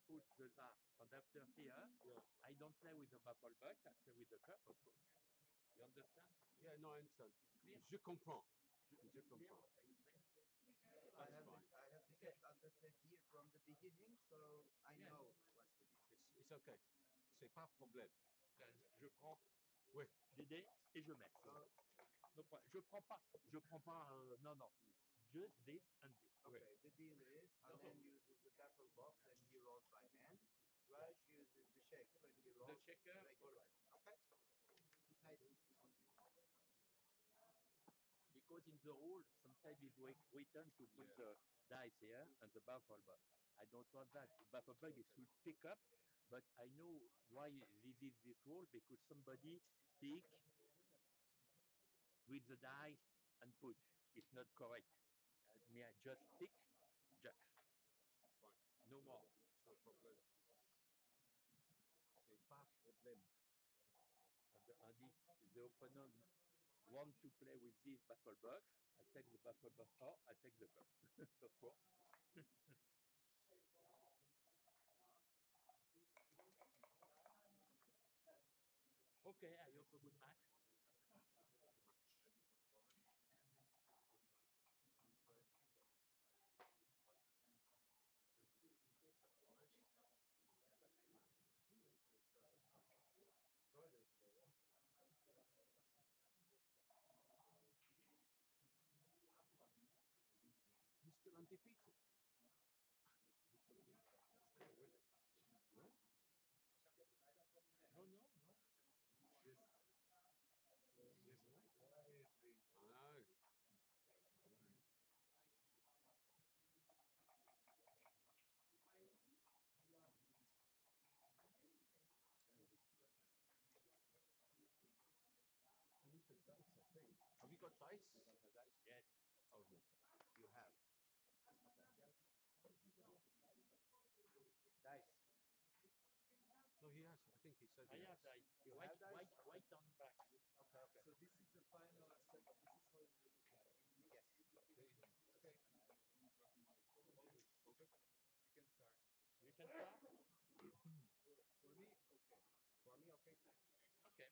put the dart, and after here, Yeah. I don't play with the baffle buck, I play with the cup, of course. You understand? Yeah, no, I understand. Clear? Je comprends. Je Clear comprends. what I'm saying? That's fine. I have this understood here from the beginning, so I Yes. know what's the deal. It's okay. C'est pas problème. Je prends Oui. des dés et je mets. So, Je prends pas, non, non, just this and this. okay, the deal is Alain uses the baffle box and he rolls by hand. Raj uses the shaker and he The rolls shaker, regular. Okay. Decided. because in the rule, sometimes it's written to put the dice here and the baffle bug. I don't want that. The baffle bug is should pick up, but I know why this is this rule, because somebody pick with the dice and put. It's not correct. Me, I just pick, jack. Fine. No more. It's not problème. C'est pas problème. And if the opponent want to play with this baffle box, I take the baffle box or I take the cup, of course. Okay, I hope a good match. He's still undefeated. No, no, no. I know. And with the dice, I think. Have you got dice? Yes. Oh, no. You have. Dice. No, he has. I think he said I he have has. dice. You White, have dice? white, white on black. Okay, okay. So this is the final setup. This is how it will look like. Yes. Okay. Okay. We can start. You can start? For me, okay. For me, okay. Okay.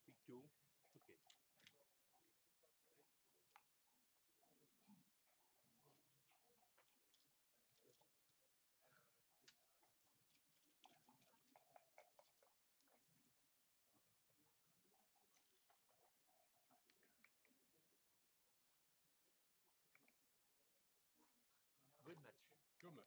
Pick two. Okay. Good match. Good match.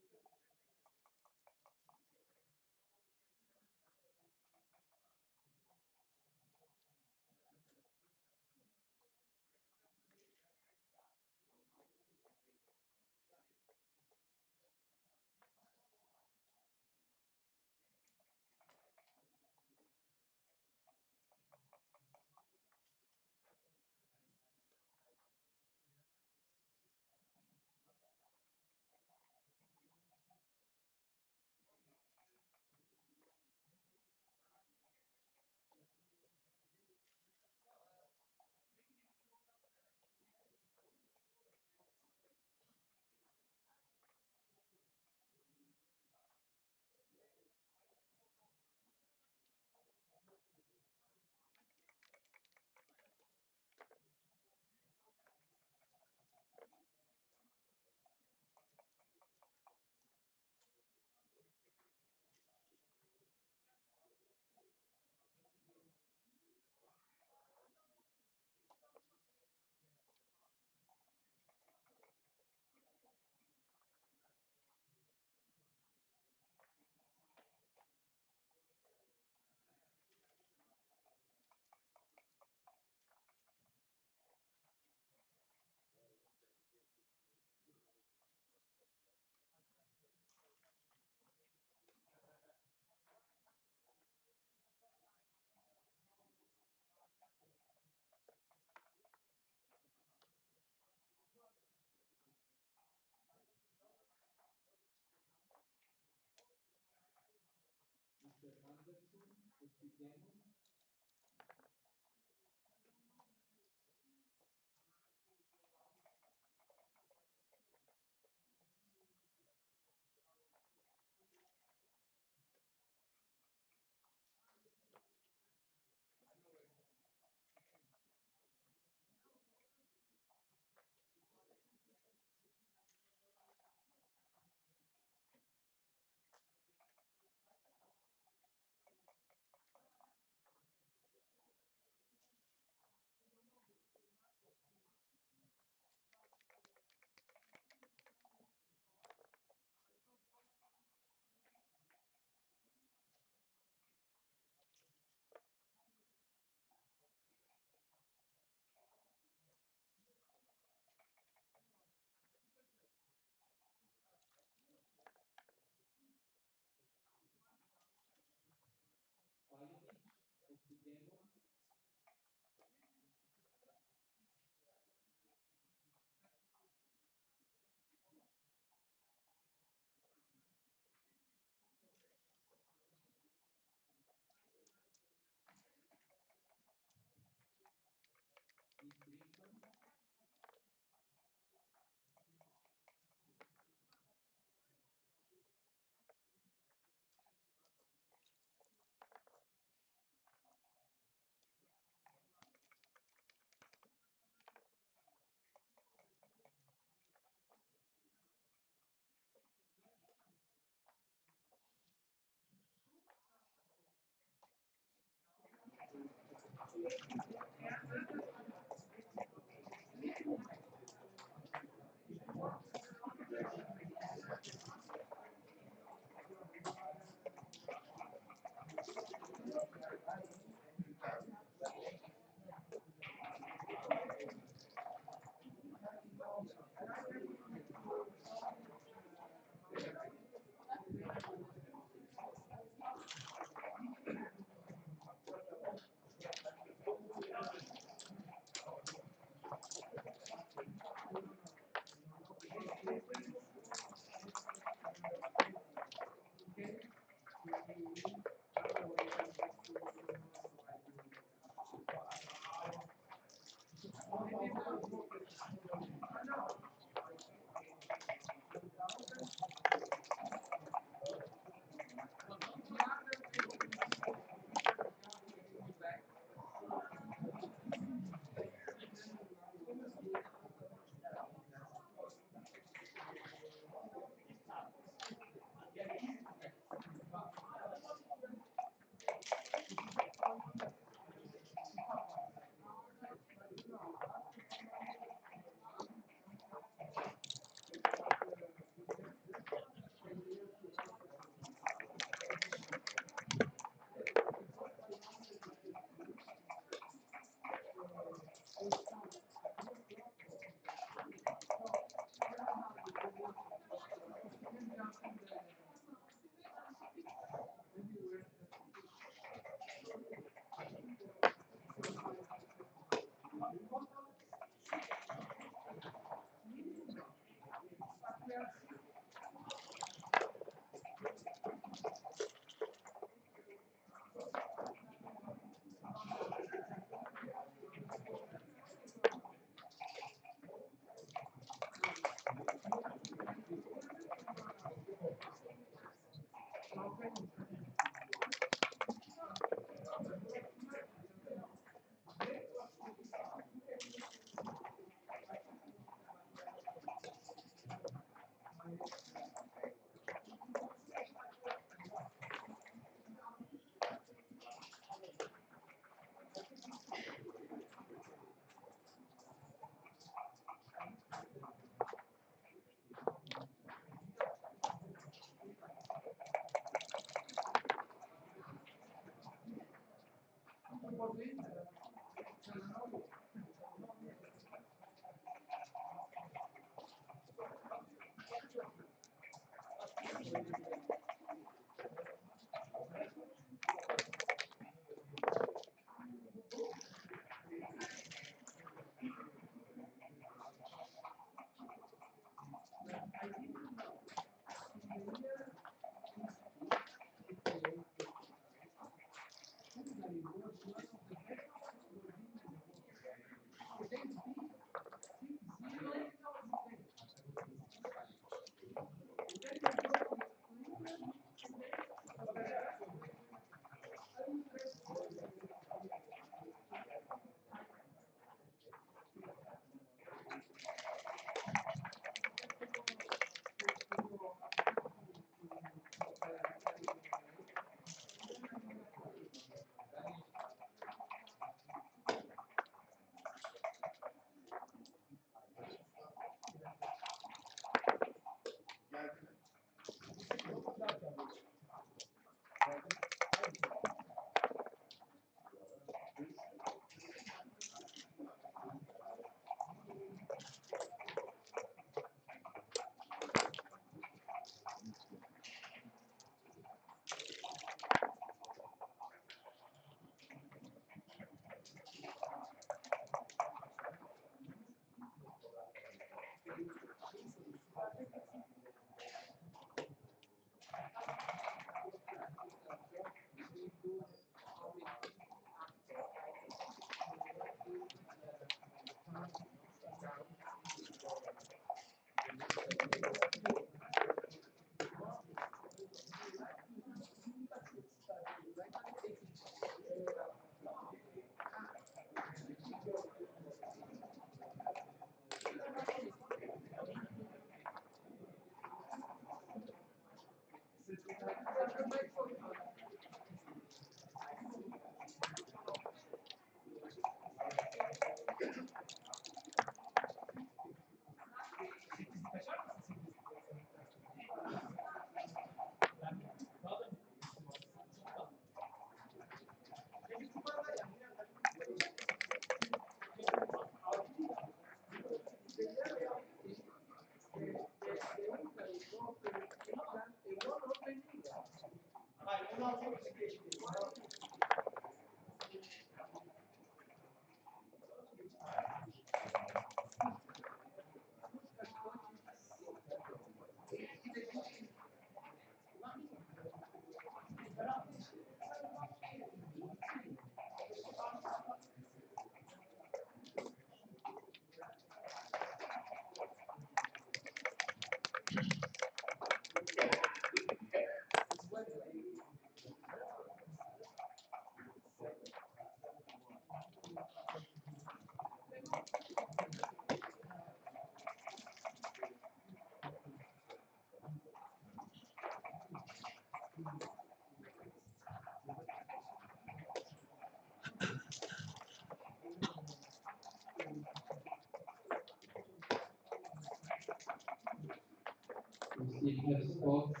we have spots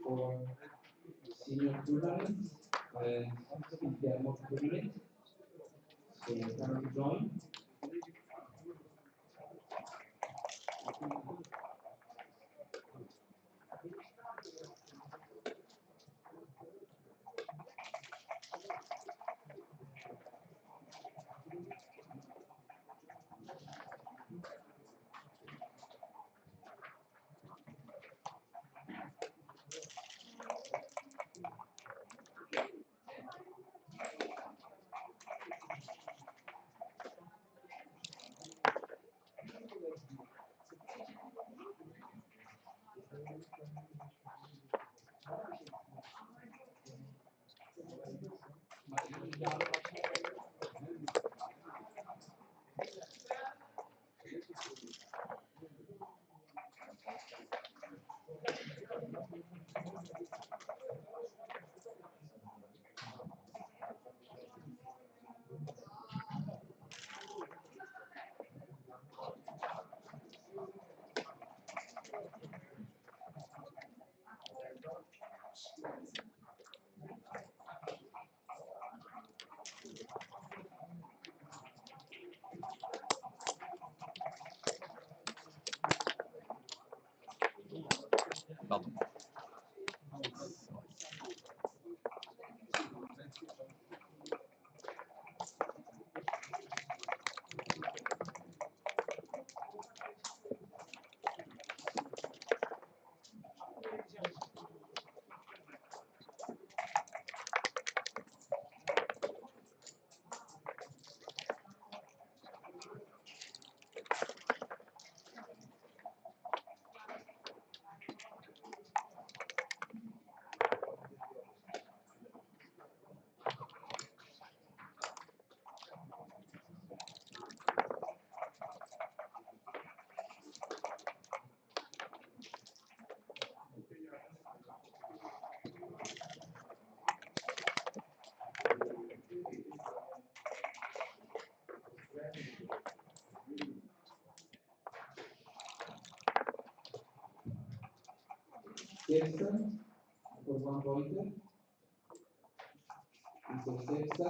for senior tournaments and if there are more tournaments, so come to join. Pardon. Sexta, for 1 pointer, is a sexta.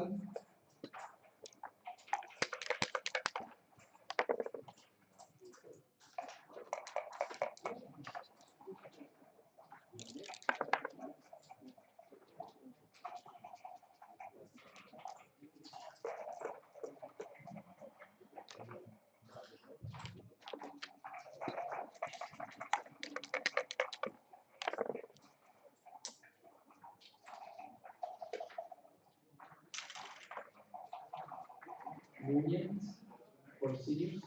Unions for seniors.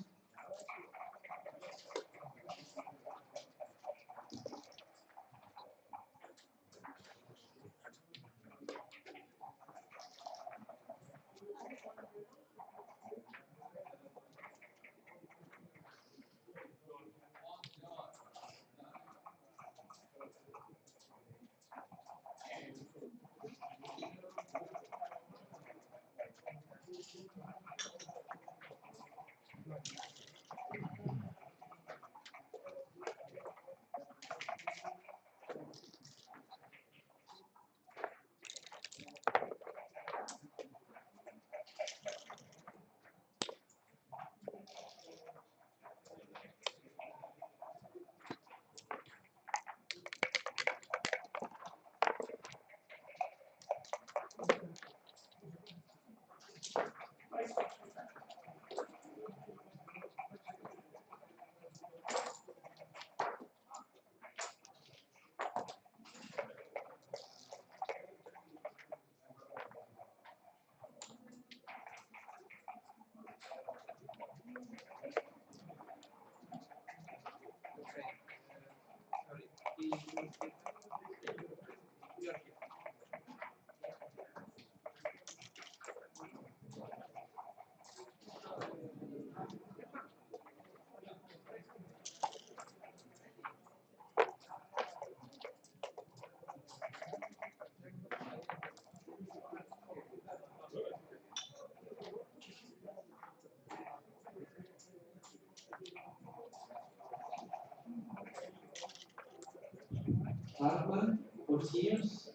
Hartman for seniors.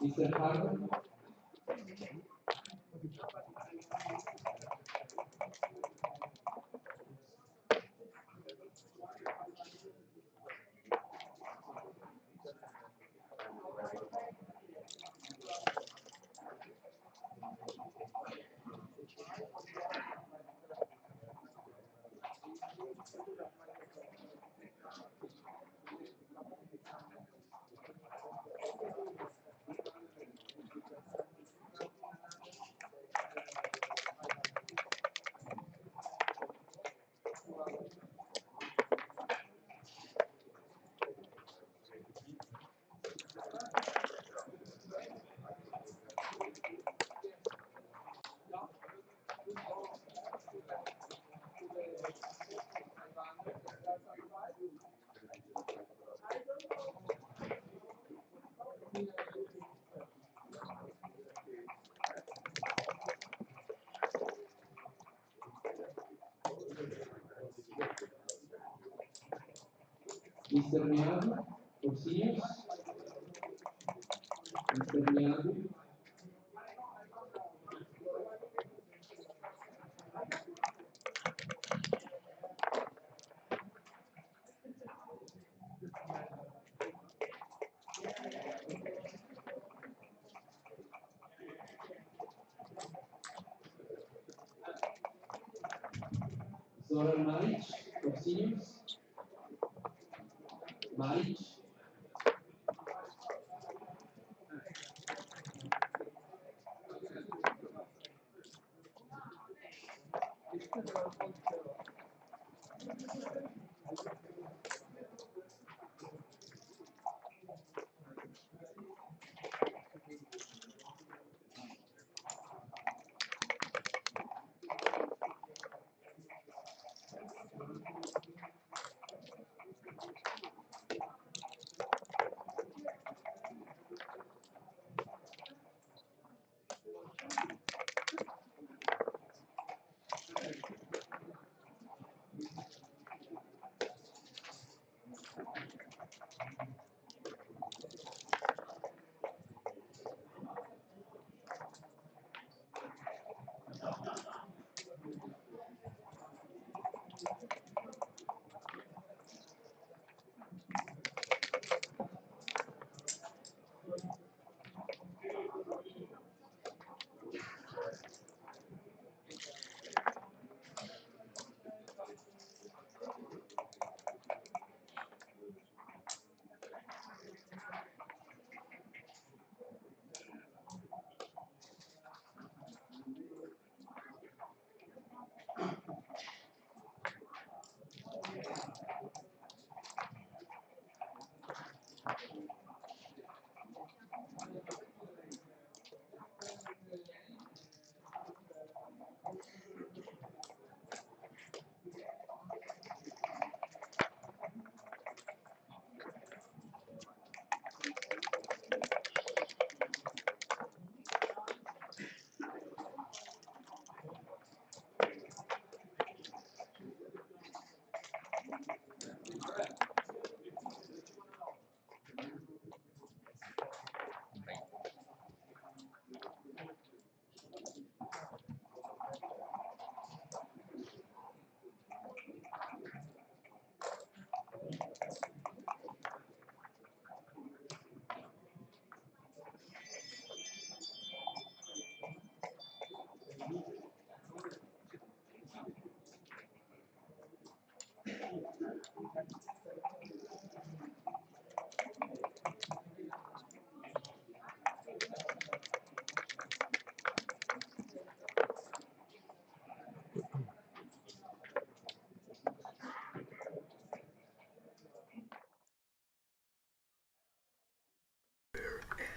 Mr. Hartman. Mr. Miyagi for seniors. Mr. Miyagi. Zoran Maric for seniors. Maric.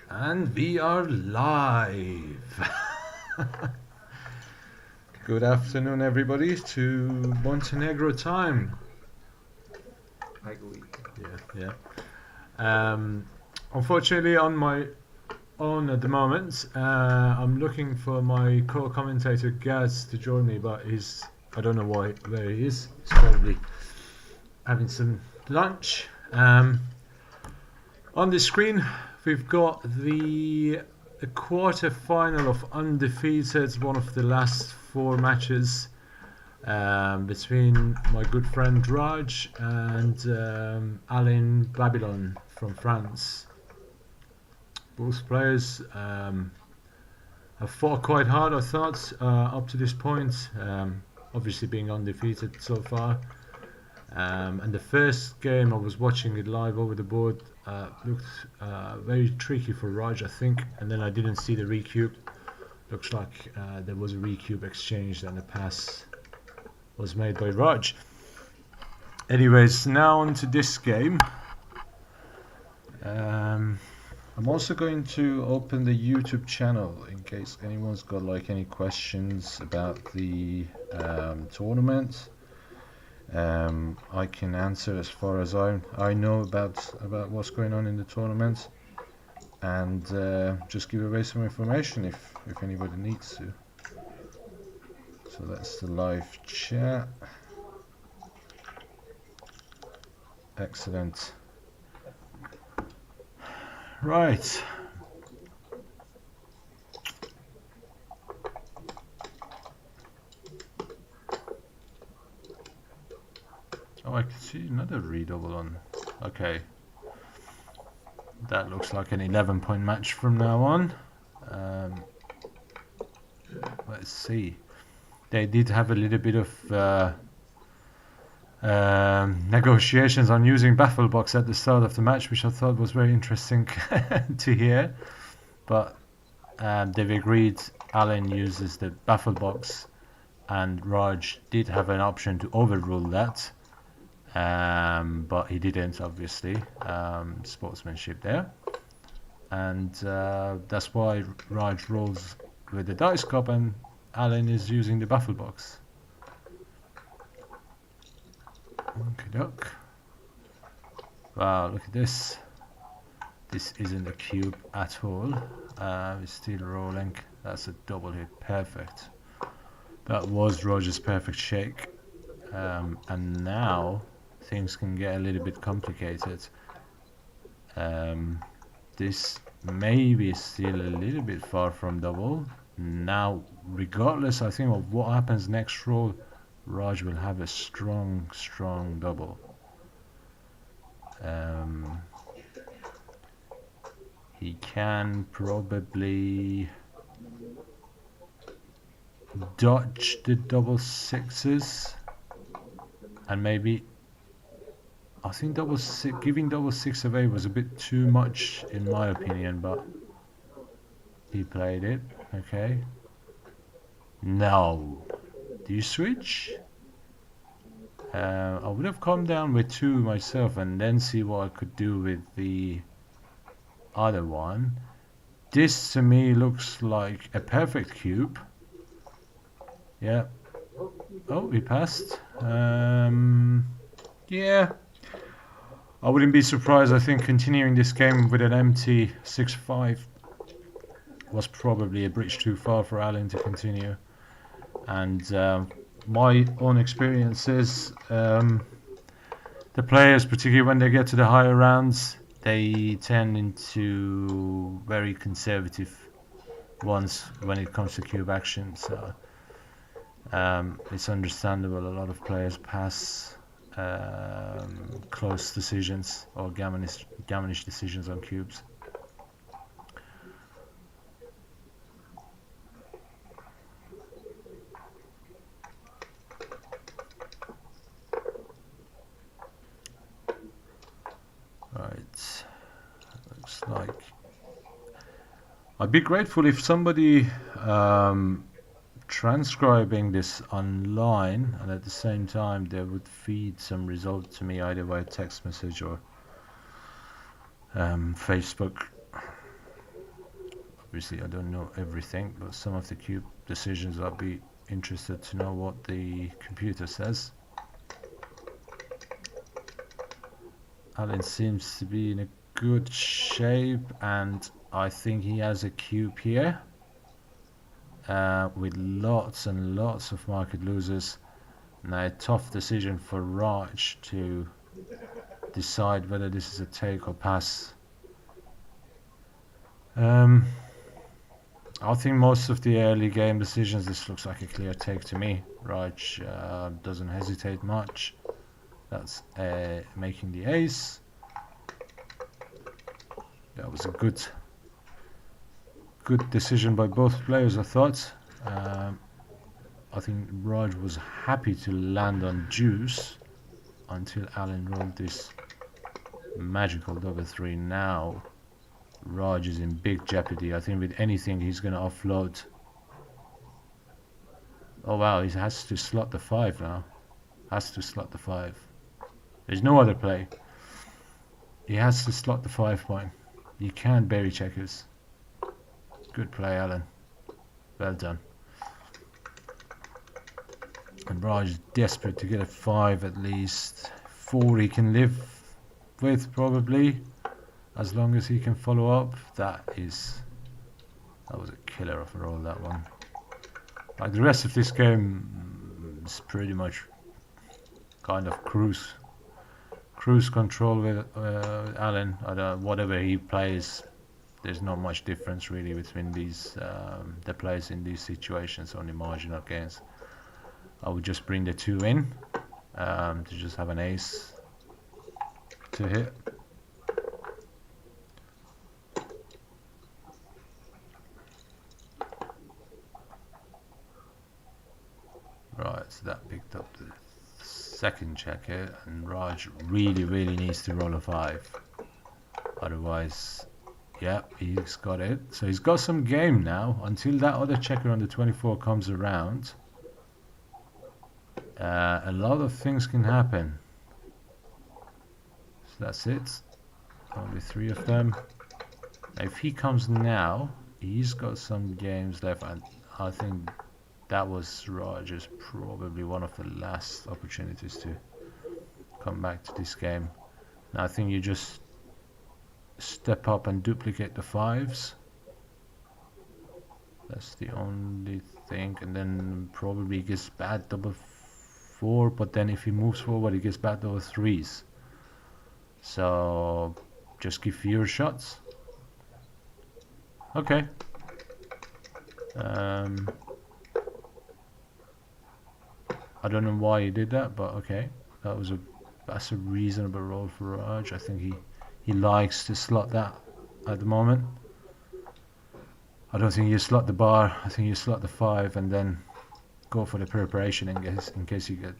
And we are live. Good afternoon, everybody, to Montenegro time. Yeah. Unfortunately, on my own at the moment, I'm looking for my co-commentator Gaz to join me, but I don't know where he is. He's probably having some lunch. On the screen, we've got the quarter final of undefeated, one of the last 4 matches between my good friend Raj and Alain Babylon from France. Both players have fought quite hard, I thought, up to this point, obviously being undefeated so far. And the first game, I was watching it live over the board, looked very tricky for Raj, I think, and then I didn't see the recube. Looks like there was a recube exchange and a pass was made by Raj. Anyways, now on to this game. I'm also going to open the YouTube channel in case anyone's got like any questions about the tournament. I can answer as far as I know about what's going on in the tournament, and just give away some information if anybody needs to. So that's the live chat. Excellent. Right. Oh, I can see another redouble on. Okay. That looks like an 11-point match from now on. Let's see. They did have a little bit of negotiations on using baffle box at the start of the match, which I thought was very interesting to hear. But they've agreed Alan uses the baffle box, and Raj did have an option to overrule that. But he didn't, obviously. Sportsmanship there. And that's why Raj rolls with the dice cup and Alan is using the baffle box. Okay, doke. Wow, look at this. This isn't a cube at all. It's still rolling. That's a double hit. Perfect. That was Roger's perfect shake. And now things can get a little bit complicated. This maybe is still a little bit far from double. Now, regardless, I think, of what happens next roll, Raj will have a strong double. He can probably dodge the double sixes, and maybe I think giving double six away was a bit too much in my opinion, but he played it. Okay. No. Do you switch? I would have come down with 2 myself and then see what I could do with the other one. This to me looks like a perfect cube. Yeah. Oh, he passed. Yeah. I wouldn't be surprised. I think continuing this game with an empty 6-5 was probably a bridge too far for Alan to continue. And my own experience is the players, particularly when they get to the higher rounds, they tend into very conservative ones when it comes to cube action. So it's understandable a lot of players pass close decisions or gammonish decisions on cubes. Right, looks like I'd be grateful if somebody transcribing this online, and at the same time they would feed some result to me either via text message or Facebook. Obviously I don't know everything, but some of the cube decisions I'd be interested to know what the computer says. Alan seems to be in a good shape, and I think he has a cube here with lots and lots of market losers. Now a tough decision for Raj to decide whether this is a take or pass. Um, I think most of the early game decisions, this looks like a clear take to me. Raj doesn't hesitate much. That's making the ace. That was a good decision by both players, I thought. I think Raj was happy to land on deuce until Alan rolled this magical double three. Now Raj is in big jeopardy. I think with anything he's going to offload. Oh wow, he has to slot the 5 now. Has to slot the 5. There's no other play. He has to slot the 5 point. You can't bury checkers. Good play, Alan. Well done. And Raj is desperate to get a 5 at least. 4 he can live with probably, as long as he can follow up. That was a killer of a roll, that one. Like the rest of this game is pretty much kind of cruise control with Alan. Whatever he plays, there's not much difference really between these the players in these situations, only marginal gains. I would just bring the 2 in to just have an ace to hit. Right, so that picked up the second checker, and Raj really needs to roll a 5. Otherwise, yeah, he's got it. So he's got some game now until that other checker on the 24 comes around. A lot of things can happen. So that's it. Only 3 of them. Now if he comes now, he's got some games left, and I think that was Rogers probably one of the last opportunities to come back to this game. Now I think you just step up and duplicate the 5s. That's the only thing, and then probably he gets bad double 4, but then if he moves forward he gets bad double 3s. So just give fewer shots. Okay. I don't know why he did that, but okay. That's a reasonable roll for Raj. I think he likes to slot that at the moment. I don't think you slot the bar. I think you slot the 5 and then go for the preparation in case you get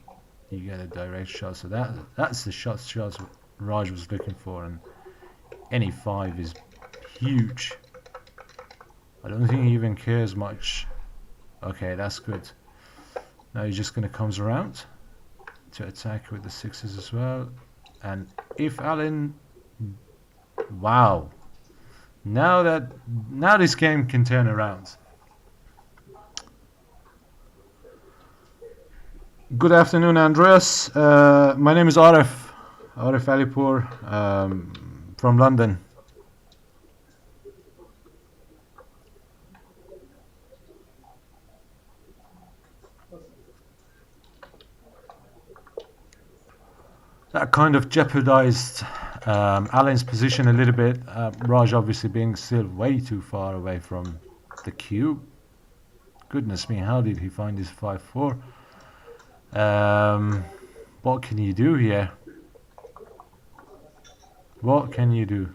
a direct shot. So that's the shots Raj was looking for, and any 5 is huge. I don't think he even cares much. Okay, that's good. Now he just gonna comes around to attack with the 6s as well. And if Alan, wow, now this game can turn around. Good afternoon, Andreas. My name is Arif Alipur, from London. That kind of jeopardized Alan's position a little bit. Raj obviously being still way too far away from the cube. Goodness me, how did he find his 5-4? What can you do here? What can you do?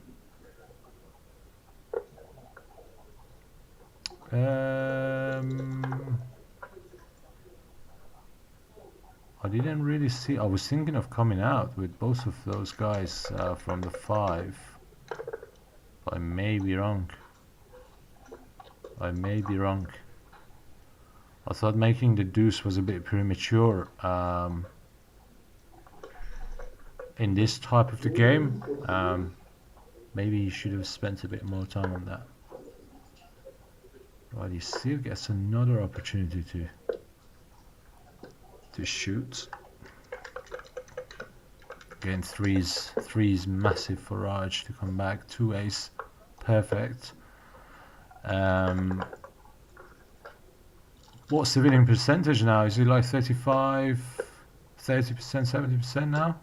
I didn't really see. I was thinking of coming out with both of those guys from the 5. But I may be wrong. I thought making the deuce was a bit premature in this type of the game. Maybe you should have spent a bit more time on that. Right, he still gets another opportunity to shoot. Again, threes massive for Raj to come back. 2 ace, perfect. What's the winning percentage now? Is it like 35, 30%, 70% now?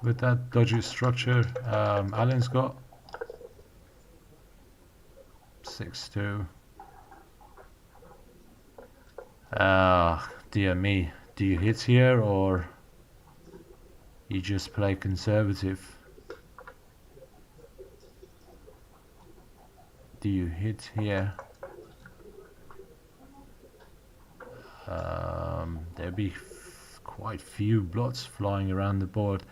With that dodgy structure Alan's got. 6-2. Ah, dear me. Do you hit here or you just play conservative? Do you hit here? There'll be quite few blots flying around the board.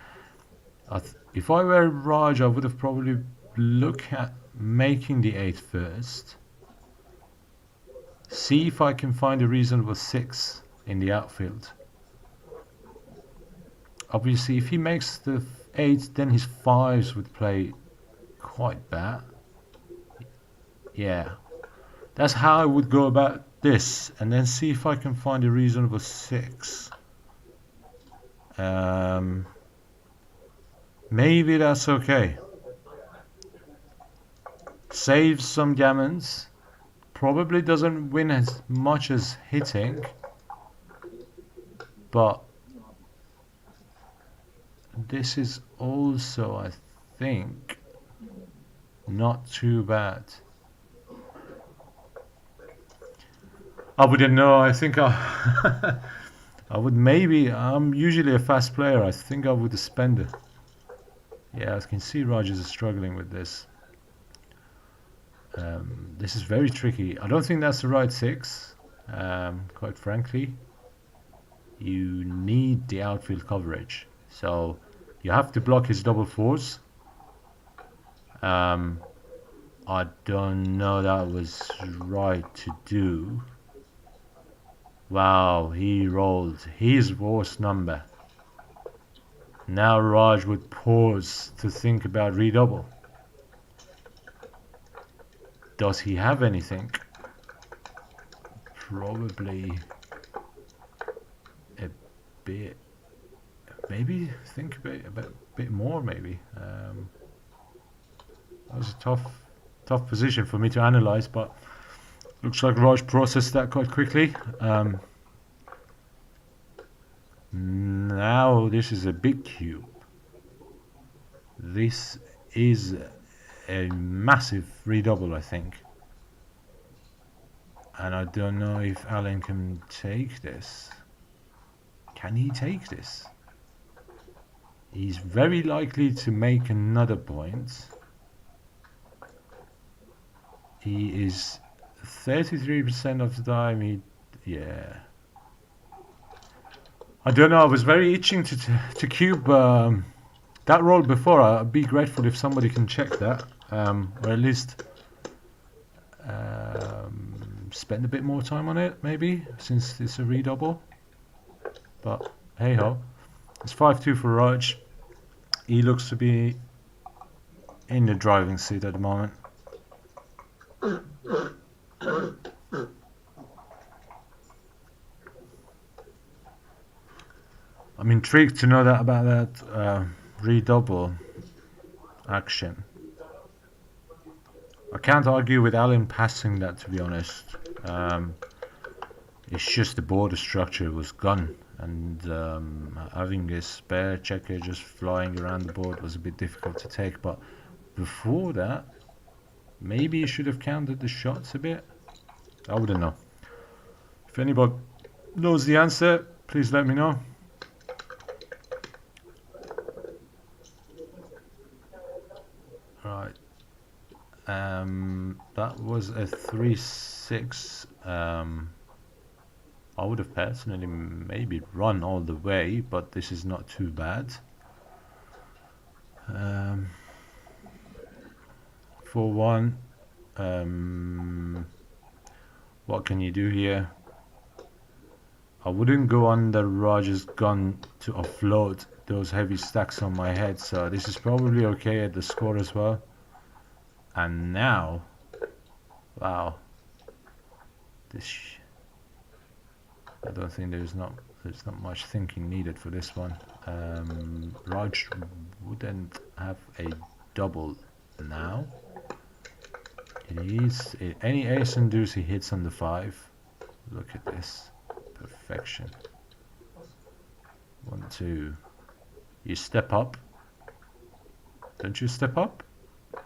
If I were Raj, I would have probably looked at making the 8 first. See if I can find a reasonable 6 in the outfield. Obviously, if he makes the 8, then his 5s would play quite bad. Yeah, that's how I would go about this, and then see if I can find a reasonable 6. Maybe that's okay. Saves some gammons. Probably doesn't win as much as hitting, but this is also, I think, not too bad. I wouldn't know. I think I would maybe. I'm usually a fast player. I think I would spend it. Yeah, I can see Rogers is struggling with this. This is very tricky. I don't think that's the right 6. Quite frankly, you need the outfield coverage, so you have to block his double 4s. I don't know that was right to do. Wow, he rolled his worst number. Now Raj would pause to think about redouble. Does he have anything? Probably a bit. Maybe think a bit more. Maybe that was a tough position for me to analyze, but looks like Raj processed that quite quickly. Now this is a big cube. This is a massive redouble, I think. And I don't know if Alan can take this. Can he take this? He's very likely to make another point. He is 33% of the time. Yeah. I don't know. I was very itching to cube that roll before. I'd be grateful if somebody can check that, or at least spend a bit more time on it, maybe, since it's a redouble. But hey ho, it's 5-2 for Raj. He looks to be in the driving seat at the moment. I'm intrigued to know that about that redouble action. I can't argue with Alan passing that, to be honest. It's just the border structure was gone, and having a spare checker just flying around the board was a bit difficult to take. But before that, maybe you should have counted the shots a bit. I wouldn't know. If anybody knows the answer, please let me know. Right. That was a 3-6. I would have personally maybe run all the way, but this is not too bad. 4-1. What can you do here? I wouldn't go under Raj's gun to offload those heavy stacks on my head, so this is probably okay at the score as well. And now, wow, I don't think there's not much thinking needed for this one. Raj wouldn't have a double now. Any ace and deuce he hits on the 5. Look at this perfection. 1, 2. You step up. Don't you step up?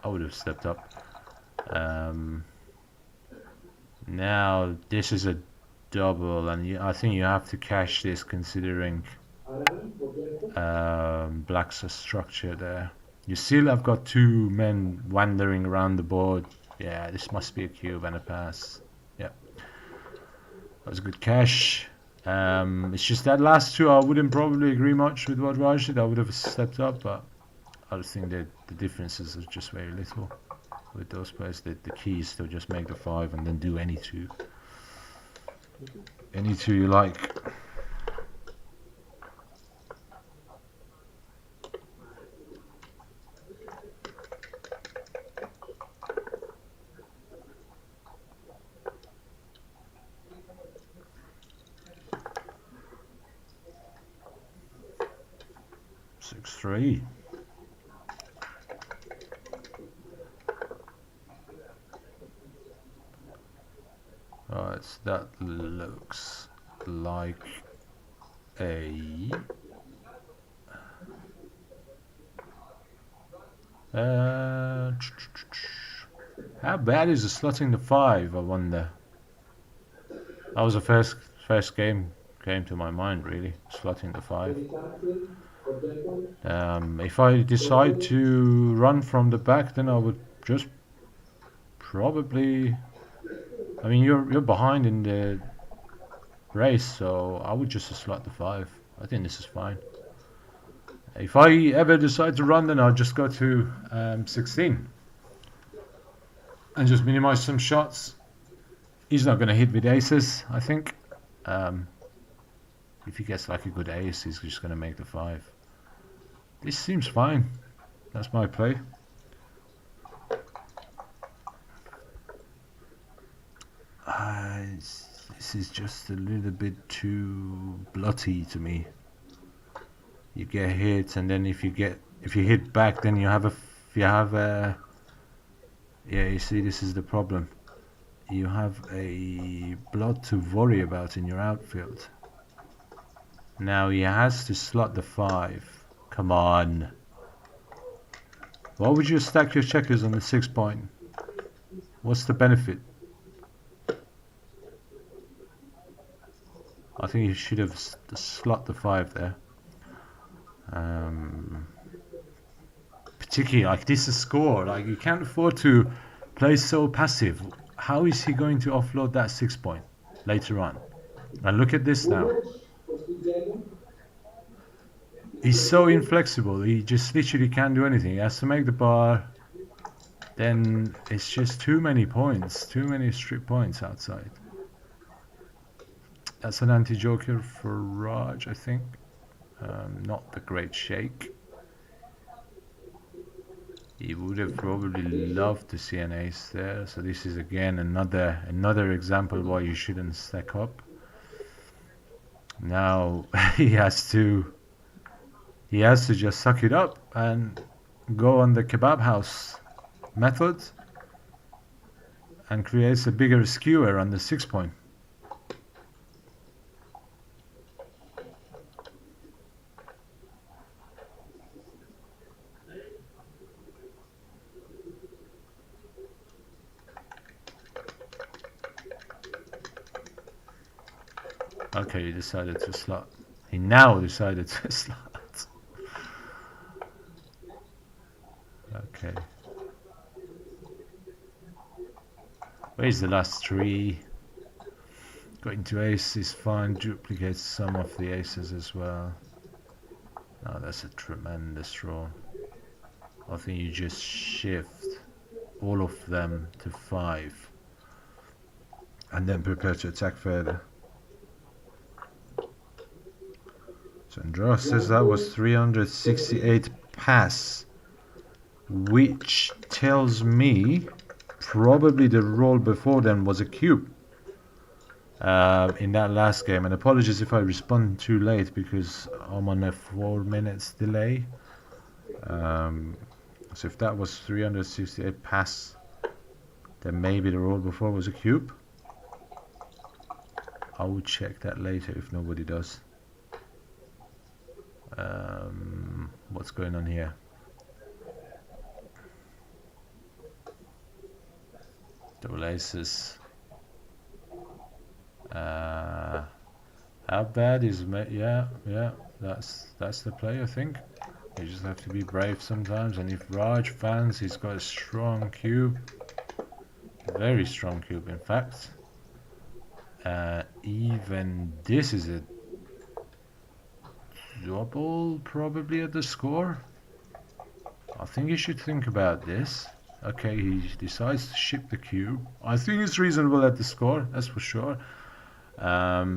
I would have stepped up. Now this is a double, and I think you have to cash this considering black's a structure there. You still have got two men wandering around the board. Yeah, this must be a cube and a pass. Yeah, that was a good cash. It's just that last two I wouldn't probably agree much with what Raj did. I would have stepped up, but I think that the differences are just very little with those players. The key is to just make the 5 and then do any two. Any two you like. Six three. Right, so that looks like a how bad is the slotting the 5, I wonder? That was the first game came to my mind, really, slotting the 5. If I decide to run from the back, then I would just probably, I mean, you're behind in the race, so I would just slot the 5. I think this is fine. If I ever decide to run, then I'll just go to 16 and just minimize some shots. He's not going to hit with aces, I think. If he gets like a good ace, he's just going to make the 5. This seems fine. That's my play. This is just a little bit too bloody to me. You get hit, and then if you hit back, then you have yeah, you see, this is the problem. You have a blood to worry about in your outfield. Now he has to slot the 5. Come on. Why would you stack your checkers on the 6 point? What's the benefit? I think you should have slot the 5 there. Particularly like this is score. Like, you can't afford to play so passive. How is he going to offload that 6 point later on? And look at this now. He's so inflexible. He just literally can't do anything. He has to make the bar. Then it's just too many points. Too many strip points outside. That's an anti-joker for Raj, I think. Not the great shake. He would have probably loved to see an ace there. So this is again another example why you shouldn't stack up. Now he has to just suck it up and go on the kebab house method and creates a bigger skewer on the 6 point. Okay, he decided to slot. He now decided to slot. Okay. Where's the last 3? Going to ace is fine. Duplicates some of the aces as well. Oh, that's a tremendous draw. I think you just shift all of them to 5. And then prepare to attack further. So Andros says that was 368 pass, which tells me probably the roll before then was a cube in that last game. And apologies if I respond too late because I'm on a 4 minutes delay. So if that was 368 pass, then maybe the roll before was a cube. I will check that later if nobody does. What's going on here? Double aces. Uh, how bad is yeah, that's the play, I think. You just have to be brave sometimes, and if Raj fans, he's got a strong cube, very strong cube, in fact. Even this is a double, probably at the score. I think you should think about this. Okay, he decides to ship the cube. I think it's reasonable at the score, that's for sure.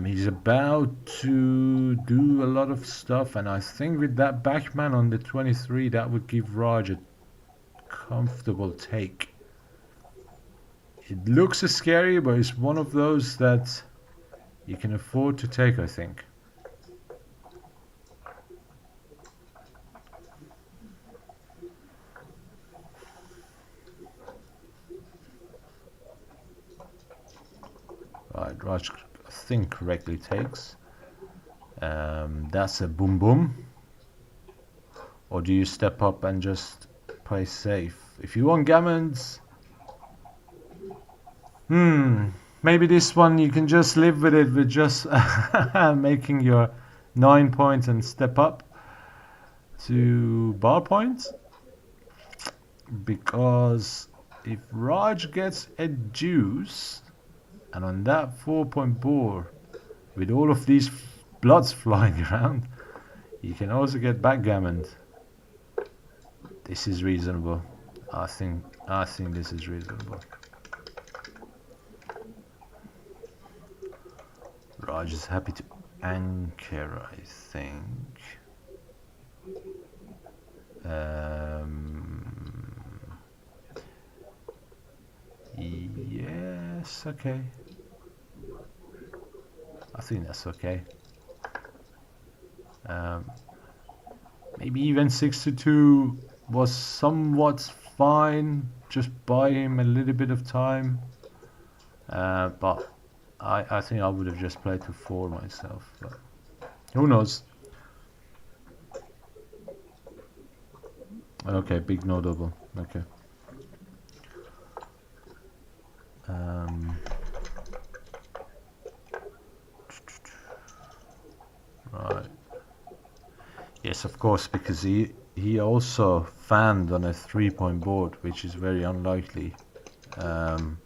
He's about to do a lot of stuff, and I think with that backman on the 23, that would give Raj a comfortable take. It looks scary, but it's one of those that you can afford to take, I think. Right, Raj, I think correctly takes. That's a boom boom. Or do you step up and just play safe? If you want gammons, maybe this one you can just live with it with just making your 9 points and step up to bar points. Because if Raj gets a juice, and on that 4-point board, with all of these bloods flying around, you can also get backgammoned. This is reasonable. I think this is reasonable. Raj is happy to anchor, I think. Yes, okay. I think that's okay. Maybe even 6-2 was somewhat fine. Just buy him a little bit of time. But I think I would have just played to 4 myself. But who knows? Okay, big no double. Okay. Right. Yes, of course, because he also fanned on a 3-point board, which is very unlikely. And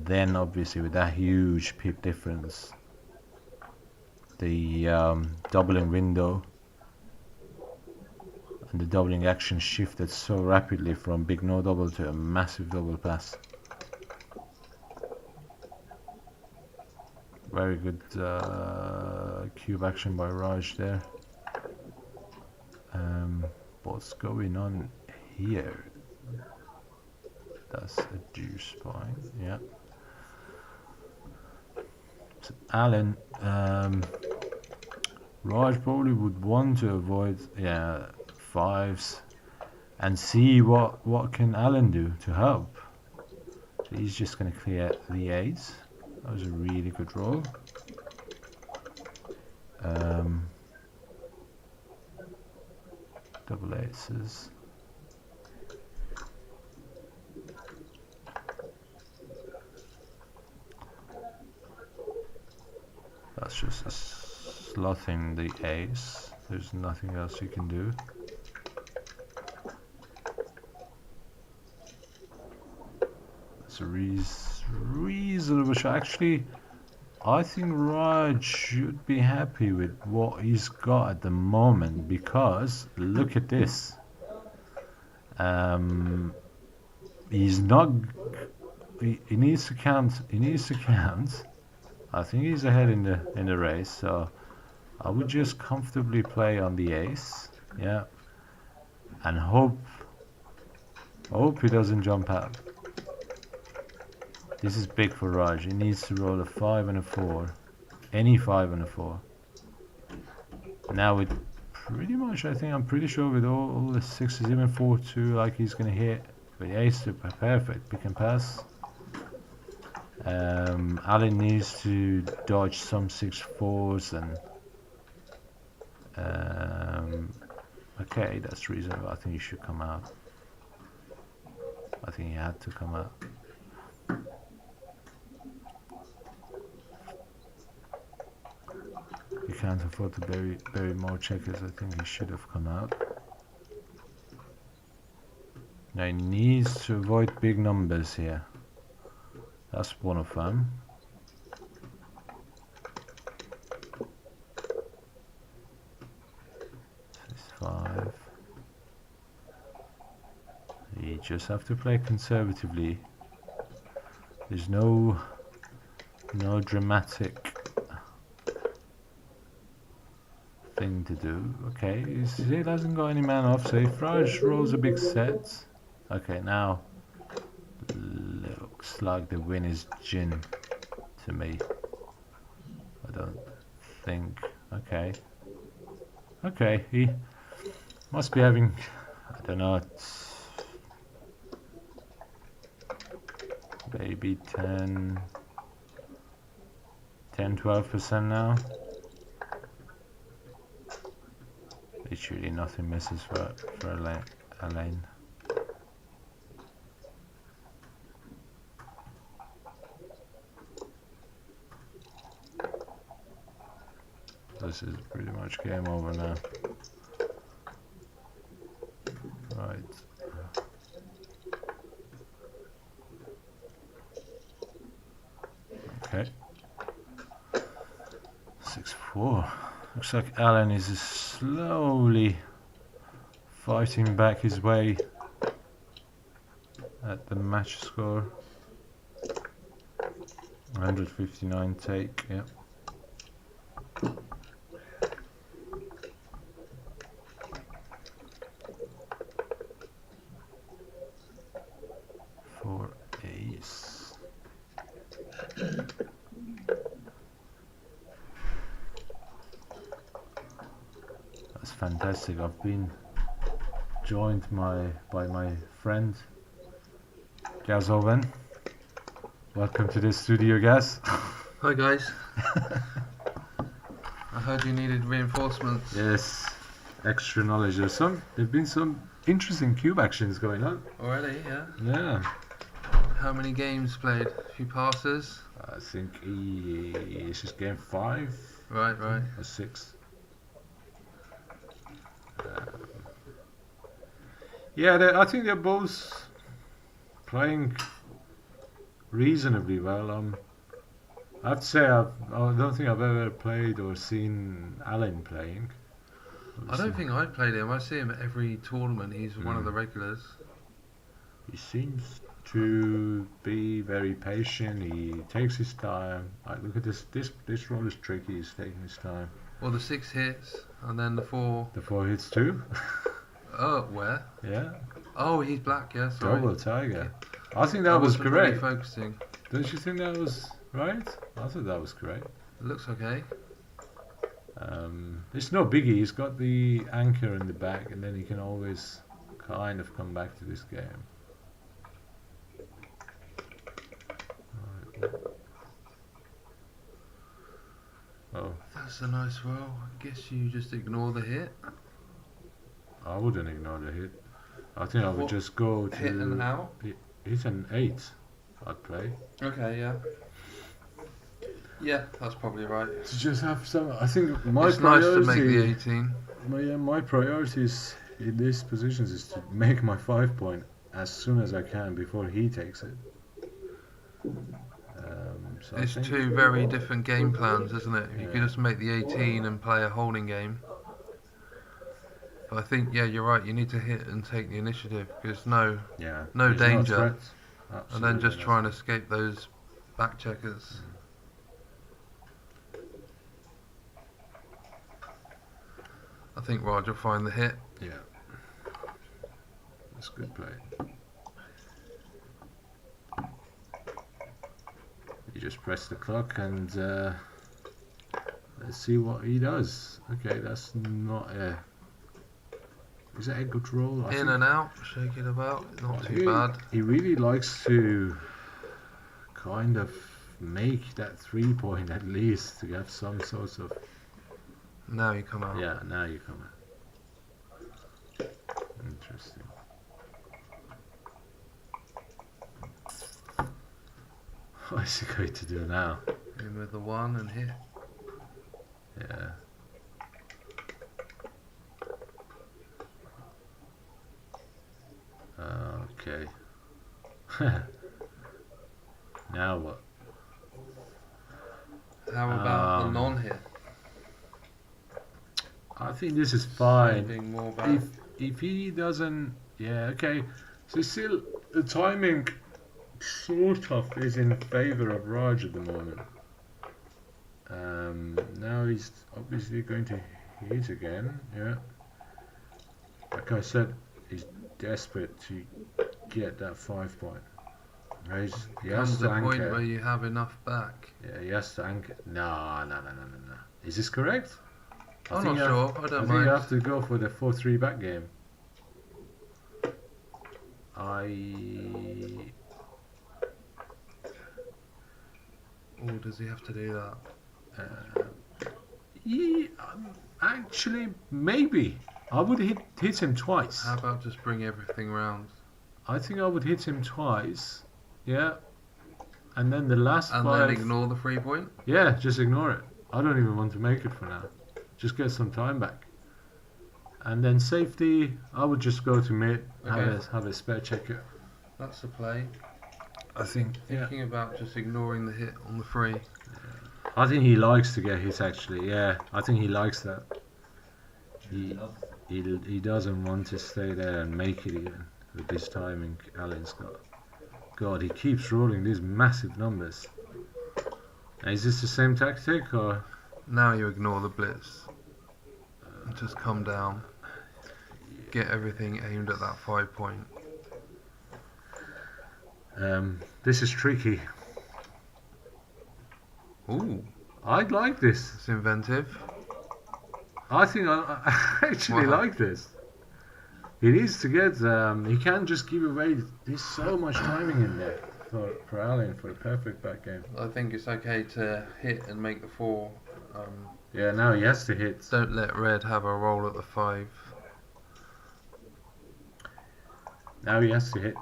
then obviously with that huge pip difference, the doubling window and the doubling action shifted so rapidly from big no double to a massive double pass. Very good cube action by Raj there. What's going on here? That's a deuce point, yeah. So Alan, Raj probably would want to avoid, yeah, 5s and see what can Alan do to help. So he's just going to clear the 8s. That was a really good roll. Double aces. That's just slotting the ace. There's nothing else you can do. That's a reasonable shot. Actually, I think Raj should be happy with what he's got at the moment, because look at this. He's not. He needs to count. He needs to count. I think he's ahead in the race, so I would just comfortably play on the ace, yeah, and hope he doesn't jump out. This is big for Raj. He needs to roll a 5 and a 4, any 5 and a 4. Now with pretty much, I'm pretty sure with all the 6s, even 4-2, like he's gonna hit with ace to perfect pick and pass. Alan needs to dodge some 6-4s and okay, that's reasonable. I think he should come out. I think he had to come out. can't afford to bury more checkers. I think he should have come out. Now he needs to avoid big numbers here. That's one of them. This is 5. You just have to play conservatively. There's no dramatic thing to do. Okay, he still hasn't got any man off, so if Raj rolls a big set. Okay, now looks like the win is gin to me. I don't think. Okay. Okay, he must be having, I don't know, maybe 12% now. Literally nothing misses for Elaine. This is pretty much game over now. Right. Okay. 6-4. Looks like Alan is slowly fighting back his way at the match score. 159 take, yeah. For ace. That's fantastic. I've been joined by my friend Gazoven. Welcome to the studio, Gaz. Hi guys. I heard you needed reinforcements. Yes, extra knowledge. There've been some interesting cube actions going on. Already, yeah. Yeah. How many games played? A few passes? I think it's just game 5. Right. Or 6. Yeah, I think they're both playing reasonably well. I have to say I don't think I've ever played or seen Alan playing. I don't think I've played him. I see him at every tournament. He's one of the regulars. He seems to be very patient. He takes his time. Like, look at this roll is tricky. He's taking his time. Well, the 6 hits and then the 4. The 4 hits too. Oh, where? Yeah. Oh, he's black. Yeah, sorry. Double tiger. I think that was wasn't correct. really focusing. Don't you think that was right? I thought that was correct. It looks okay. It's no biggie. He's got the anchor in the back, and then he can always kind of come back to this game. Right. Oh, That's a nice roll. I guess you just ignore the hit. I wouldn't ignore the hit. I think I would just go to hit and out. Hit an 8. I'd play. Okay, yeah. Yeah, that's probably right. To just have some. I think my It's nice priority. to make the 18. My priorities in these positions is to make my 5 point as soon as I can before he takes it. So It's I think, 2 very different game plans, isn't it? If you could Yeah. just make the 18 and play a holding game. But I think, yeah, you're right. You need to hit and take the initiative because no there's danger. threat. And then just Absolutely try and escape those back checkers. I think Raj will find the hit. not. Yeah, that's good play. You just press the clock and let's see what he does. Okay, that's not a. Is that a good roll? I In think and out, shake it about, not too bad. He really likes to kind of make that 3 point at least to have some sort of. Now you come out. Yeah, now you come out. Interesting. What is he going to do now? In with the 1 and hit. Yeah. Okay. Now what? How about the Um, non-hit? I think this is fine. Saving more back. If he doesn't, yeah, okay. So still, the timing sort of is in favor of Raj at the moment. Now he's obviously going to hit again. Yeah. Like I said, he's desperate to get that 5 point. He has Comes to a point anchor. where you have enough back. Yeah, he has to anchor. No. Is this correct? I'm not sure. I I don't think mind. you have to go for the 4-3 back game. Or does he have to do that? Yeah, actually, maybe. I would hit him twice. How about just bring everything round? I think I would hit him twice. Yeah. And then the last And 5. then ignore the 3 point? Yeah, just ignore it. I don't even want to make it for now. Just get some time back. And then safety, I would just go to mid, Okay. have a spare checker. That's the play. I think. Yeah. Thinking about just ignoring the hit on the 3. I think he likes to get hit actually. Yeah, I think he likes that. He doesn't want to stay there and make it again with this timing Alan's got. God, he keeps rolling these massive numbers. Is this the same tactic or? Now you ignore the blitz. And just come down. Get everything aimed at that 5 point. This is tricky. Ooh, I'd like this. it's inventive. I think I actually Wow. like this. He needs to get. He can't just give away. There's so much timing in there for Alan for a perfect back game. I think it's okay to hit and make the 4. Yeah, now he has to hit. Don't let red have a roll at the 5. Now he has to hit.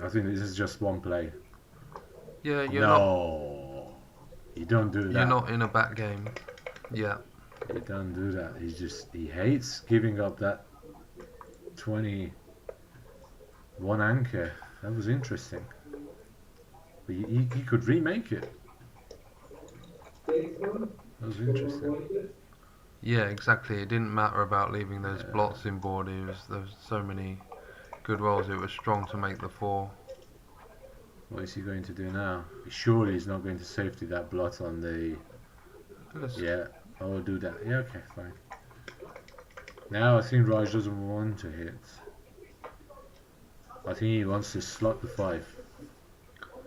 I think this is just one play. Yeah, you're not. No, you don't do that. You're not in a back game. Yeah. You don't do that. He hates giving up that 21 anchor. That was interesting. But he could remake it. That was interesting. Yeah, exactly. It didn't matter about leaving those blots in board. There was so many good rolls. It was strong to make the 4. What is he going to do now? Surely he's not going to safety that blot on the. Yeah, I will do that. Yeah, okay, fine. Now I think Raj doesn't want to hit. I think he wants to slot the 5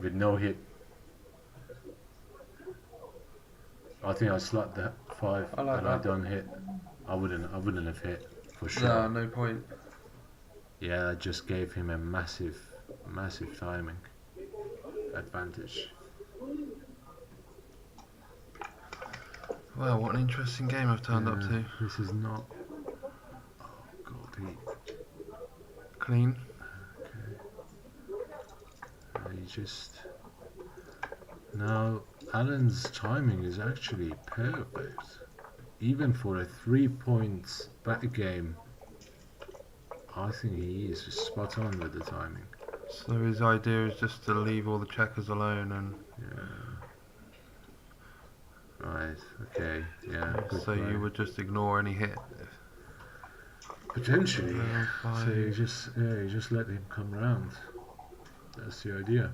with no hit. I think I slot the 5 I like and that. I don't hit. I wouldn't have hit for sure. No, no point. Yeah, that just gave him a massive timing advantage. Wow, what an interesting game I've turned up to. This is not. Oh god, Clean. he just. Now, Alan's timing is actually perfect. Even for a 3 points back game, I think he is spot on with the timing. So his idea is just to leave all the checkers alone and. Yeah. Right. Okay. Yeah. Good So play. you would just ignore any hit. Potentially. Five. So you just let him come round. That's the idea.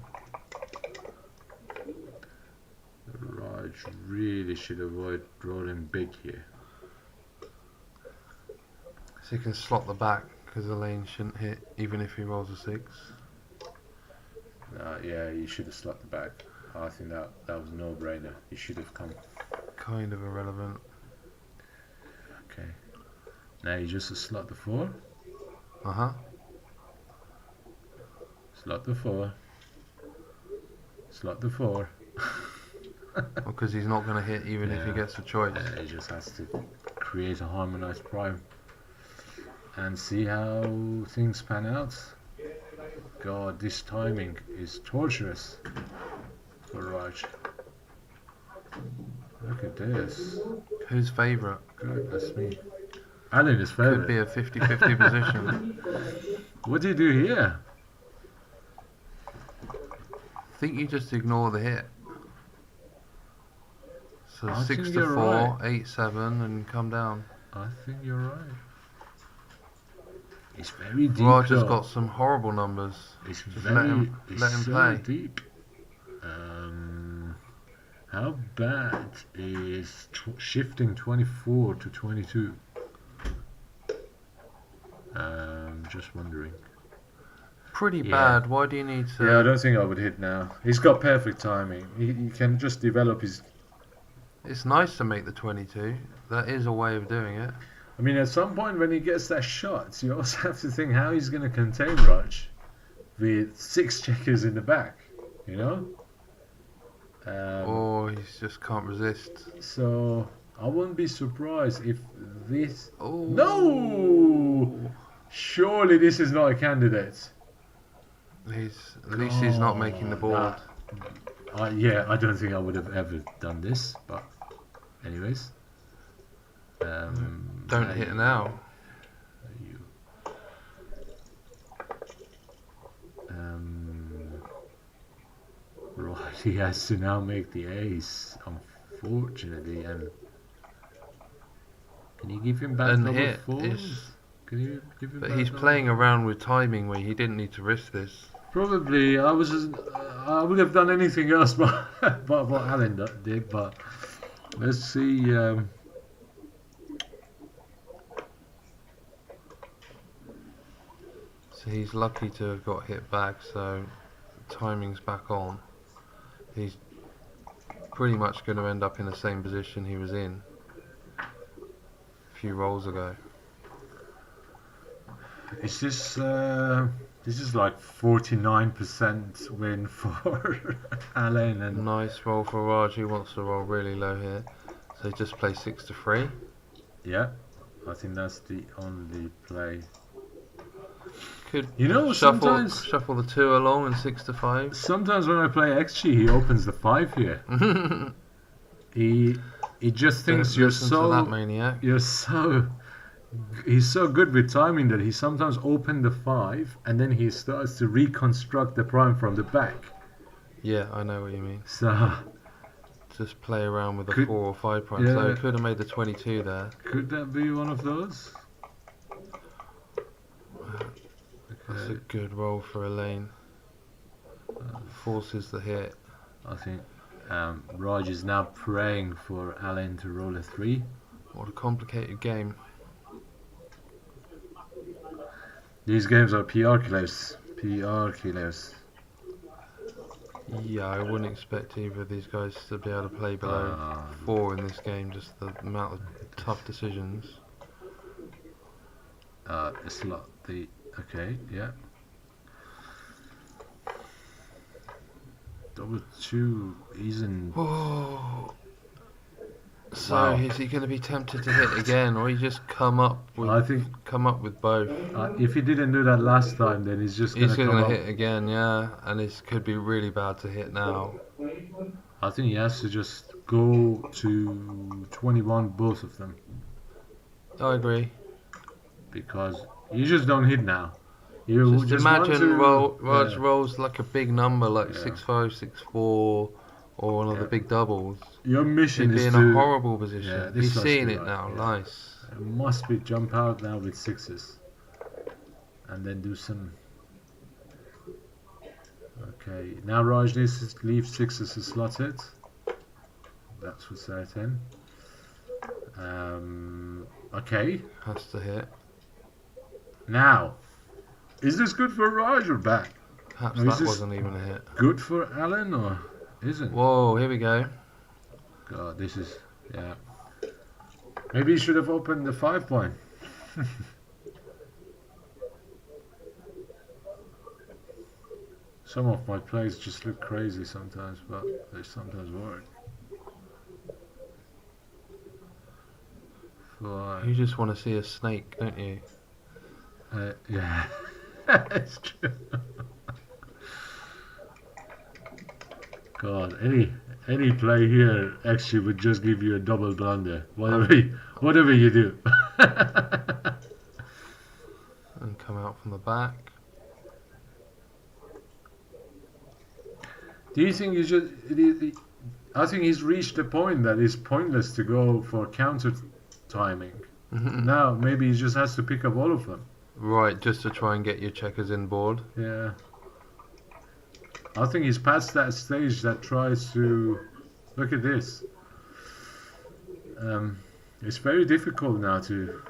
Raj really should avoid rolling big here. So you can slot the back because the lane shouldn't hit even if he rolls a 6. Yeah, you should have slot the back. I think that was no brainer. You should have come. Kind of irrelevant. Okay. Now you just slot the 4. Uh-huh. Slot the 4. Slot the 4. Because he's not going to hit even if he Yeah. gets a choice. He just has to create a harmonized prime and see how things pan out. God, this timing is torturous for Raj. Look at this. Who's favourite? Goodness me. Alan is Could favourite. be a 50-50 position. What do you do here? think you just ignore the hit. So I 6 think to you're 4, right. 8-7, and come down. I think you're right. It's very deep Raj has though. got some horrible numbers. It's Just very, it's let him so play. deep. How bad is shifting 24 to 22? Just wondering. Pretty Yeah. bad. Why do you need to? Yeah, I don't think I would hit now. He's got perfect timing. He can just develop his. It's nice to make the 22. That is a way of doing it. I mean, at some point when he gets that shot, you also have to think how he's going to contain Raj with 6 checkers in the back, you know? Or he just can't resist. So I wouldn't be surprised if this. Oh No! Surely this is not a candidate. At least he's not making the board. Yeah, I don't think I would have ever done this, but anyways. Don't hit now. Right, he has to now make the ace, unfortunately, and can you give him back And double hit fours? is- Can you give him But back he's double playing fours? around with timing where he didn't need to risk this. Probably, I would have done anything else, but what Alan did. But let's see. So he's lucky to have got hit back, so timing's back on. He's pretty much going to end up in the same position he was in a few rolls ago. Is this is like 49% win for Alan, and Nice roll for Raj, who wants to roll really low here. So he just plays 6 to 3. yeah, I think that's the only play. Could You know, shuffle sometimes the 2 along and 6 to 5. sometimes when I play XG, he opens the 5 here. He just thinks Don't listen to that maniac. He's so good with timing that he sometimes opens the 5 and then he starts to reconstruct the prime from the back. Yeah, I know what you mean. So Just play around with the Could- 4 or 5 prime. yeah. So he could have made the 22 there. could that be one of those? That's a Okay, good roll for Elaine. Forces the hit. I think Raj is now praying for Alan to roll a 3. What a complicated game. These games are PR killers. PR killers. Yeah, I wouldn't expect either of these guys to be able to play below 4 in this game, just the amount of tough decisions. It's not the. Okay, yeah. Double 2 isn't. Whoa. So Wow. is he going to be tempted to hit again, or he just come up I think with both? if he didn't do that last time, then he's just He's gonna going come to up. hit again, yeah, and this could be really bad to hit now. I think he has to just go to 21, both of them, I agree. because you just don't hit now. You Just just want imagine to, Raj yeah. rolls like a big number, like Yeah. 6-5, 6-4, or one of the Yeah. big doubles. Your mission He'd be is in to. a horrible position. Yeah, this He's has seeing to be it right, now. yeah. Nice. Must be jump out now with 6s, and then do some. Okay, now Raj needs to leave 6s slotted. That's for certain. Okay, Has to hit. now, is this good for Raj or bad? Perhaps Or is that this- wasn't even a hit. Good for Alan or isn't? Whoa, here we go. God, this is, yeah. Maybe he should have opened the 5 point. Some of my plays just look crazy sometimes, but they sometimes work. You just want to see a snake, don't you? Yeah, it's true. God, any play here actually would just give you a double blunder. Whatever you do. And come out from the back. Do you think I think he's reached a point that it's pointless to go for counter timing. Now maybe he just has to pick up all of them. Right, just to try and get your checkers in board. Yeah. I think he's past that stage that tries to look at this. It's very difficult now to.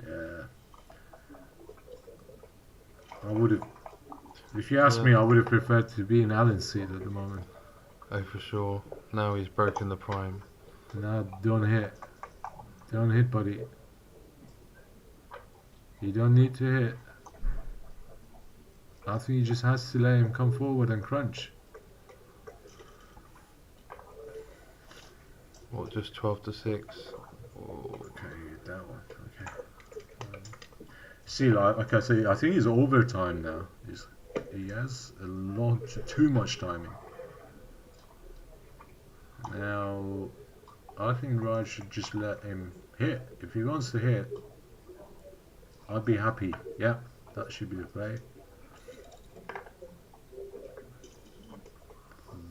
Yeah. I would have. If you asked me, I would have preferred to be in Allen's seat at the moment. Oh, for sure. Now he's broken the prime. Now don't hit. Don't hit, buddy. You don't need to hit. I think he just has to let him come forward and crunch. What, just 12 to 6? Oh, okay, that one. Okay. See, like I say, I think he's overtime now. He has a lot, too much timing. Now, I think Raj should just let him hit. If he wants to hit, I'd be happy. Yeah, that should be the play.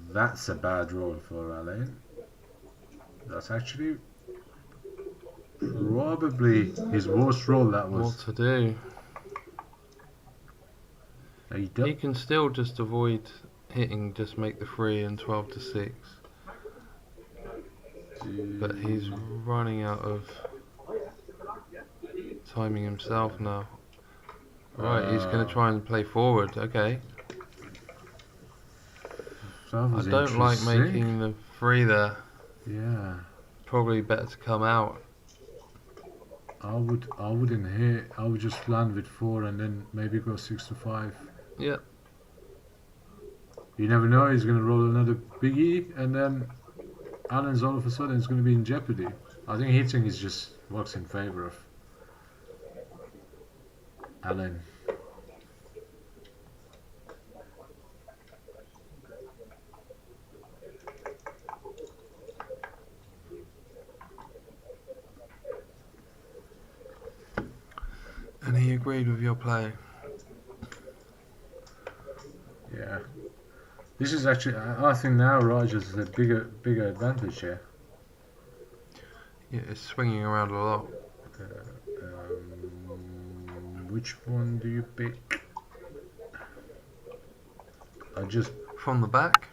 That's a bad roll for Alain. That's actually probably his worst roll. That was. What to do? He can still just avoid hitting, just make the 3 and 12 to 6. But he's running out of timing himself now. Right, he's going to try and play forward. Okay. I don't like making the 3 there. Yeah. Probably better to come out. I wouldn't hit. I would just land with 4 and then maybe go 6 to 5. Yep. You never know. He's going to roll another biggie, and then Allen's all of a sudden is going to be in jeopardy. I think hitting is just works in favor of Allen. And he agreed with your play. Yeah. This is actually, I think now Raj has a bigger advantage here. Yeah, it's swinging around a lot. Which one do you pick? From the back?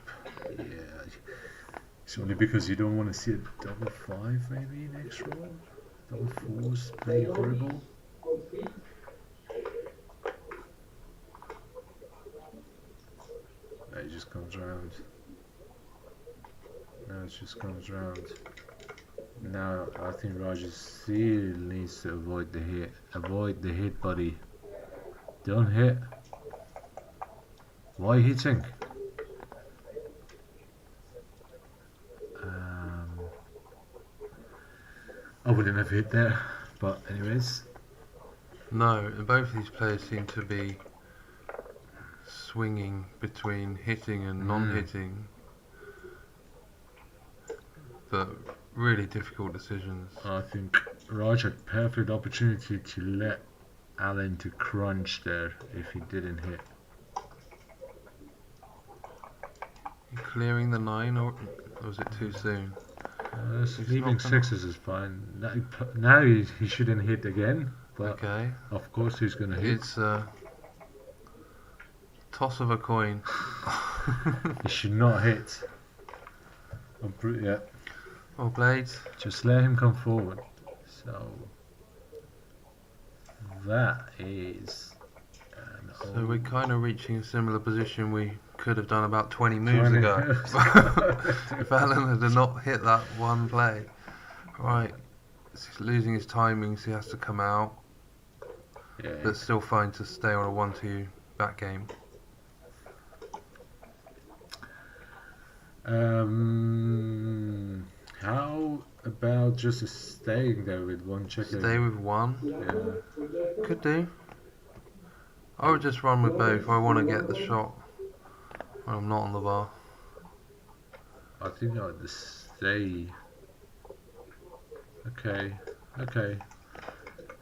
Yeah. It's only because you don't want to see a double 5 maybe next roll. Double 4's pretty horrible. It just comes round. Now it just comes round. Now I think Roger still needs to avoid the hit. Avoid the hit, buddy. Don't hit. Why hitting? I wouldn't have hit there, but anyways. No, both of these players seem to be swinging between hitting and non-hitting. But really difficult decisions. I think Raj had perfect opportunity to let Allen to crunch there if he didn't hit. Clearing the 9, or was it too soon? Leaving 6s is fine. Now he shouldn't hit again, but okay. Of course he's going to hit. It's a toss of a coin. He should not hit. Yeah. Well played. Just let him come forward. So that is. So we're kind of reaching a similar position we could have done about 20 moves ago. If Alan had not hit that one play. Right. He's losing his timing, so he has to come out. Yeah. But still fine to stay on a 1-2 back game. How about just staying there with one checker? Stay with 1? Yeah. Could do. I would just run with both. I want to get the shot when I'm not on the bar. I think I would stay. Okay.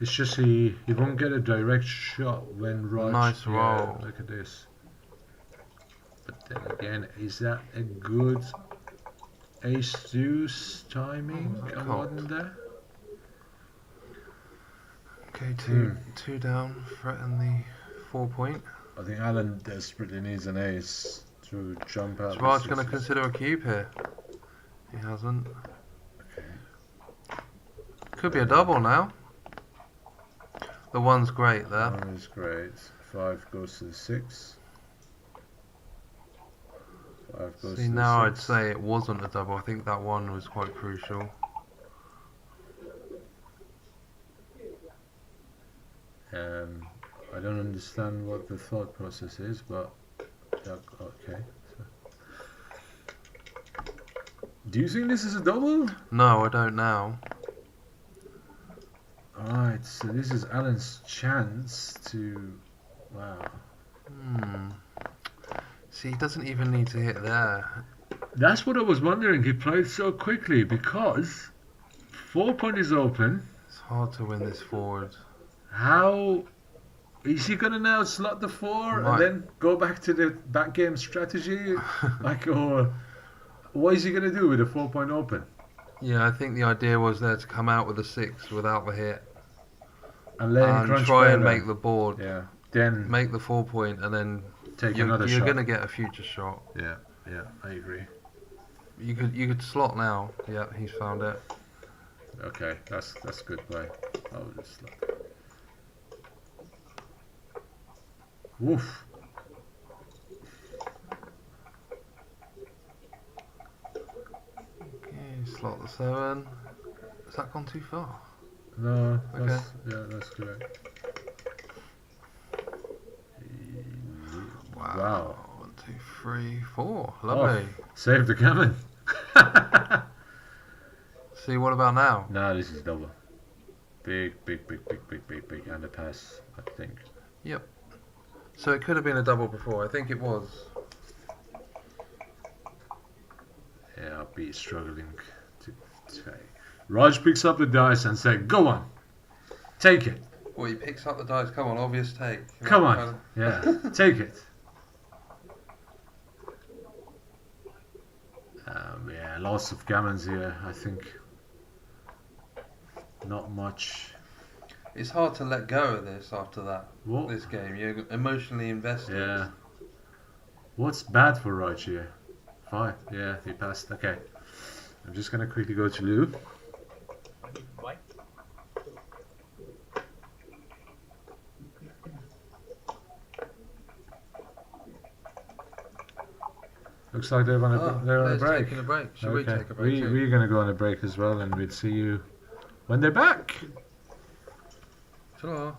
It's just he won't get a direct shot when Raj. Nice Yeah, roll. look at this. But then again, is that a good ace deuce timing? that I can't. wasn't there. Okay, Hmm. two down, threaten the 4 point. I think Alan desperately needs an ace to jump out. Is the Raj going to sixes. consider a cube here? He hasn't. Okay. Could be a double now. The one's great there. One is great. 5 goes to the 6. 5 goes See, to the now I'd 6. say it wasn't a double. I think that one was quite crucial. I don't understand what the thought process is, but okay. So. Do you think this is a double? No, I don't now. Alright, so this is Alan's chance to. Wow. See, he doesn't even need to hit there. That's what I was wondering. He played so quickly because 4 point is open. It's hard to win this forward. How is he gonna now slot the 4 and then go back to the back game strategy? Like, or what is he gonna do with a 4 point open? Yeah, I think the idea was there to come out with a 6 without the hit And let him crunch try and further. make the board. Yeah. Then Make the 4 point and then take you're another shot. going to get a future shot. Yeah, I agree. You could slot now. Yeah, he's found it. Okay, that's good play. I'll just slot. Woof. Okay, slot the 7. Has that gone too far? No, Okay. that's correct. Wow. 1, 2, 3, 4. Oh, Lovely. save the gammon. See, what about now? Nah, this is double. Big, and a pass, I think. Yep. So it could have been a double before. I think it was. Yeah, I'll be struggling to take. Raj picks up the dice and says, "Go on, take it. Well, he picks up the dice. Come on, obvious take. Come on, yeah, take it." Yeah, lots of gammons here. I think not much. It's hard to let go of this after that. What? This game, you're emotionally invested. Yeah. What's bad for Raj here? 5. Yeah, he passed. Okay. I'm just gonna quickly go to Lou. Why? Looks like they're on a break. Taking a break. Should we take a break? We're gonna go on a break as well, and we'll see you when they're back. Ta-da.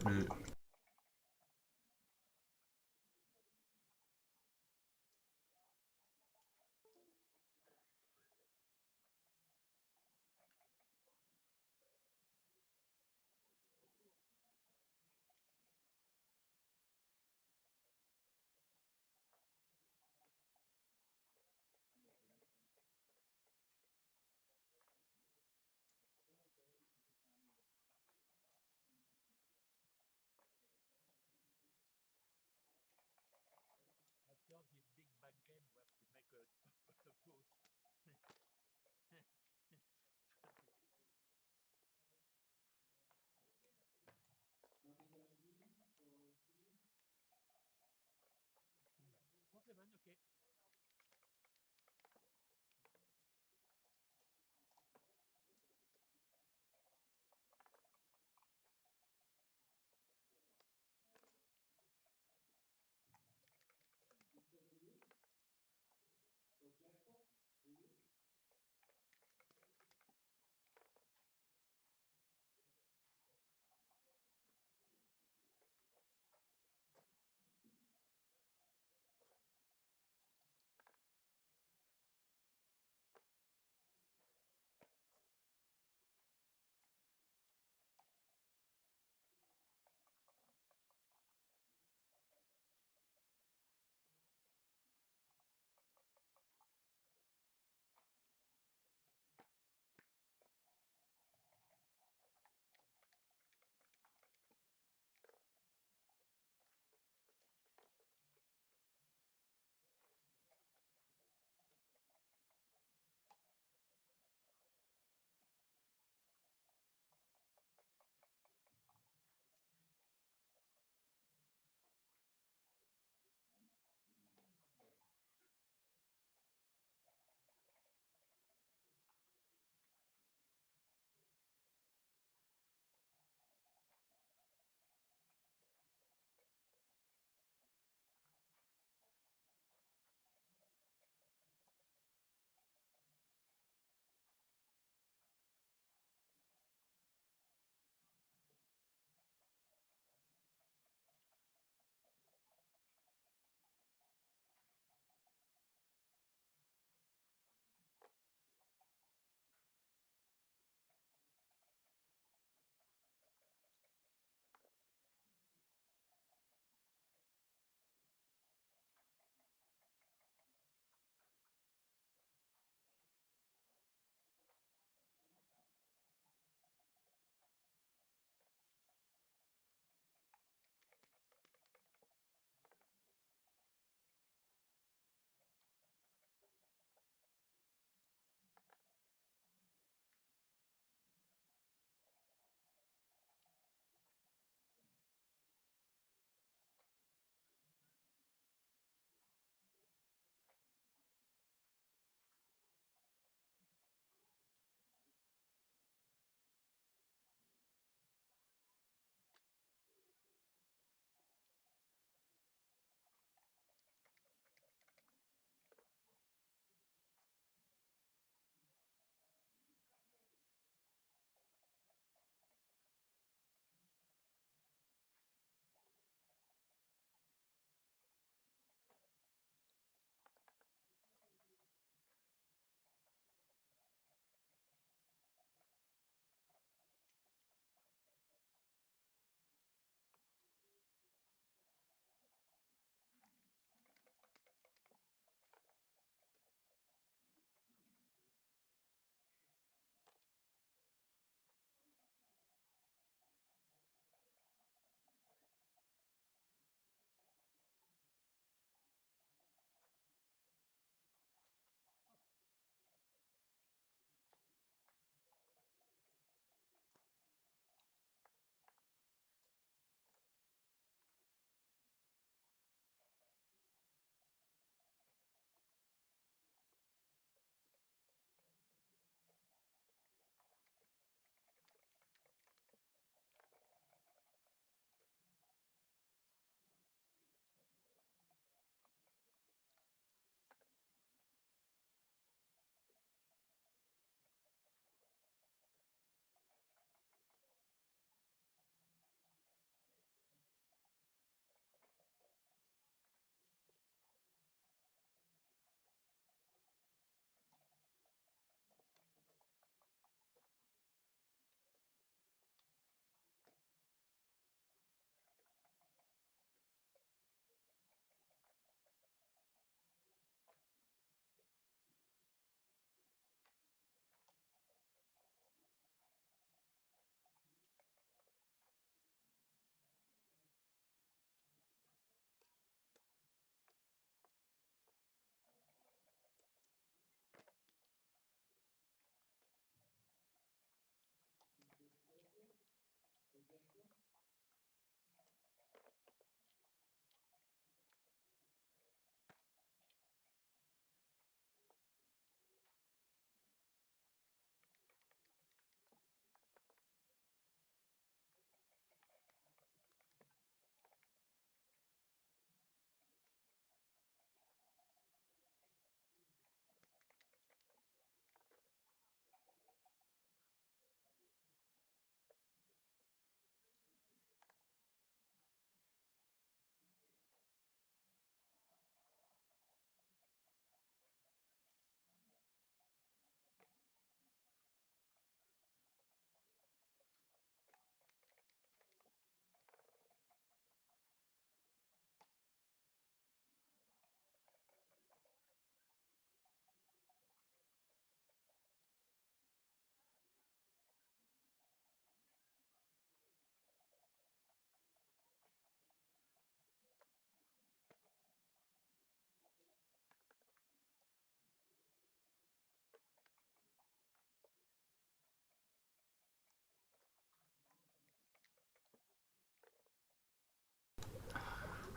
Mm. After this big back game, we have to make a pause. Okay, man, okay.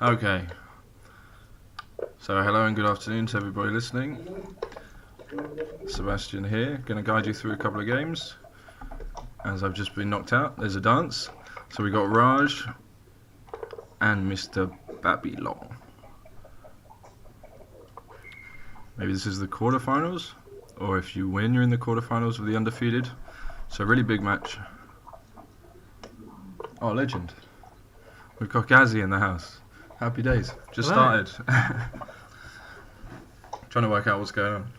Okay. So hello and good afternoon to everybody listening. Sebastian here, going to guide you through a couple of games. As I've just been knocked out, there's a dance. So we got Raj and Mr. Babylon. Maybe this is the quarterfinals, or if you win, you're in the quarterfinals of the undefeated. So really big match. Oh, legend. We've got Ghazi in the house. Happy days. Just Hello. started. Trying to work out what's going on.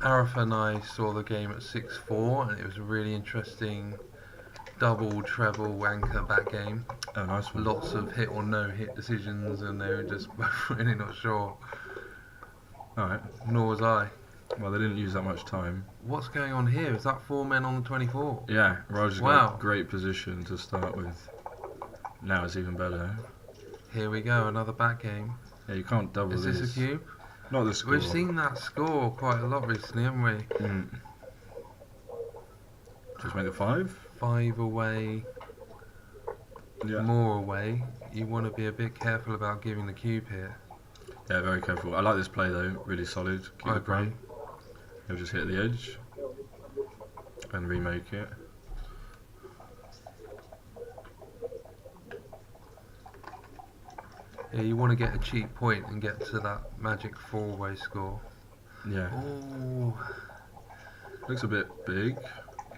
Arif and I saw the game at 6-4, and it was a really interesting double, treble, anchor back game. Oh, nice one. Lots of hit or no hit decisions, and they were just really not sure. Alright. Nor was I. Well, they didn't use that much time. What's going on here? Is that 4 men on the 24? Yeah, Raj's Wow. got a great position to start with. Now it's even better. Here we go, another back game. Yeah, you can't double Is this. this a cube? Not the score. We've seen that score quite a lot recently, haven't we? Just make it 5? 5 away, Yeah. more away. You want to be a bit careful about giving the cube here. Yeah, very careful. I like this play though, really solid. Keep I it prone. agree. He'll just hit the edge and remake it. Yeah, you want to get a cheap point and get to that magic 4-way score. Yeah. Oh, Looks a bit big.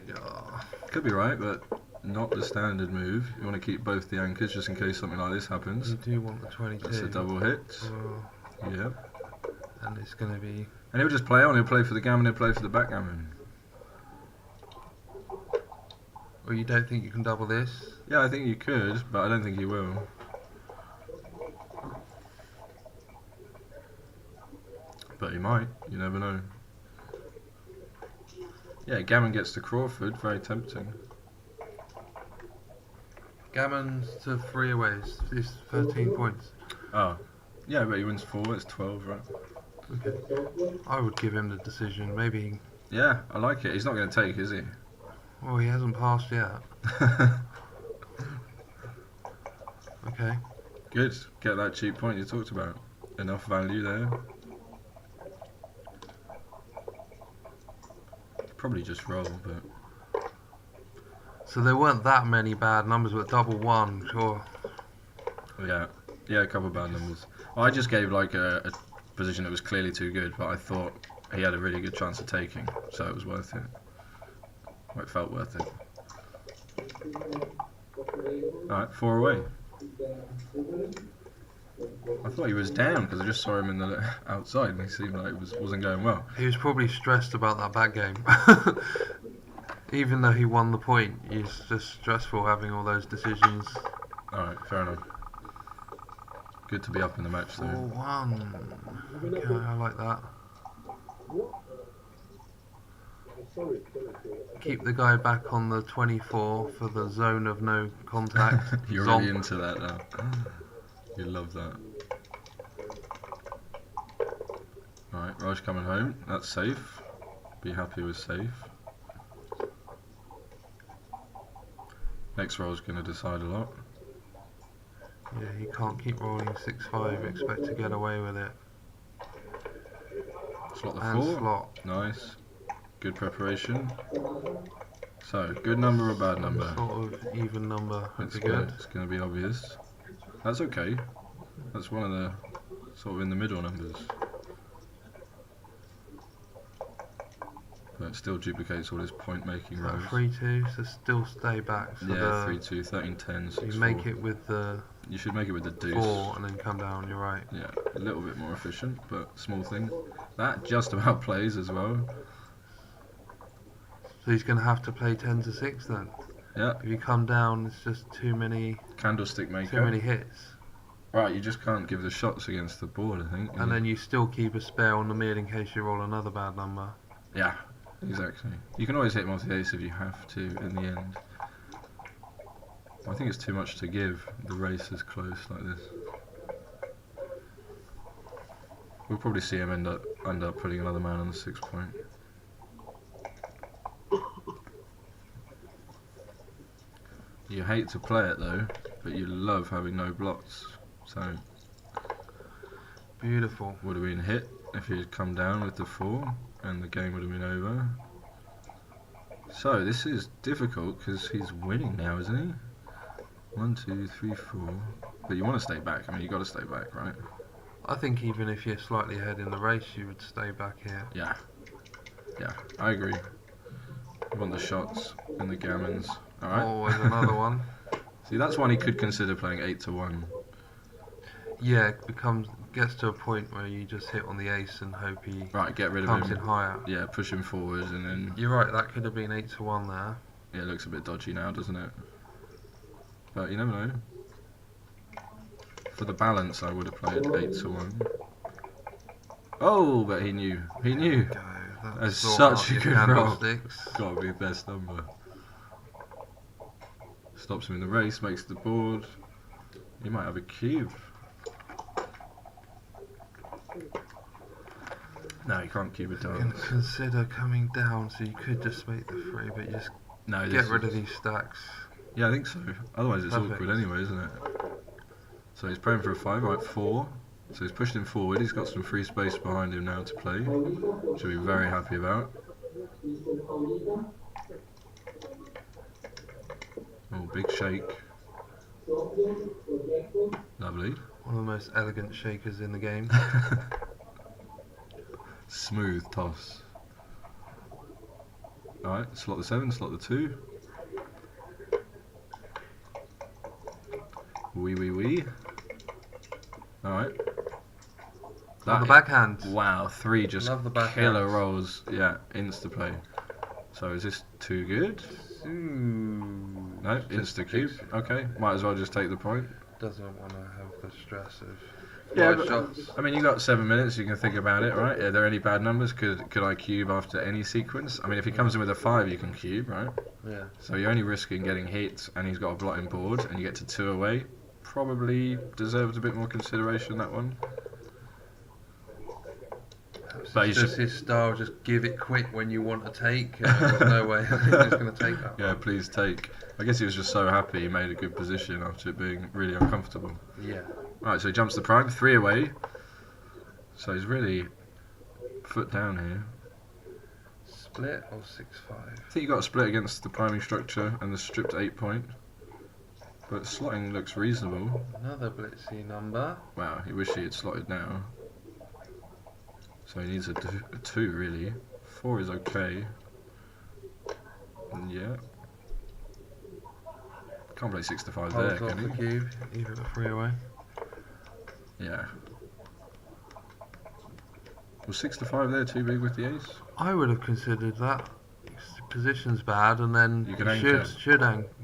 yeah. Could be right, but not the standard move. You want to keep both the anchors just in case something like this happens. You do want the 22. That's a double hit. Oh, Yep. and it's going to be... And he'll just play on. He'll play for the gammon. He'll play for the backgammon. Or you don't think you can double this? Yeah, I think you could, but I don't think he will. But he might. You never know. Yeah, gammon gets to Crawford. Very tempting. Gammon's to 3 aways. It's 13 points. Oh. Yeah, but he wins 4. It's 12, right? Okay. I would give him the decision. Maybe... Yeah, I like it. He's not going to take, is he? Well, he hasn't passed yet. Okay. Good. Get that cheap point you talked about. Enough value there. Probably just roll, but So there weren't that many bad numbers, but double 1, sure. yeah, a couple of bad numbers. Well, I just gave like a position that was clearly too good, but I thought he had a really good chance of taking, so it was worth it. Well, it felt worth it. Alright, 4 away. I thought he was down because I just saw him in the outside and he seemed like it wasn't going well. He was probably stressed about that back game. Even though he won the point, he's just stressful having all those decisions. Alright, fair enough. Good to be up in the match though. 4-1. Okay, I like that. Keep the guy back on the 24 for the zone of no contact. You're Zonk. really into that now. You love that. Alright, Raj coming home. That's safe. Be happy with safe. Next roll's going to decide a lot. Yeah, you can't keep rolling 6-5, expect to get away with it. Slot the And 4. slot. Nice. Good preparation. So, good number or bad number? Sort of even number would be good. It's going to be obvious. That's okay. That's one of the sort of in the middle numbers. But it still duplicates all his point making rows. 3-2, so still stay back. So Yeah, 3-2, 13-10, 6-4. you make it with the You should make it with the deuce. 4 and then come down, you're right. Yeah, a little bit more efficient, but small thing. That just about plays as well. So he's going to have to play 10-6 then. Yeah, If you come down, it's just too many candlestick maker. too many hits. Right, you just can't give the shots against the board, I think. And then you still keep a spare on the mid in case you roll another bad number. Yeah, exactly. You can always hit multi-ace if you have to in the end. I think it's too much to give. The race is close like this. We'll probably see him end up putting another man on the 6 point. You hate to play it though, but you love having no blocks. So Beautiful. Would have been hit if he'd come down with the 4, and the game would have been over. So this is difficult because he's winning now, isn't he? 1, 2, 3, 4. But you want to stay back. I mean, you got to stay back, right? I think even if you're slightly ahead in the race, you would stay back here. Yeah. Yeah, I agree. You want the shots and the gammons. All right. Oh, there's another one. See, that's one he could consider playing 8 to 1. Yeah, it gets to a point where you just hit on the ace and hope he Right, get rid of comes in him. higher. Yeah, push him forward, and then You're right, that could have been 8 to 1 there. yeah, it looks a bit dodgy now, doesn't it? But you never know. For the balance, I would have played 8 to 1. Oh, but he knew. He knew. Go. That's sort such a out good your roll. candlesticks. Gotta be best number. Stops him in the race, makes the board. He might have a cube. No, he can't cube a You can dance. consider coming down, so you could just make the 3, but you just No, get rid of these stacks. Yeah, I think so. Otherwise, it's Perfect. awkward anyway, isn't it? So he's praying for a 5, right? 4. So he's pushed him forward. He's got some free space behind him now to play. Should be very happy about. Oh, big shake. Lovely. One of the most elegant shakers in the game. Smooth toss. Alright, slot the 7, slot the 2. Wee. Alright. Love the backhand. Wow, 3 just Love the backhand. killer rolls. Yeah, insta play. So is this too good? No, insta cube. Okay, might as well just take the point. Doesn't want to have the stress of Yeah, five but, shots. I mean, you got 7 minutes. You can think about it, right? Are there any bad numbers? Could I cube after any sequence? I mean, if he comes in with a 5, you can cube, right? Yeah. So you're only risking getting hit, and he's got a blotting board, and you get to 2 away. Probably deserves a bit more consideration, that one. But It's you just should, his style, just give it quick when you want to take. I've got no way I think he's going to take that yeah, one. please take. I guess he was just so happy he made a good position after it being really uncomfortable. Yeah. Right, so he jumps the prime, 3 away. So he's really foot down here. Split or 6-5? I think you got a split against the priming structure and the stripped 8 point. But slotting looks reasonable. Another blitzy number. Wow, he wish he had slotted now. So he needs a 2 really. 4 is okay. And yeah. Can't play 6 to 5 there, Holds off can the he? cube, even a 3 away. Yeah. Was 6 to 5 there too big with the ace? I would have considered that. His position's bad, and then You can you anchor. should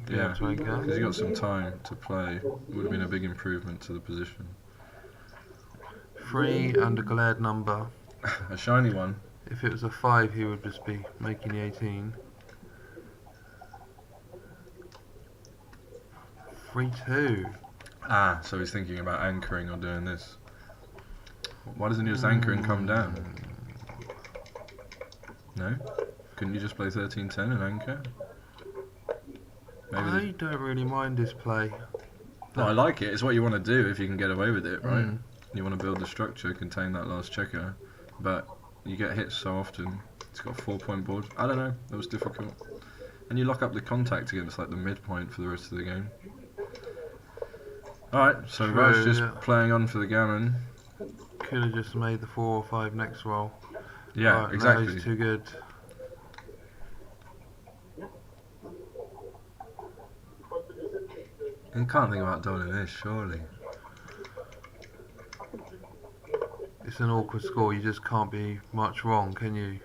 be Yeah, able to anchor. because you got some time to play. Would have been a big improvement to the position. 3 and a glared number. A shiny one. If it was a 5, he would just be making the 18. 3-2. Ah, so he's thinking about anchoring or doing this. Why doesn't he just anchor and come down? No? Couldn't you just play 13-10 and anchor? Maybe I don't really mind this play. no, I like it. It's what you want to do if you can get away with it, right? Mm. You want to build the structure, contain that last checker, but you get hit so often. It's got a 4-point board. I don't know. That was difficult. And you lock up the contact against like the midpoint for the rest of the game. Alright, so True, Raj just yeah. playing on for the gammon. Could have just made the 4 or 5 next roll. Yeah, Right, no, exactly. he's too good. You can't think about doubling this, surely. It's an awkward score. You just can't be much wrong, can you?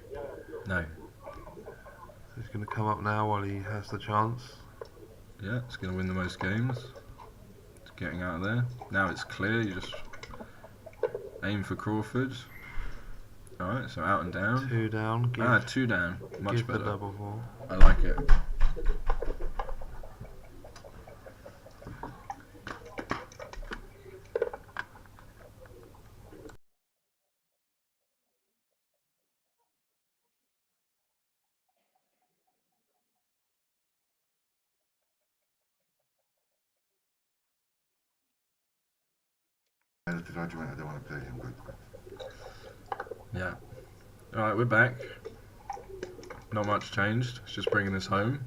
No. He's going to come up now while he has the chance. Yeah, it's going to win the most games. It's getting out of there. Now it's clear, you just aim for Crawford. Alright, so out and down. 2 down. Give, 2 down. Much give the better. double ball. I like it. the argument. I don't want to play him good. Yeah. Alright, we're back. Not much changed. It's just bringing this home.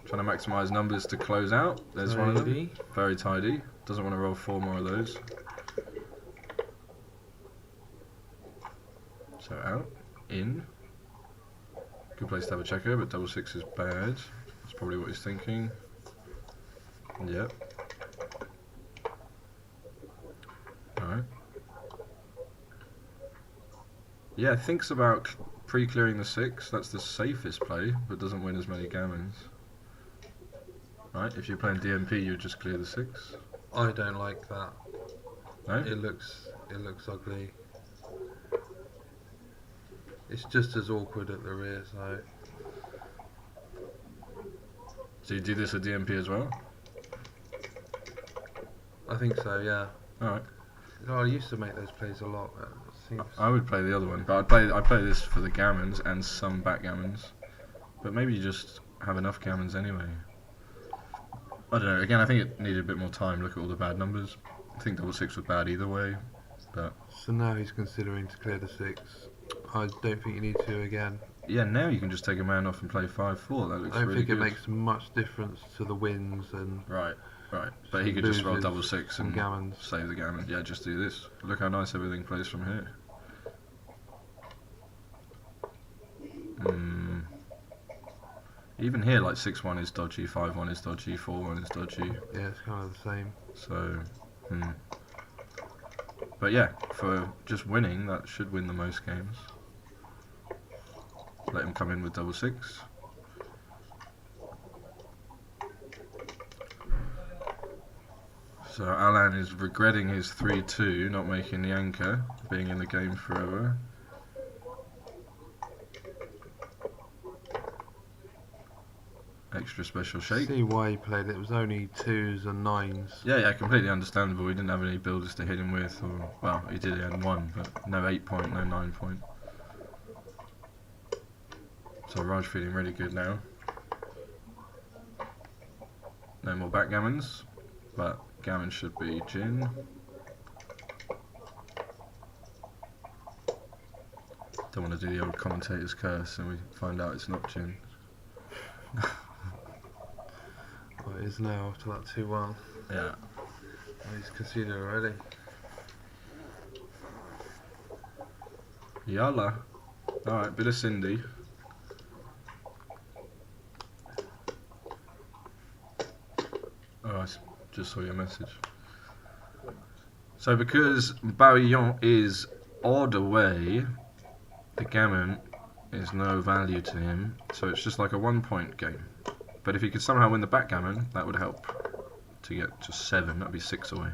Trying to maximise numbers to close out. There's one of them. Tidy. Very tidy. Doesn't want to roll 4 more of those. So out. In. Good place to have a checker, but double 6 is bad. That's probably what he's thinking. Yep. Alright. Yeah, thinks about pre-clearing the 6. That's the safest play, but doesn't win as many gammons. Right, if you're playing DMP, you would just clear the 6. I don't like that. No? It looks ugly. It's just as awkward at the rear, so So you do this at DMP as well? I think so. Yeah. Alright. No, I used to make those plays a lot. But it seems I would play the other one, but I'd play this for the gammons and some backgammons. But maybe you just have enough gammons anyway. I don't know, again I think it needed a bit more time. Look at all the bad numbers. I think double 6 was bad either way, but So now he's considering to clear the 6. I don't think you need to again. yeah, now you can just take a man off and play 5-4. That looks I don't really think good. it makes much difference to the wins and Right. But he could just roll loses double 6 and gammons. save the gammon. Yeah, just do this. Look how nice everything plays from here. Even here, like 6-1 is dodgy, 5-1 is dodgy, 4-1 is dodgy. Yeah, it's kind of the same. So, But yeah, for just winning, that should win the most games. Let him come in with double 6. So Alan is regretting his 3-2, not making the anchor, being in the game forever. Extra special shake. See why he played it. It was only 2s and 9s. Yeah, completely understandable. He didn't have any builders to hit him with, or well, he did. He had 1, but no 8 point, no 9 point. So Raj feeling really good now. No more backgammons, but gammon should be gin. Don't want to do the old commentator's curse and we find out it's not gin. Well, it is now after that 2-1. Yeah. Oh, he's conceded already. Yalla. Alright, bit of Cindy. Oh, I just saw your message. So because Barillon is odd away, the gammon is no value to him, so it's just like a 1-point game. But if he could somehow win the backgammon, that would help to get to 7. That'd be 6 away.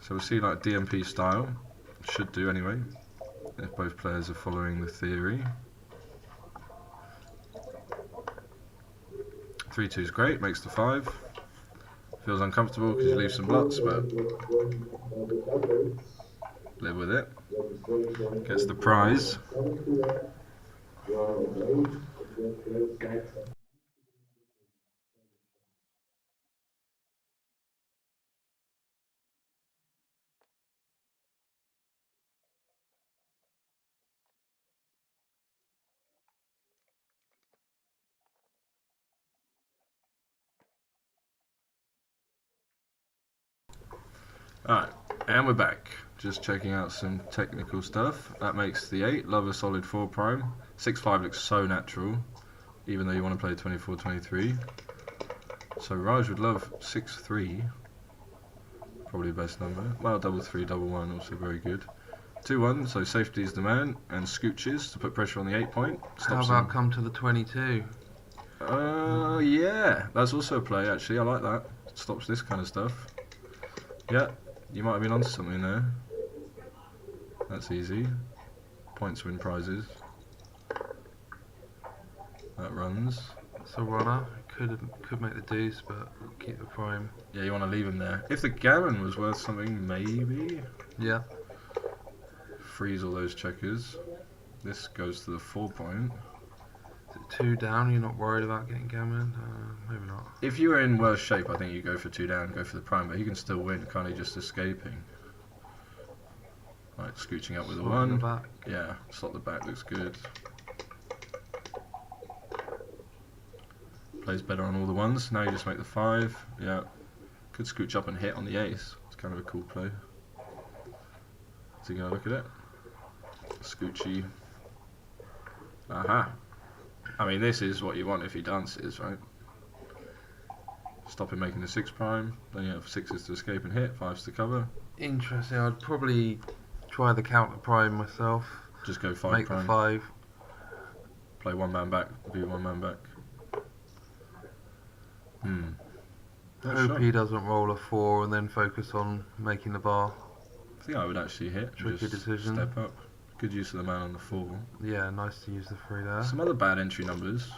So we'll see, like DMP style, should do anyway, if both players are following the theory. 3-2 is great, makes the 5. Feels uncomfortable because you leave some blots, but live with it. Gets the prize. Alright, and we're back. Just checking out some technical stuff. That makes the 8. Love a solid 4 prime. 6-5 looks so natural, even though you want to play 24-23. So Raj would love 6-3. Probably best number. Well, double 3, double 1, also very good. 2-1, so safety is the man, and scooches to put pressure on the 8 point. How about come to the 22? Yeah, that's also a play actually. I like that. Stops this kind of stuff. Yeah, you might have been onto something there. That's easy. Points win prizes. That runs. It's a runner. Could make the deuce, but keep the prime. Yeah, you want to leave him there. If the gammon was worth something, maybe. Yeah. Freeze all those checkers. This goes to the 4 point. Is it 2 down? You're not worried about getting gammon? maybe not. If you were in worse shape, I think you go for 2 down, go for the prime, but he can still win, can't he? Just escaping. Right, scooching up with a Slot in the 1. back. Yeah, slot the back looks good. Plays better on all the 1s. Now you just make the 5. Yeah, could scooch up and hit on the ace. It's kind of a cool play. Is he gonna look at it? Scoochy. Aha. I mean, this is what you want if he dances, right? Stop him making the 6 prime. Then you have 6s to escape and hit, 5s to cover. Interesting. I'd probably try the counter prime myself. Just go 5 Make prime. the 5. Play 1 man back. Be 1 man back. Not Hope sure. he doesn't roll a 4 and then focus on making the bar. I think I would actually hit. Tricky Just decision. Step up. Good use of the man on the 4. Yeah, nice to use the 3 there. Some other bad entry numbers,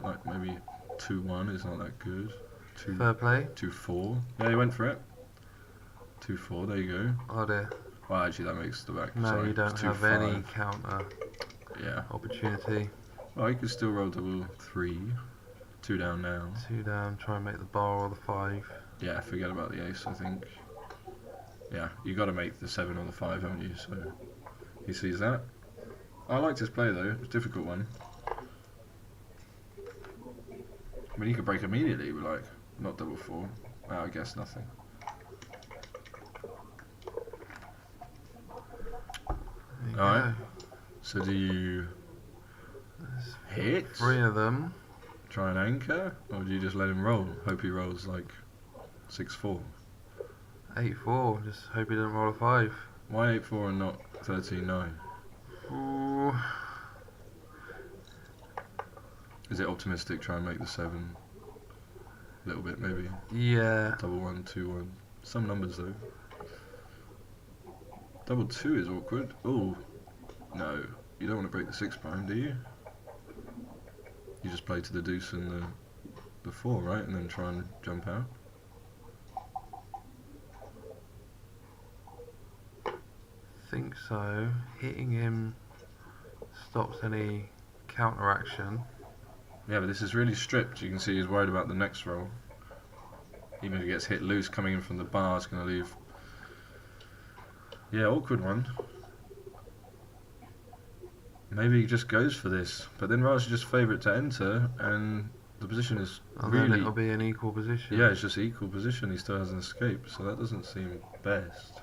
like maybe 2-1 is not that good. Fair play. 2-4. Yeah, he went for it. 2-4. There you go. Oh dear. Well, actually, that makes the back. No, Sorry, you don't it's have 2-5. any counter Yeah. opportunity. Well, you could still roll double 3. 2 down now. 2 down, try and make the bar or the 5. Yeah, forget about the ace, I think. Yeah, you got to make the 7 or the 5, haven't you? So he sees that. I liked his play though. It was a difficult one. I mean, you could break immediately, but like not double 4. Well, I guess nothing. There you Alright. go. So do you There's hit? 3 of them. Try and anchor, or do you just let him roll? Hope he rolls like 6-4. 8-4. Just hope he doesn't roll a 5. Why 8-4 and not 13-9? Ooh. Is it optimistic? Try and make the 7 a little bit, maybe. Yeah. Double 1, 2-1. Some numbers though. Double 2 is awkward. Oh, no. You don't want to break the 6 prime, do you? You just play to the deuce and the 4, right? And then try and jump out. Think so. Hitting him stops any counter action. Yeah, but this is really stripped. You can see he's worried about the next roll. Even if he gets hit loose coming in from the bar, it's going to leave. Yeah, awkward one. Maybe he just goes for this, but then Raj just favourite to enter, and the position is And then really. it'll be an equal position. Yeah, it's just equal position. He still hasn't escaped, so that doesn't seem best.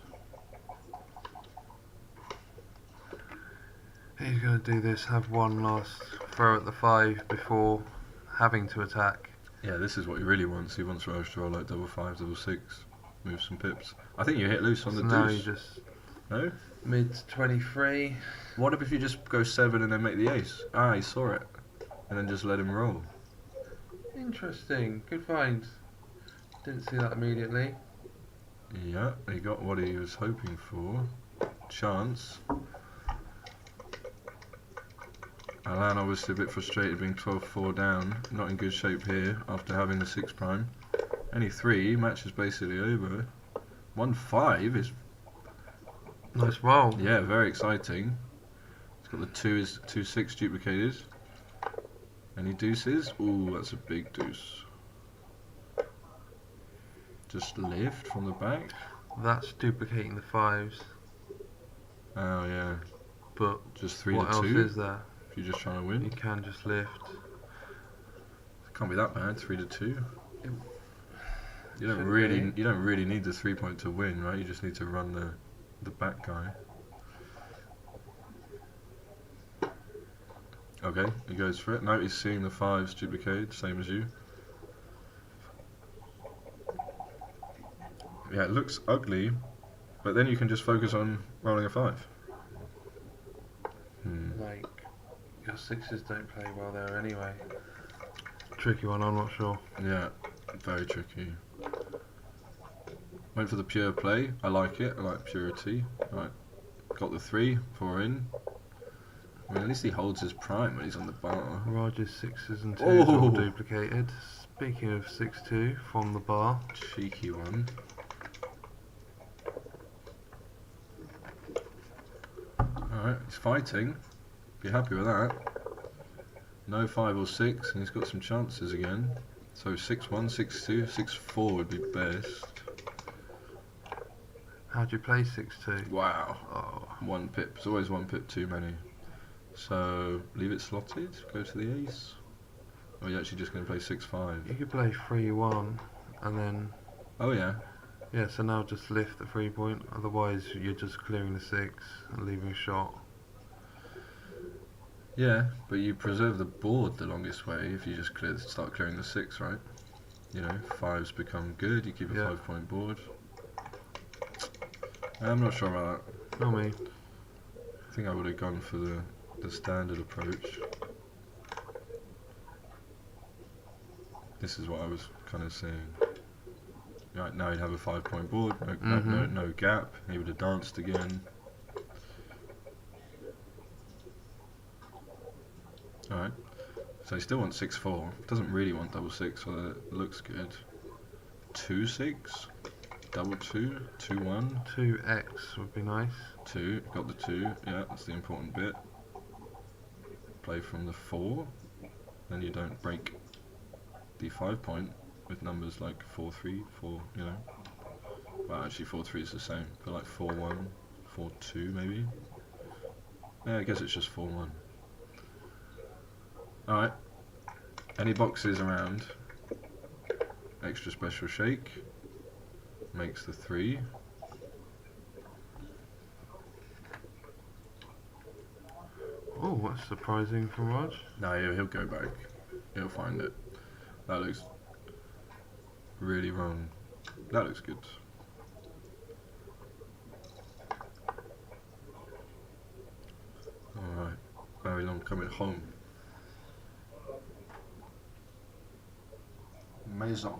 He's going to do this, have one last throw at the 5 before having to attack. Yeah, this is what he really wants. He wants Raj to roll like double 5, double 6, move some pips. I think you hit loose on So the now deuce. you just No? mid 23. What if you just go 7 and then make the ace? Ah, he saw it. And then just let him roll. Interesting. Good find. Didn't see that immediately. Yeah, he got what he was hoping for. Chance. Alan obviously a bit frustrated being 12-4 down. Not in good shape here after having the 6 prime. Any 3, match is basically over. 1-5 is, Nice roll. yeah, very exciting. It's got the 2-6 duplicated. Any deuces? Ooh, that's a big deuce. Just lift from the back. That's duplicating the 5s. Oh yeah, But just 3 what to else 2. is there? If you're just trying to You win, can just lift. can't be that bad. 3 to 2. It You don't should really, be. you don't really need the 3-point to win, right? You just need to run the back guy. Okay, he goes for it. Now he's seeing the 5s duplicated, same as you. Yeah, it looks ugly, but then you can just focus on rolling a 5. Like, your 6s don't play well there anyway. Tricky one, I'm not sure. Yeah, very tricky. Went for the pure play. I like it. I like purity. Right, got the 3, 4 in. I mean, at least he holds his prime when he's on the bar. Raj's 6s and 2s all Oh. duplicated. Speaking of 6-2 from the bar. Cheeky one. Alright, he's fighting. Be happy with that. No 5 or 6, and he's got some chances again. So 6-1, 6-2, 6-4 would be best. How'd you play 6-2? Wow. Oh, 1 pip. It's always 1 pip too many. So leave it slotted. Go to the ace. Or are you actually just going to play 6-5? you could play 3-1 and then Oh yeah. yeah. So now just lift the 3-point. Otherwise, you're just clearing the 6 and leaving a shot. Yeah, but you preserve the board the longest way if you just start clearing the 6, right? You know, 5s become good. You keep a Yeah. 5-point board. I'm not sure about that. Not me. I think I would have gone for the standard approach. This is what I was kind of saying. Right, now he'd have a 5-point board, no gap. He would have danced again. Alright, so he still wants 6-4. Doesn't really want double 6, so that looks good. 2-6, double 2, 2-1. 2x would be nice. 2, got the 2, yeah, that's the important bit. Play from the 4, then you don't break the 5-point with numbers like 4-3, 4, you know. Well, actually 4-3 is the same, but like 4-1, 4-2 maybe. Yeah, I guess it's just 4-1. Alright, any boxes around? Extra special shake, makes the 3. Oh, that's surprising from Raj. No, he'll go back, he'll find it. That looks really wrong. That looks good. Alright, very long coming home. Maison.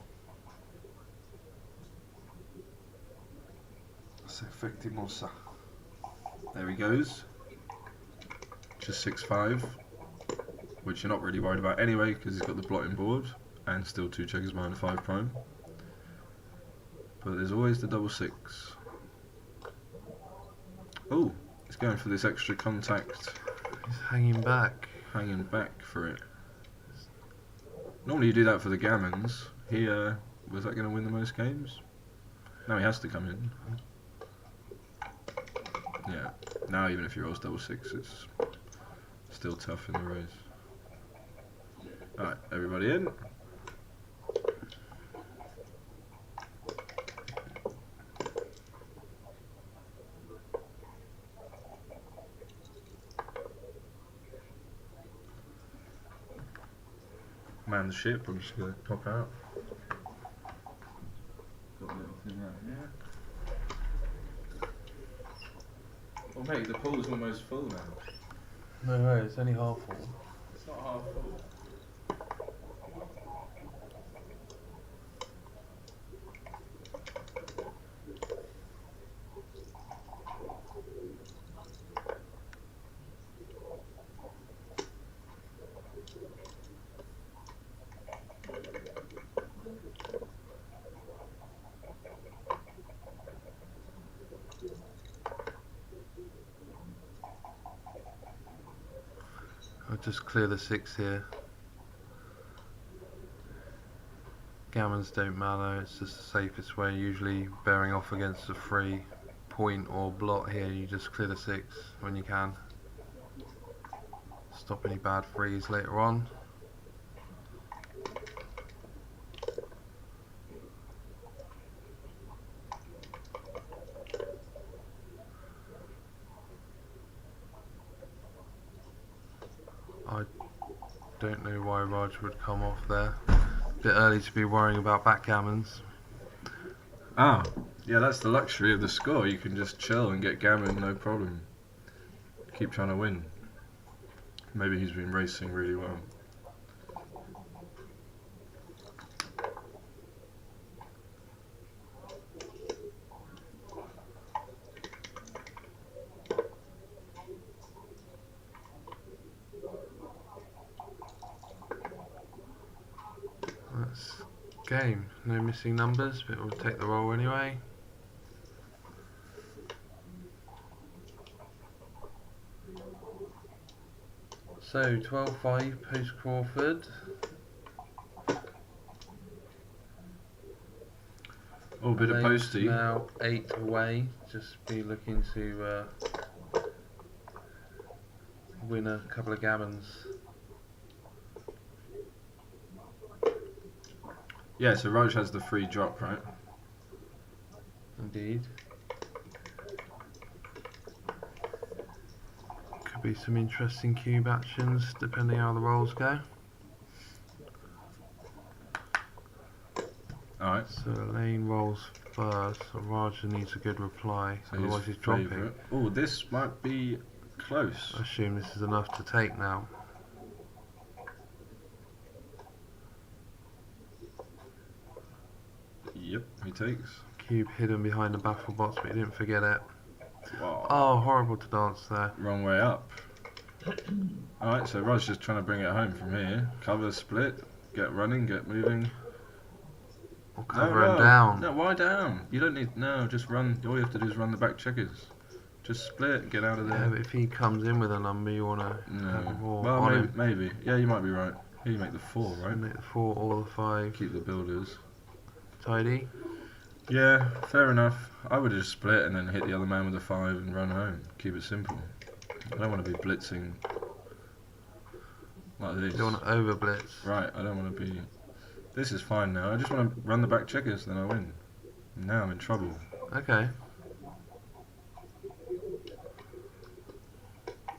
C'est effectivement ça. There he goes. Just 6-5, which you're not really worried about anyway because he's got the blotting board and still 2 checkers behind the 5 prime. But there's always the double 6. Oh, he's going for this extra contact, He's hanging back. hanging back for it. Normally you do that for the gammons. He was that going to win the most games? Now he has to come in. Yeah. Now even if he rolls double 6, it's still tough in the race. Alright, everybody in. Man the ship, I'm just going to pop out. Got a little thing out here. Well mate, the pool's almost full now. No way, it's only half full. It's not half full. I'll just clear the 6 here. Gammons don't matter, it's just the safest way. Usually bearing off against a 3-point or blot here, you just clear the 6 when you can. Stop any bad threes later on. I don't know why Raj would come off there. Bit early to be worrying about backgammons. Ah, yeah, that's the luxury of the score. You can just chill and get gammon, no problem. Keep trying to win. Maybe he's been racing really well. That's game. No missing numbers, but we'll take the roll anyway. So 12-5 post Crawford. Oh, a bit of Lane's posty. now 8 away. Just be looking to win a couple of gammons. Yeah, so Raj has the free drop, right? Indeed. Could be some interesting cube actions depending how the rolls go. Alright. So Lane rolls first. So Raja needs a good reply, So otherwise his he's dropping. favourite. Oh, this might be close. I assume this is enough to take now. Yep, he takes. Cube hidden behind the baffle box, but he didn't forget it. Wow. Oh, horrible to dance there. Wrong way up. Alright, so Raj's just trying to bring it home from here. Cover, split, get running, get moving. Or cover and down. No, why down? You don't need... No, just run. All you have to do is run the back checkers. Just split, get out of Yeah, there. but if he comes in with a number, you want to have a No. more Well, on maybe, him. maybe. Yeah, you might be right. Here you make the 4, right? Make the 4 or the 5 Keep the builders. tidy. Yeah, fair enough. I would have just split and then hit the other man with a 5 and run home. Keep it simple. I don't want to be blitzing like this. You don't want to over blitz. Right, I don't want to be... This is fine now. I just want to run the back checkers, then I win. Now I'm in trouble. Okay.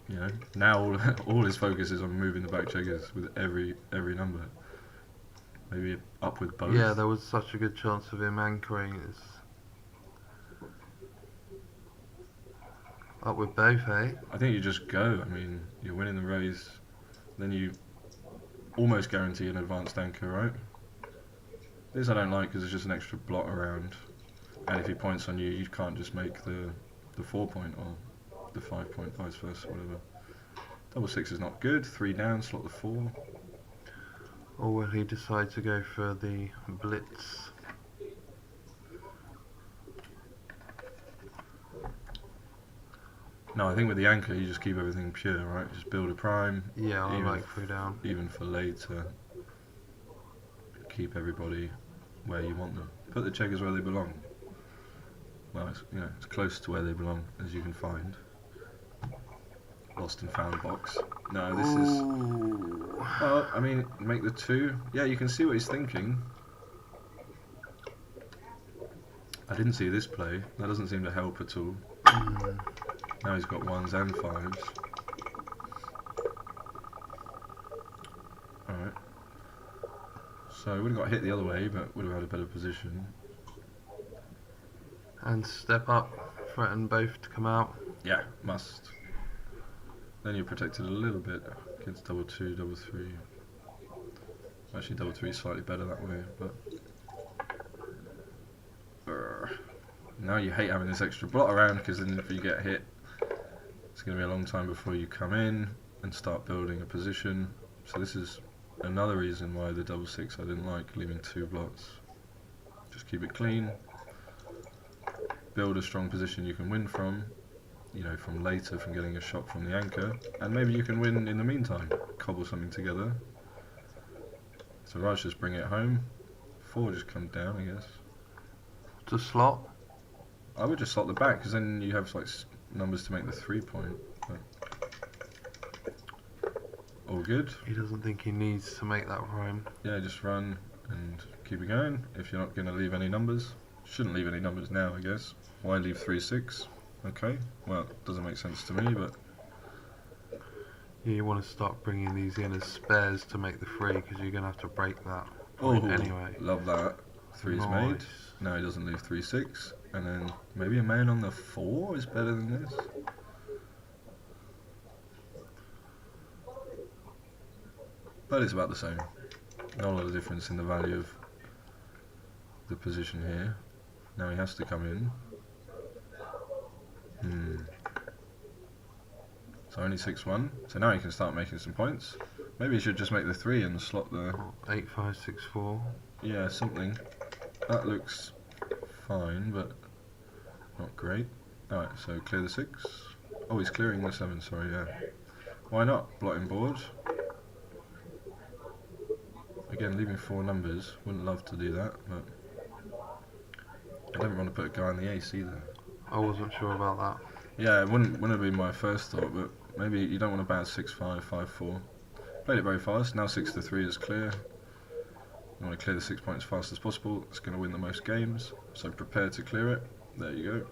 You know, now all his focus is on moving the back checkers with every number. Maybe up with both. Yeah, there was such a good chance of him anchoring. It's up with both, eh? I think you just go. I mean, you're winning the race, then you almost guarantee an advanced anchor, right? This I don't like because it's just an extra blot around, and if he points on you, you can't just make the 4 point or the 5 point, vice versa, whatever. Double 6 is not good. 3 down, slot the 4. Or will he decide to go for the blitz? No, I think with the anchor you just keep everything pure, right? Just build a prime. Yeah, I even like 3 down. Even for later, keep everybody where you want them. Put the checkers where they belong. Well, it's, you know, it's close to where they belong as you can find. Lost and found box. No, this is... Well, I mean, make the 2. Yeah, you can see what he's thinking. I didn't see this play. That doesn't seem to help at all. Now he's got 1s and 5s. Alright. So, would have got hit the other way, but would have had a better position. And step up, threaten both to come out. Yeah, must. Then you're protected a little bit against double 2, double 3. Actually, double 3 is slightly better that way, but... Now you hate having this extra blot around, because then if you get hit, it's going to be a long time before you come in and start building a position. So this is another reason why the double 6 I didn't like, leaving 2 blots. Just keep it clean. Build a strong position you can win from. You know, from later, from getting a shot from the anchor, and maybe you can win in the meantime, cobble something together. So Raj just bring it home. 4 just come down, I guess. To slot. I would just slot the back, because then you have like numbers to make the 3 point. But all good. He doesn't think he needs to make that rhyme. Yeah, just run and keep it going. If you're not going to leave any numbers, shouldn't leave any numbers now, I guess. Why leave 3, 6? Okay, well, it doesn't make sense to me, but... Yeah, you want to start bringing these in as spares to make the 3, because you're going to have to break that Oh, point anyway. love that. 3's Nice. made. No, he doesn't leave 3, 6. And then maybe a man on the 4 is better than this. But it's about the same. Not a lot of difference in the value of the position here. Now he has to come in. So only 6-1. So now he can start making some points. Maybe he should just make the 3 and slot the... 8, 5, 6, 4. Yeah, something. That looks fine, but not great. Alright, so clear the 6. Oh, he's clearing the 7, sorry, yeah. Why not? Blotting board. Again, leaving 4 numbers. Wouldn't love to do that, but I don't want to put a guy in the ace either. I wasn't sure about that. Yeah, it wouldn't have been my first thought, but maybe you don't want to bounce 6-5, 5-4. Played it very fast. Now 6-3 is clear. You want to clear the 6 points as fast as possible. It's going to win the most games. So prepare to clear it. There you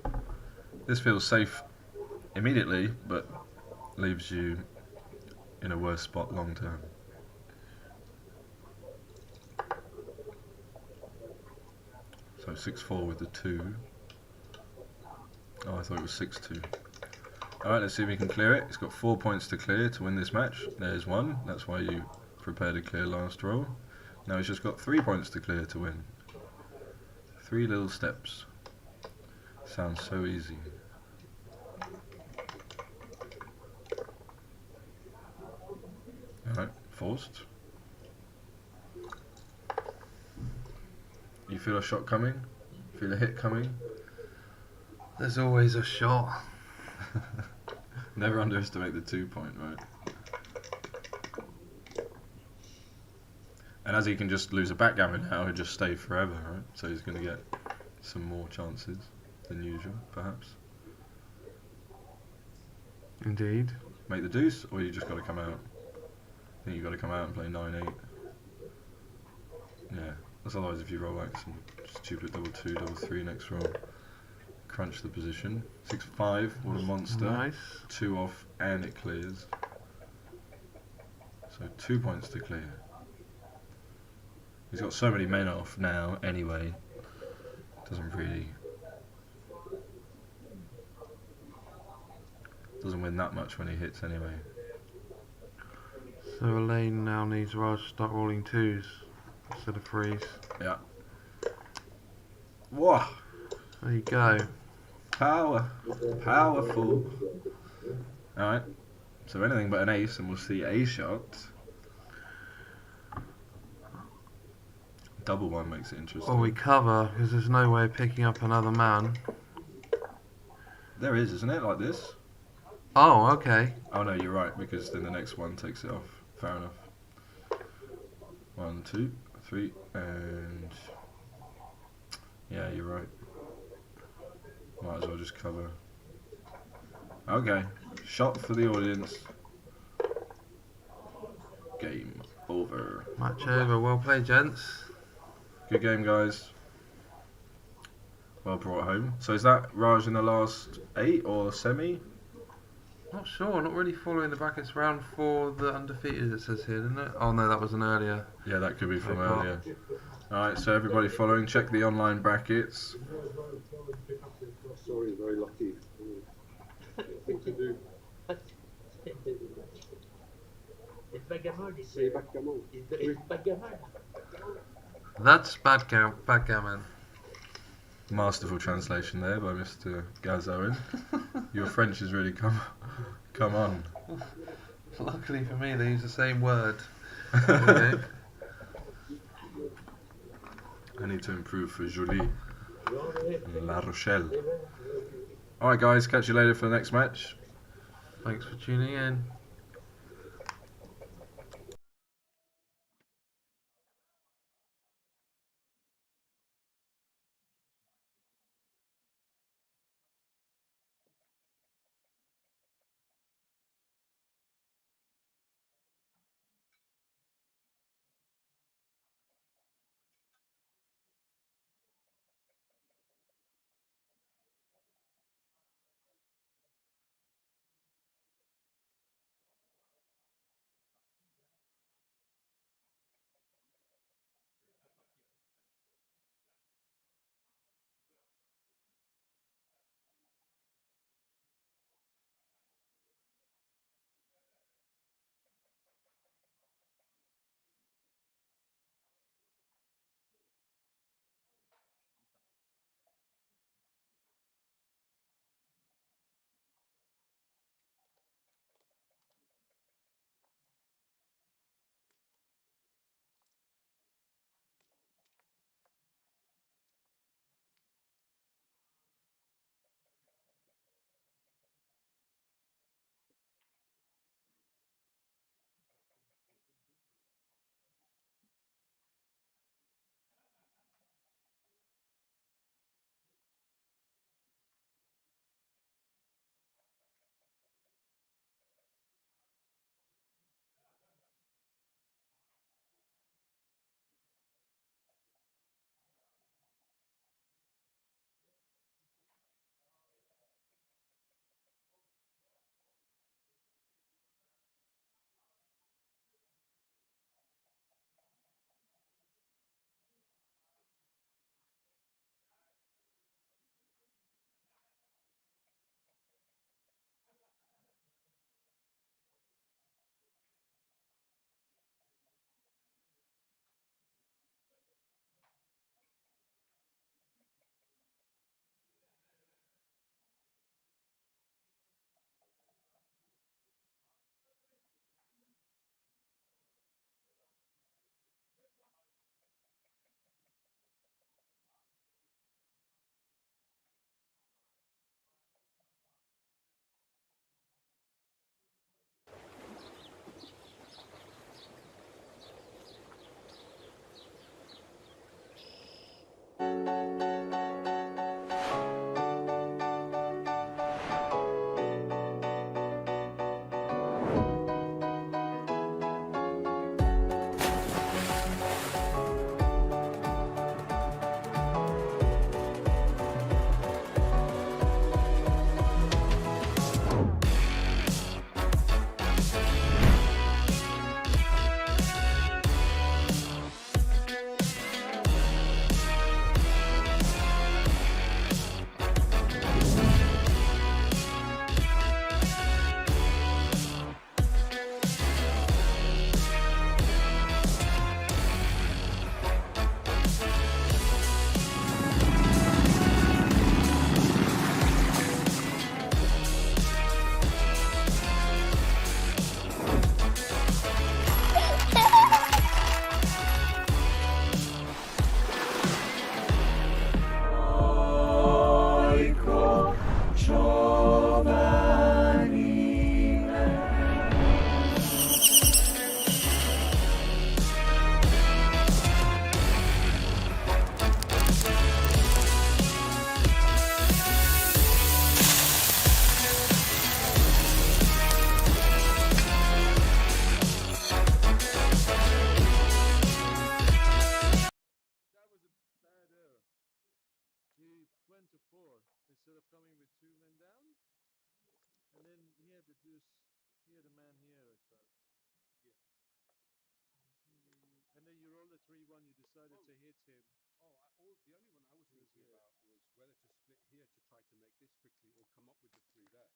go. This feels safe immediately, but leaves you in a worse spot long term. So 6-4 with the 2. Oh, I thought it was 6-2. Alright, let's see if we can clear it. It's got 4 points to clear to win this match. There's one. That's why you prepared to clear last roll. Now it's just got 3 points to clear to win. 3 little steps. Sounds so easy. Alright, forced. You feel a shot coming? Feel a hit coming? There's always a shot. Never underestimate the 2 point, right? And as he can just lose a backgammon now, he'll just stay forever, right? So he's going to get some more chances than usual, perhaps. Indeed. Make the deuce, or you just got to come out? I think you got to come out and play 9-8. Yeah, that's otherwise if you roll like some stupid double 2, double 3 next roll. Crunch the position. 6-5, what a monster. Nice. 2 off and it clears. So 2 points to clear. He's got so many men off now anyway. Doesn't win that much when he hits anyway. So Elaine now needs Raj to start rolling 2s instead of 3s. Yeah. Whoa! There you go. Powerful. Alright. So anything but an ace and we'll see a shot. Double one makes it interesting. Well, we cover because there's no way of picking up another man. There is, isn't it? Like this? Oh, okay. Oh no, you're right, because then the next one takes it off. Fair enough. 1, 2, 3, and... Yeah, you're right. Might as well just cover. Okay. Shot for the audience. Game over. Match over. Well played, gents. Good game, guys. Well brought home. So is that Raj in the last 8 or semi? Not sure. Not really following the brackets. Round 4, the undefeated, it says here, didn't it? Oh no, that was an earlier. Yeah, that could be from They got- earlier. Alright, so everybody following, check the online brackets. Sorry, very lucky. Thing to do. It's backgammon. C'est backgammon. It's backgammon. That's backgammon. Masterful translation there by Mr. Gazoin. Your French has really come on. Luckily for me, they use the same word. Okay. I need to improve for Jolie. La Rochelle. Alright guys, catch you later for the next match. Thanks for tuning in. 4 instead of coming with 2 men down. And then he had the deuce. He had a man here, I thought. Yeah. And then you rolled a 3-1. You decided to hit him. Oh, the only one I was thinking about was whether to split here to try to make this quickly or come up with the 3 there.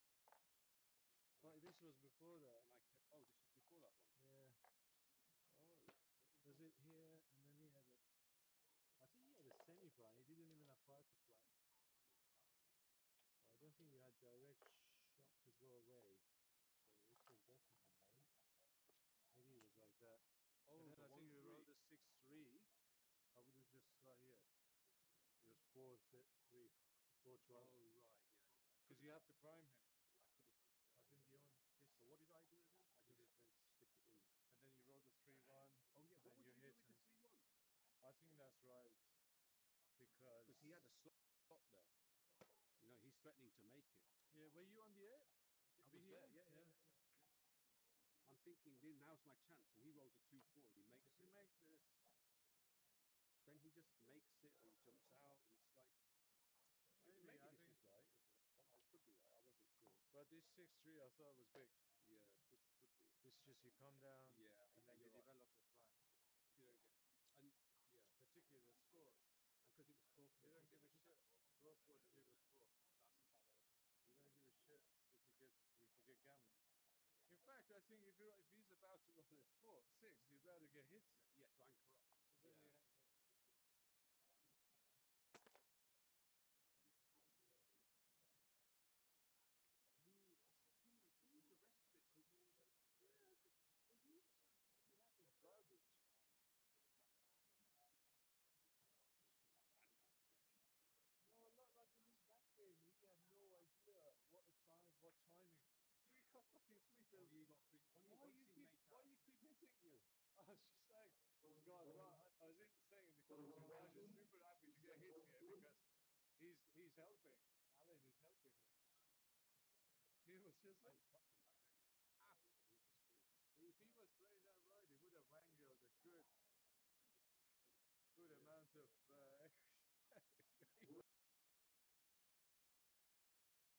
But this was before that. And oh, this was before that one. Yeah. Oh. Was it here? And then he had a. I think he had a semi-fly. He didn't even have 5 fly. I don't think you had direct shot to go away. So this was definitely made. Maybe it was like that. Oh, and then I think you 1-3. rolled a 6-3. I would have just here. It was 4-3, 4-12. Oh, right, yeah. Because you have to prime him. I could have done. I think you only this. So what did I do again? I just stick it in. And then you rolled a 3-1. Oh yeah. What would you do with the 3-1? I think that's right. Because he had a slot there. You know, he's threatening to make it. Yeah, were you on the 8? I was there. Yeah. I'm thinking, then now's my chance. And he rolls a 2-4. He makes it. You make this. Then he just makes it and jumps out. And it's like, maybe I this think is right as well. I could be right. I wasn't sure. But this 6-3 I thought was big. Yeah, could be. This just you come down. Yeah, and then you develop the plan. You don't get, and yeah, Particularly the score. because it was Crawford. You don't give a shit. Go for the was 4. That's the bad odds. You don't give a shit if you get gambling. In fact, I think if he's about to roll his 4-6, you'd rather get hit. Yeah, to anchor up. Then you anchor up. He was the rest of it overall. Yeah, but he was random garbage. No, not like in his back game. He had no idea what timing. We got fucking 3 Oh, bills. he got 3. Why you keep hitting you? I was just like, God, well, I was saying in the commentary, I'm just super happy to get hit here because he's helping. Alan is helping him. He was just I like, was fucked in that game. Absolutely screwed. if he was playing that right, he would have wangled a good amount of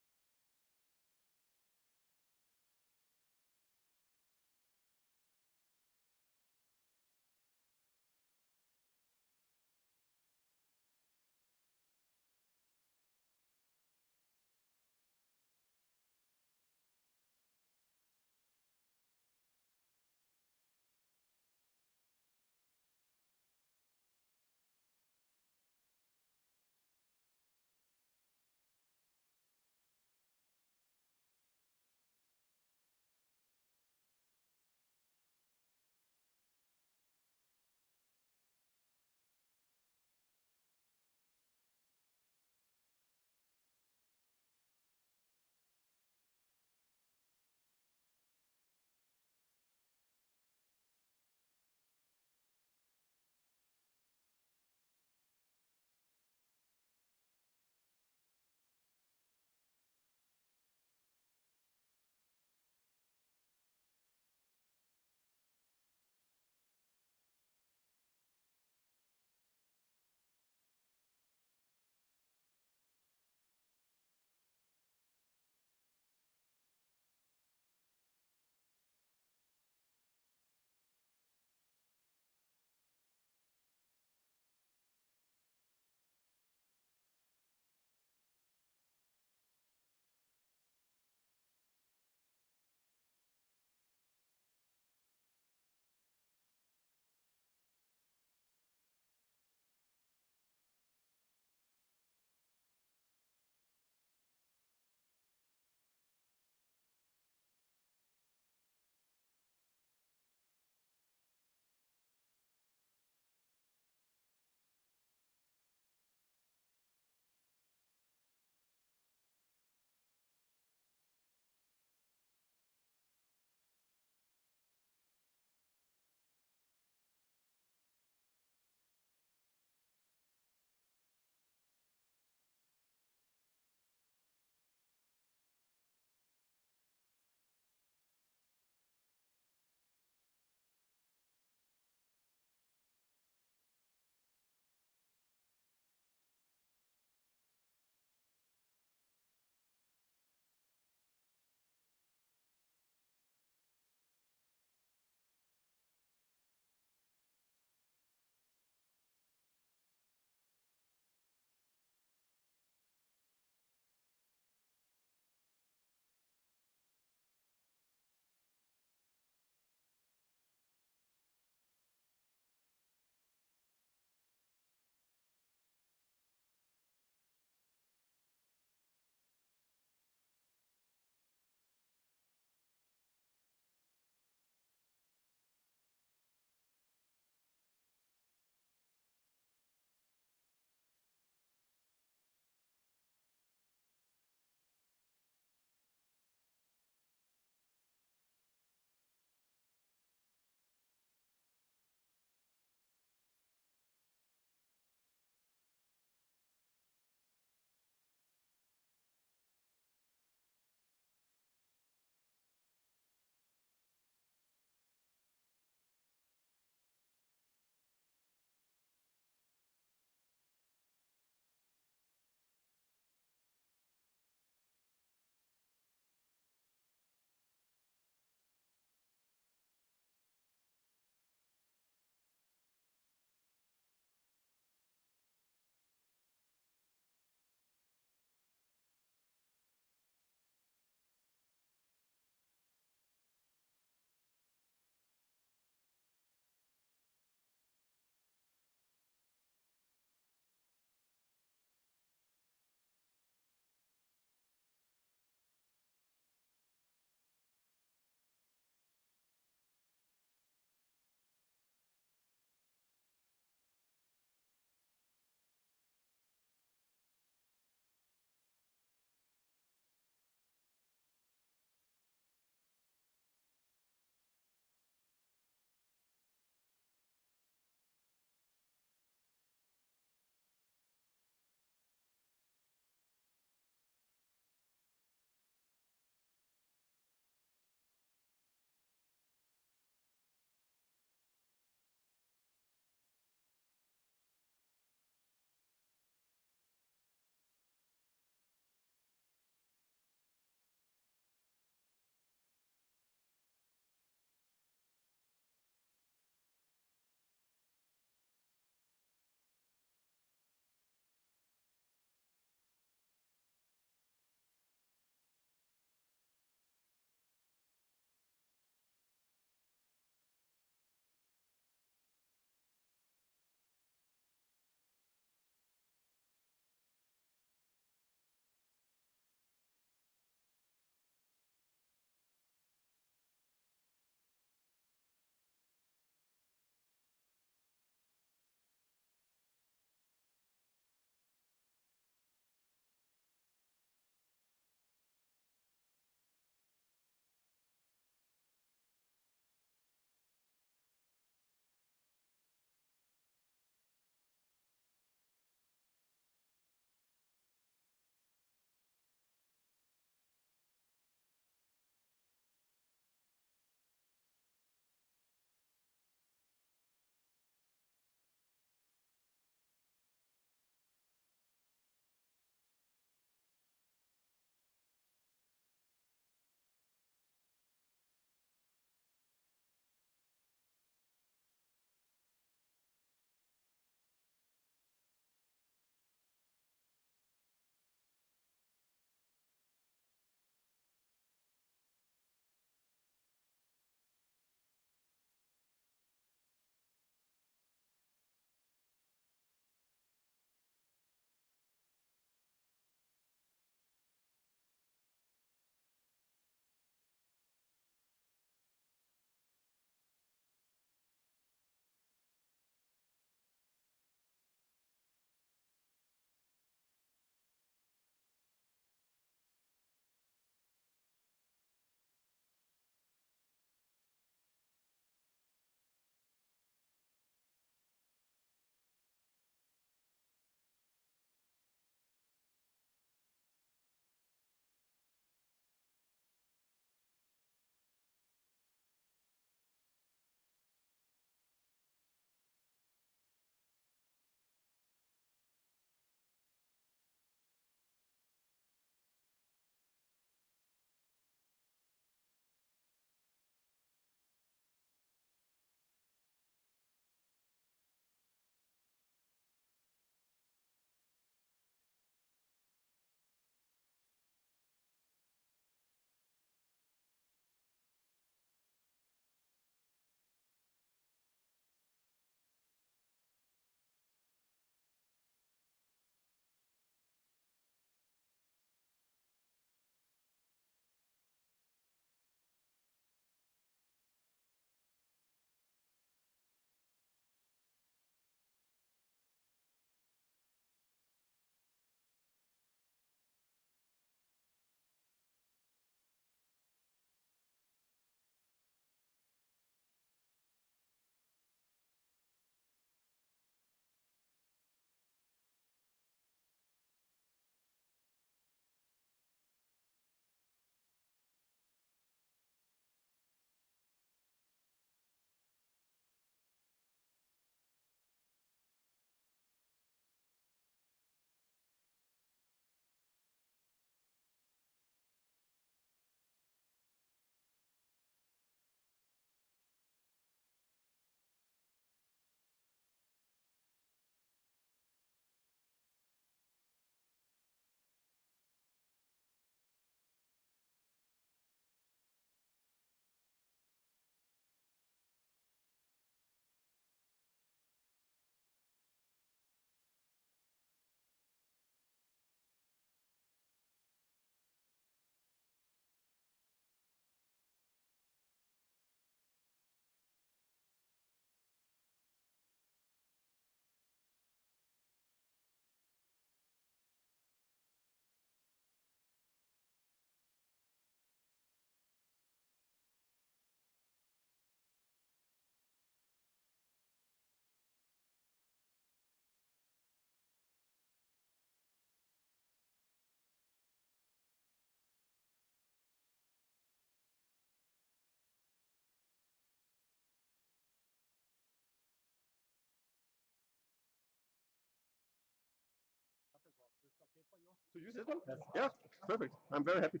To use this one? Yes. Yeah, perfect. I'm very happy.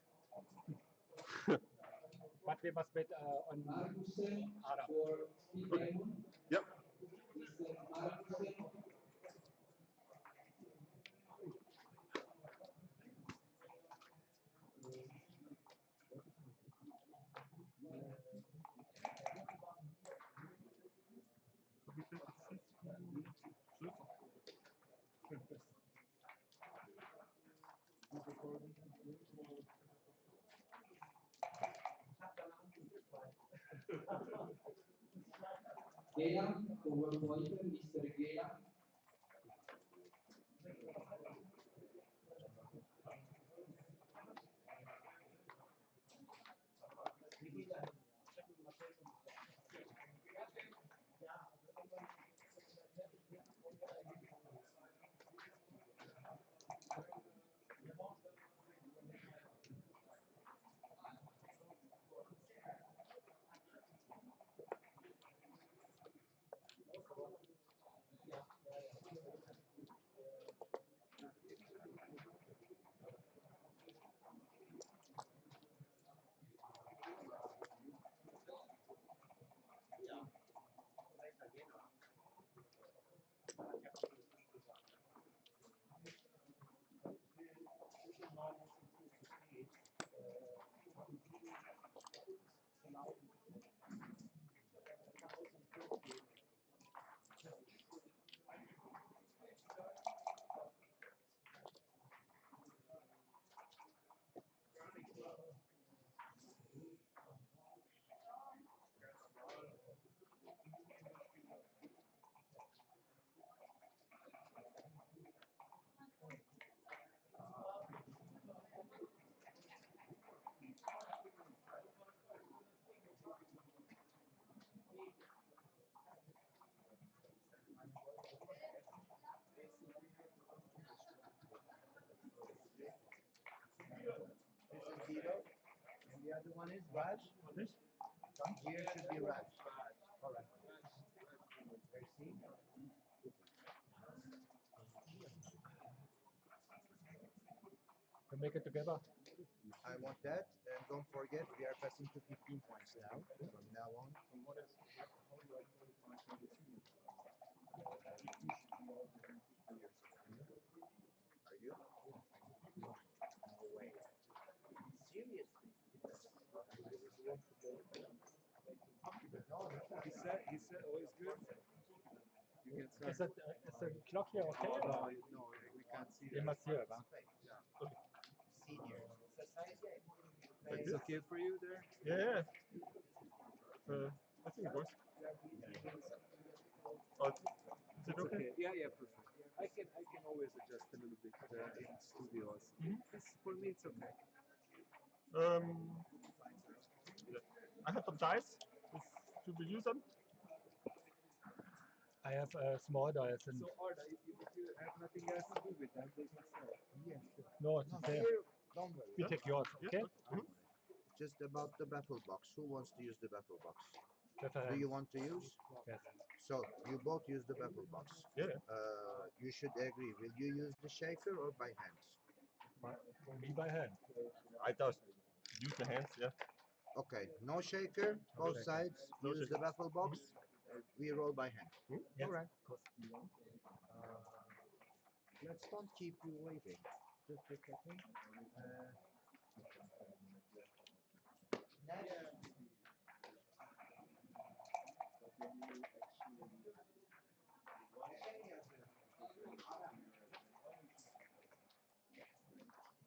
But we must bet on Markusen Ada. for Steve Raymond. Yep. Mr. Markusen. Gela, PowerPoint, Mr. Gela. This is Vito, and the other one is Raj. Here should be Raj. All right. Merci. We make it together. I want that, and don't forget we are passing to 15 points now. From now on. Are you? No way. Seriously? No, He said, oh, it's good. You can Is start. the clock here okay? No, no, we can't see You that. must hear, huh? seniors. It's okay for you there? Yeah. I think it works. Oh, is it It's okay? okay. Yeah, perfect. I can always adjust a little bit in studios. For me, it's okay. Yeah. I have some dice. Should we use them? I have small dice and So, Arda, if you have nothing else to do with that, they can start. Yeah, sure. no, it's No, the same. here, don't worry. We take yours, okay? Just about the baffle box. Who wants to use the baffle box? With a Do hand. you want to use? Yes. So you both use the baffle box. Yeah. You should agree. Will you use the shaker or by hand? Me by hand. I just use the hands, yeah. Okay, no shaker. Both shaker. sides No use the shaker. baffle box. We roll by hand. Yes, All right. of course. Let's don't keep you waiting. Just a second. Next.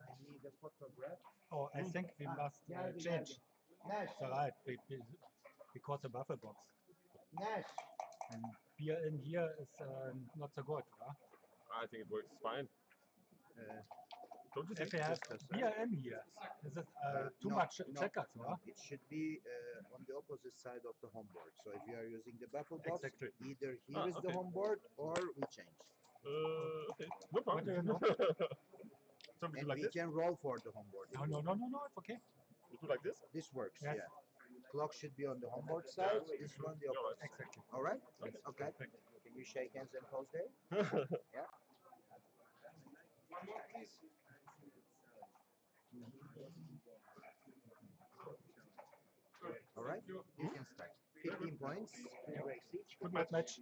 I need a photograph. Oh, I think we must change Nash. the right because the buffer box. Nash. And beer in here is not so good, huh? I think it works fine. Don't you If think? we have Just a beer in here, is it too No, much no, checkers, no. huh? It should be on the opposite side of the home board. So if you are using the baffle box, Exactly. either here is the okay. home board or we change. Okay. No problem. What do you know? So we do And like we this? can roll for the home board. No, it's okay. We do like this? This works, Yes. yeah. Clock should be on the home board side, Yeah, this one the you're right. opposite side. Exactly. All right? Okay. Okay. Can you shake hands and pose there? Yeah. One more, please. All right, you can start. 15 points. Good match.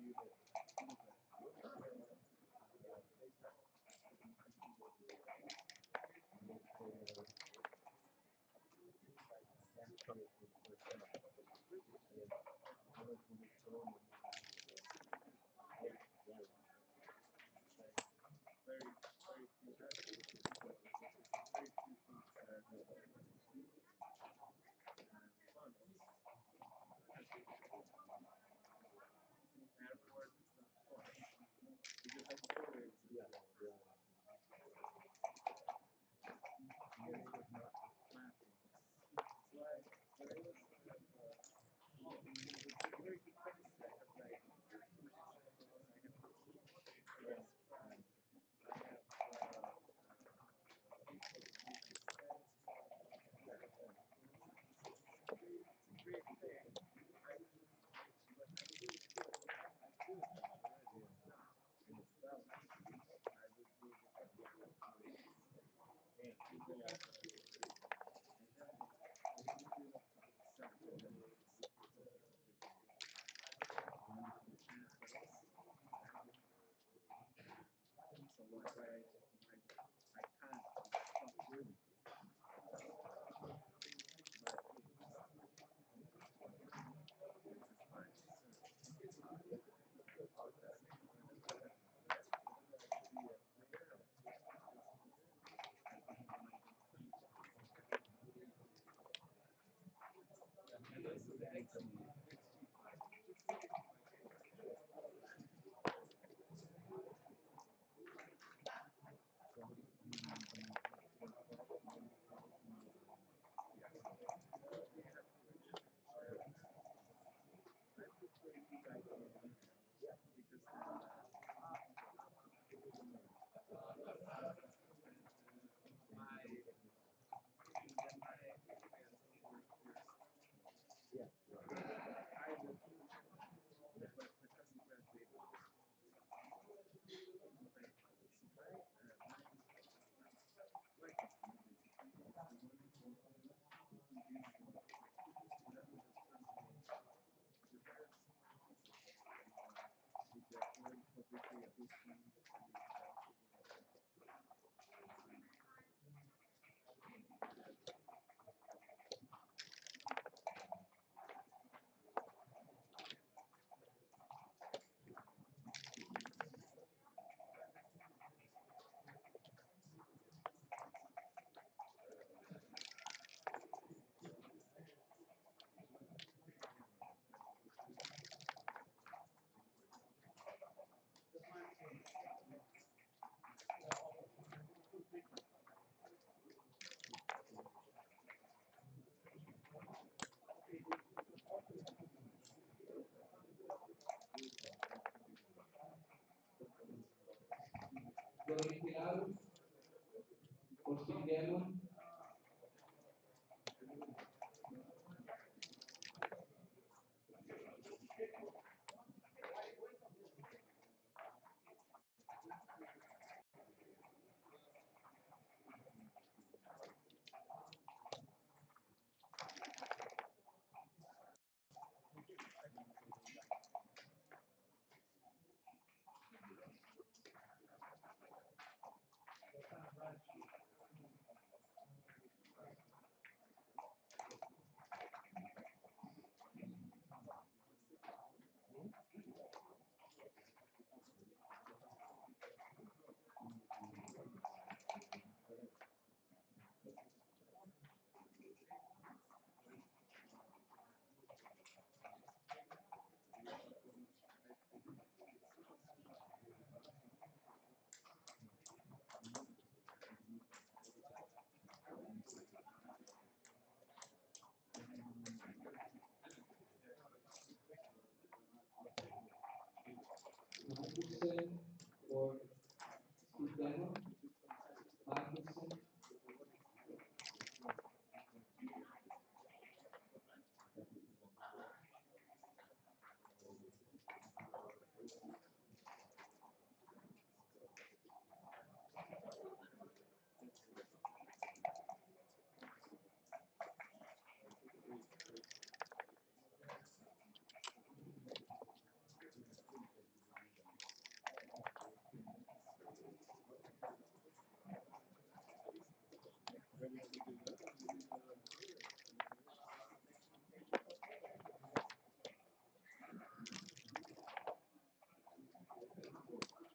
Peter or Peter?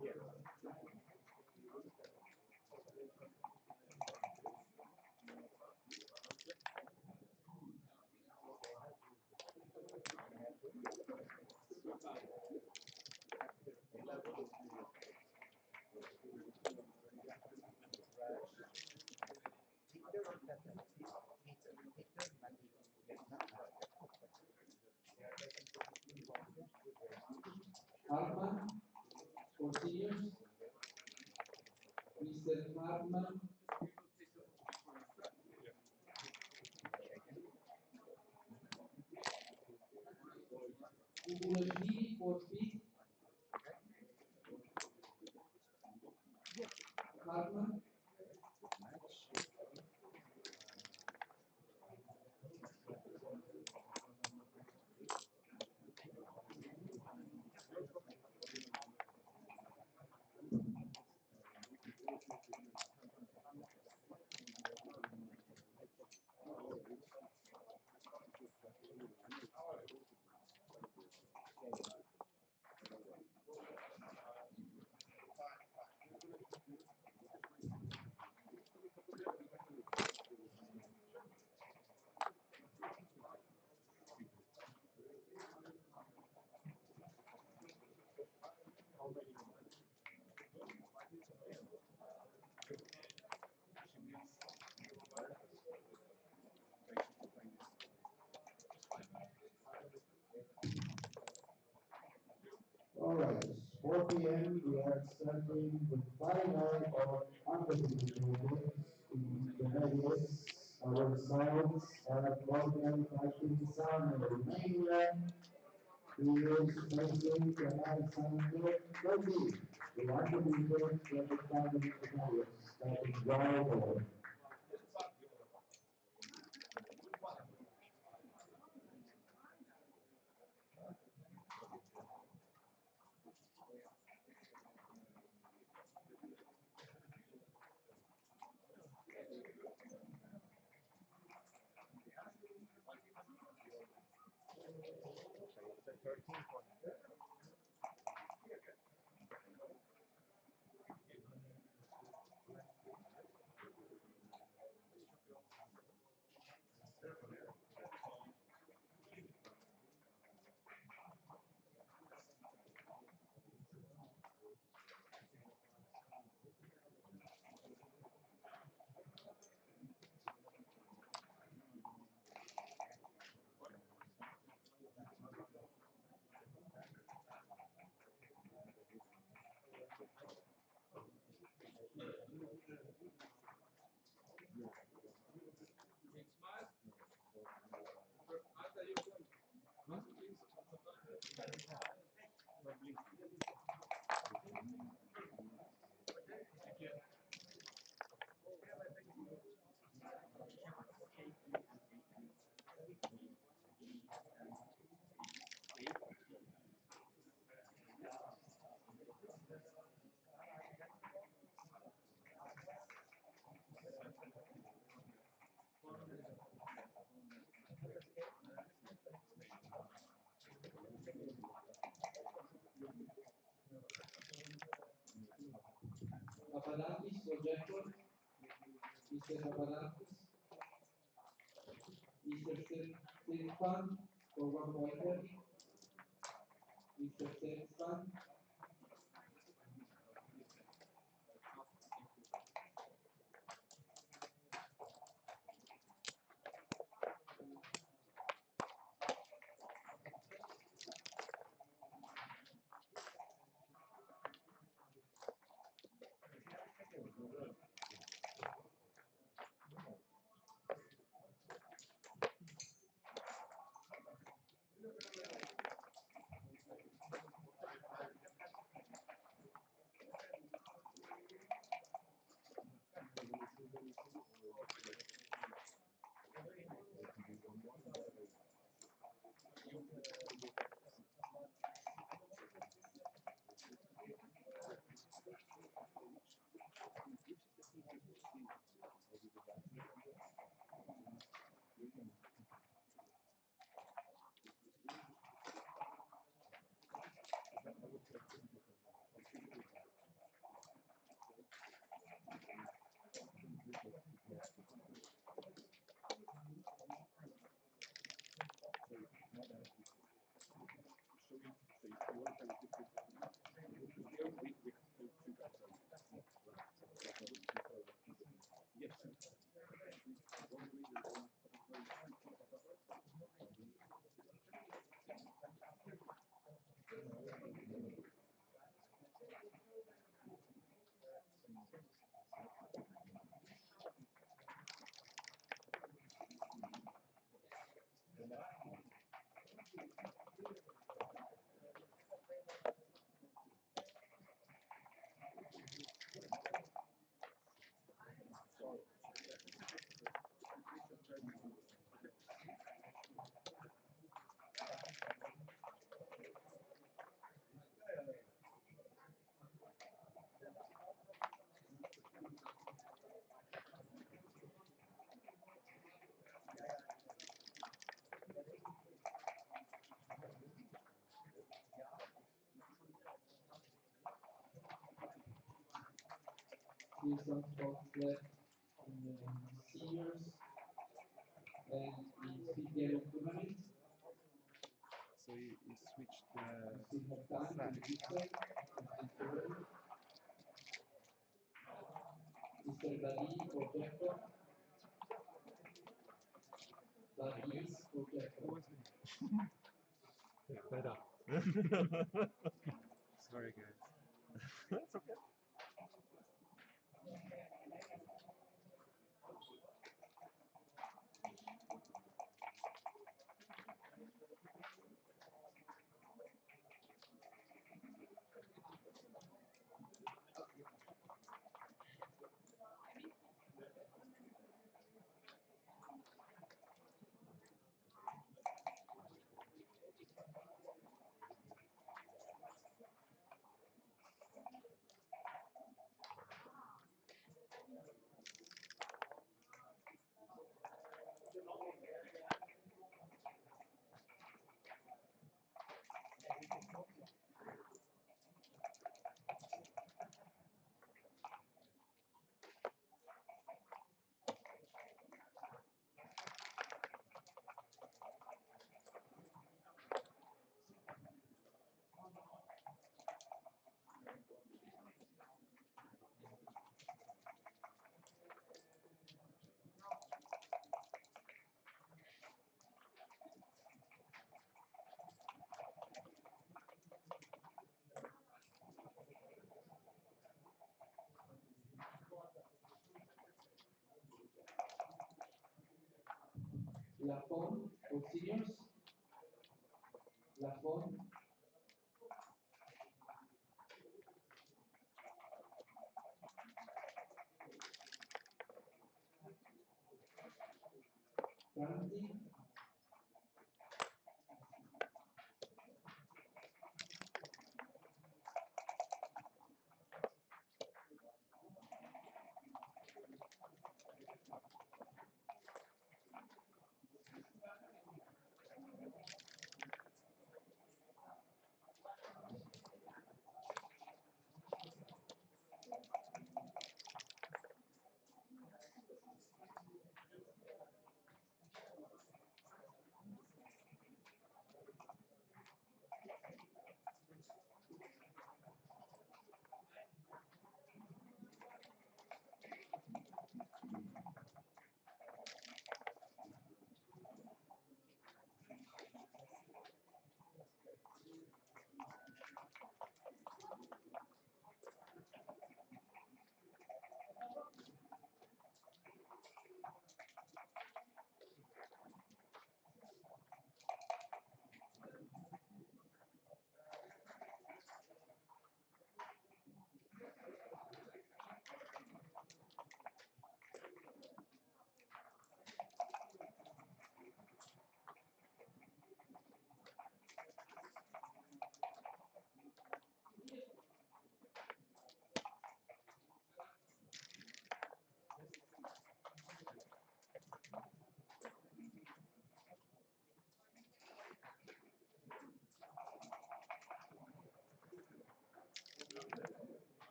Peter. Peter, not Peter. Yes, not They are taking 15 volunteers to Hartman for seniors. Mr. Hartman. Ubulashvili for fifth. Hartman. All right, 4 p.m. We are starting the final of unprecedented in the medias. Our results are Portugal fighting San Romania. He is facing the Alexander Turkey. The unprecedented for the final finals. That is Wild. the 13 point. Papadakis for Jackpot. Mr. Papadakis. Mr. Sirfan for 1 pointer. Mr. Sirfan. Still some spots left in seniors and in speed game tournament. So he switched You still have time to side. do so. Until early. Mr. Dali for Jeffco. Dali for Jeffco. It's better. Sorry, guys. It's okay. Lafon for seniors. Lafon. Franti.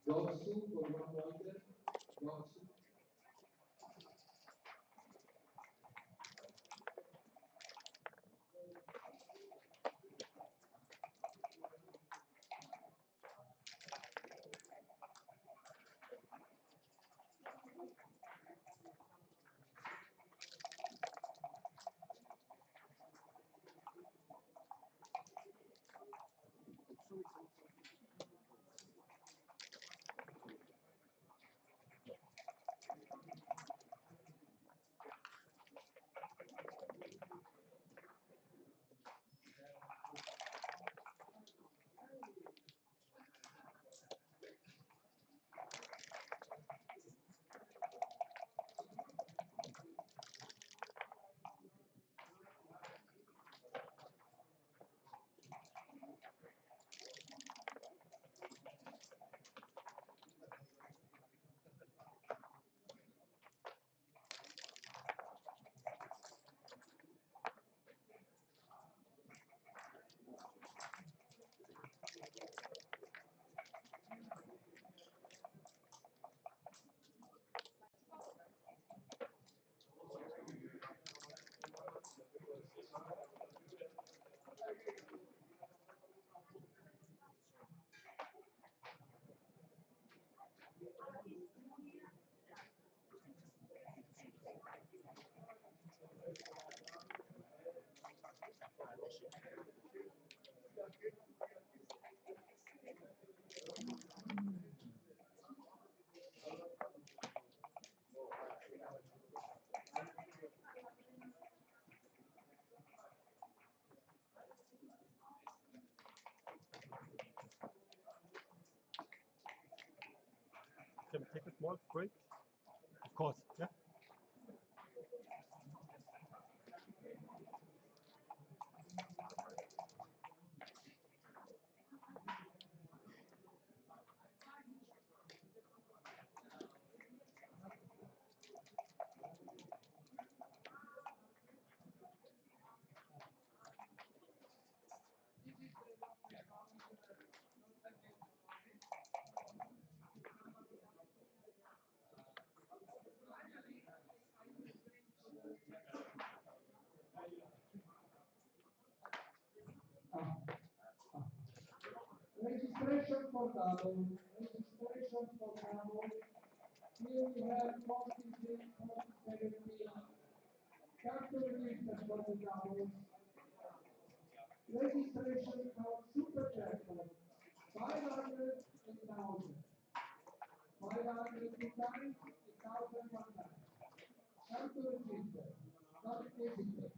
Goksu for 1 pointer. Goksu. Can we take a small break? Of course, yeah. Registration for double. Registration for double. Here we have 46, 47 feet. Come to register for the doubles. Registration for super jackpot. 500 and 1,000. 500 two times, 1,000 one time. Come to register. Don't hesitate.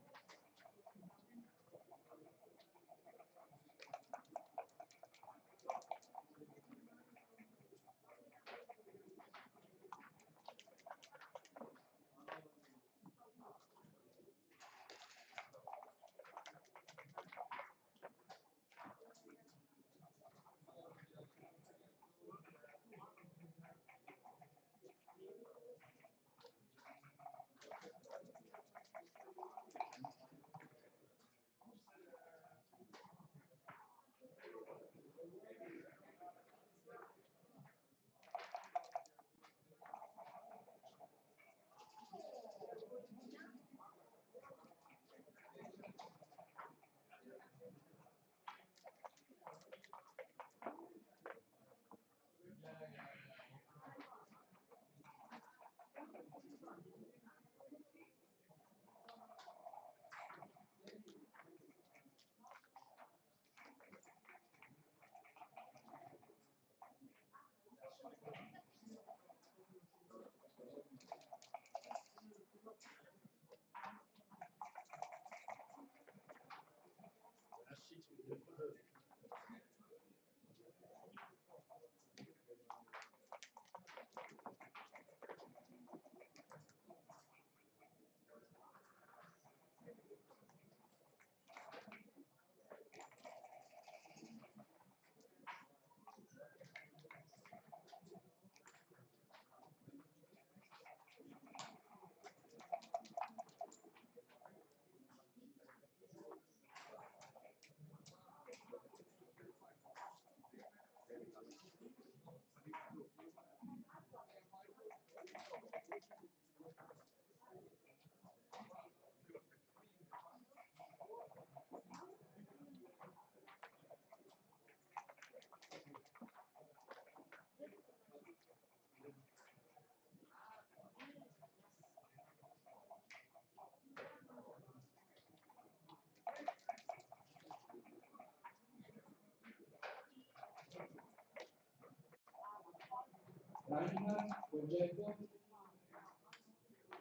Reinhardt, progetto.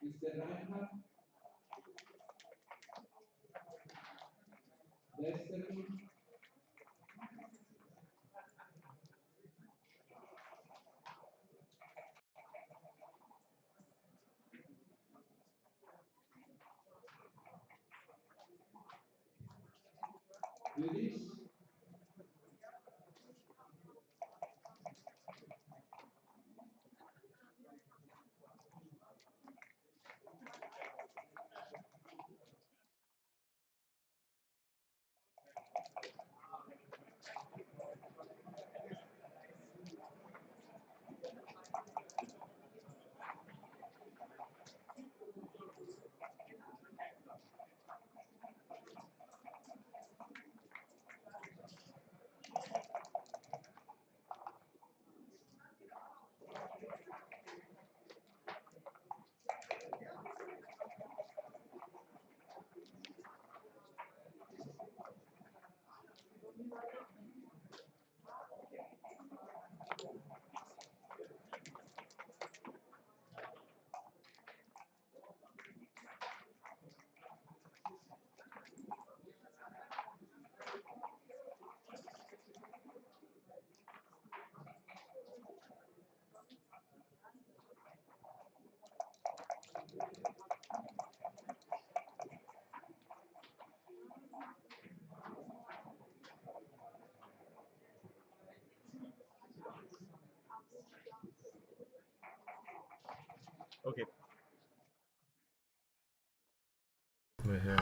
Mr. Reinhardt. Westerling. British. Okay. We're here.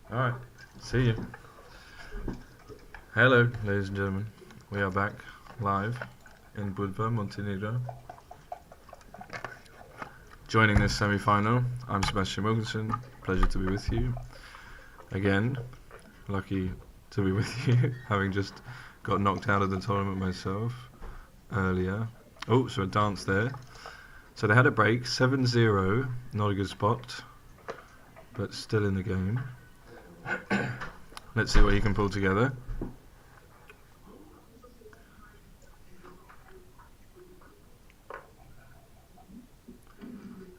Alright, see you. Hello, ladies and gentlemen. We are back live in Budva, Montenegro. Joining this semi-final, I'm Sebastian Wilkinson. Pleasure to be with you. Again, lucky to be with you, having just got knocked out of the tournament myself earlier. Oh, so a dance there. So they had a break, 7-0, not a good spot, but still in the game. Let's see what he can pull together.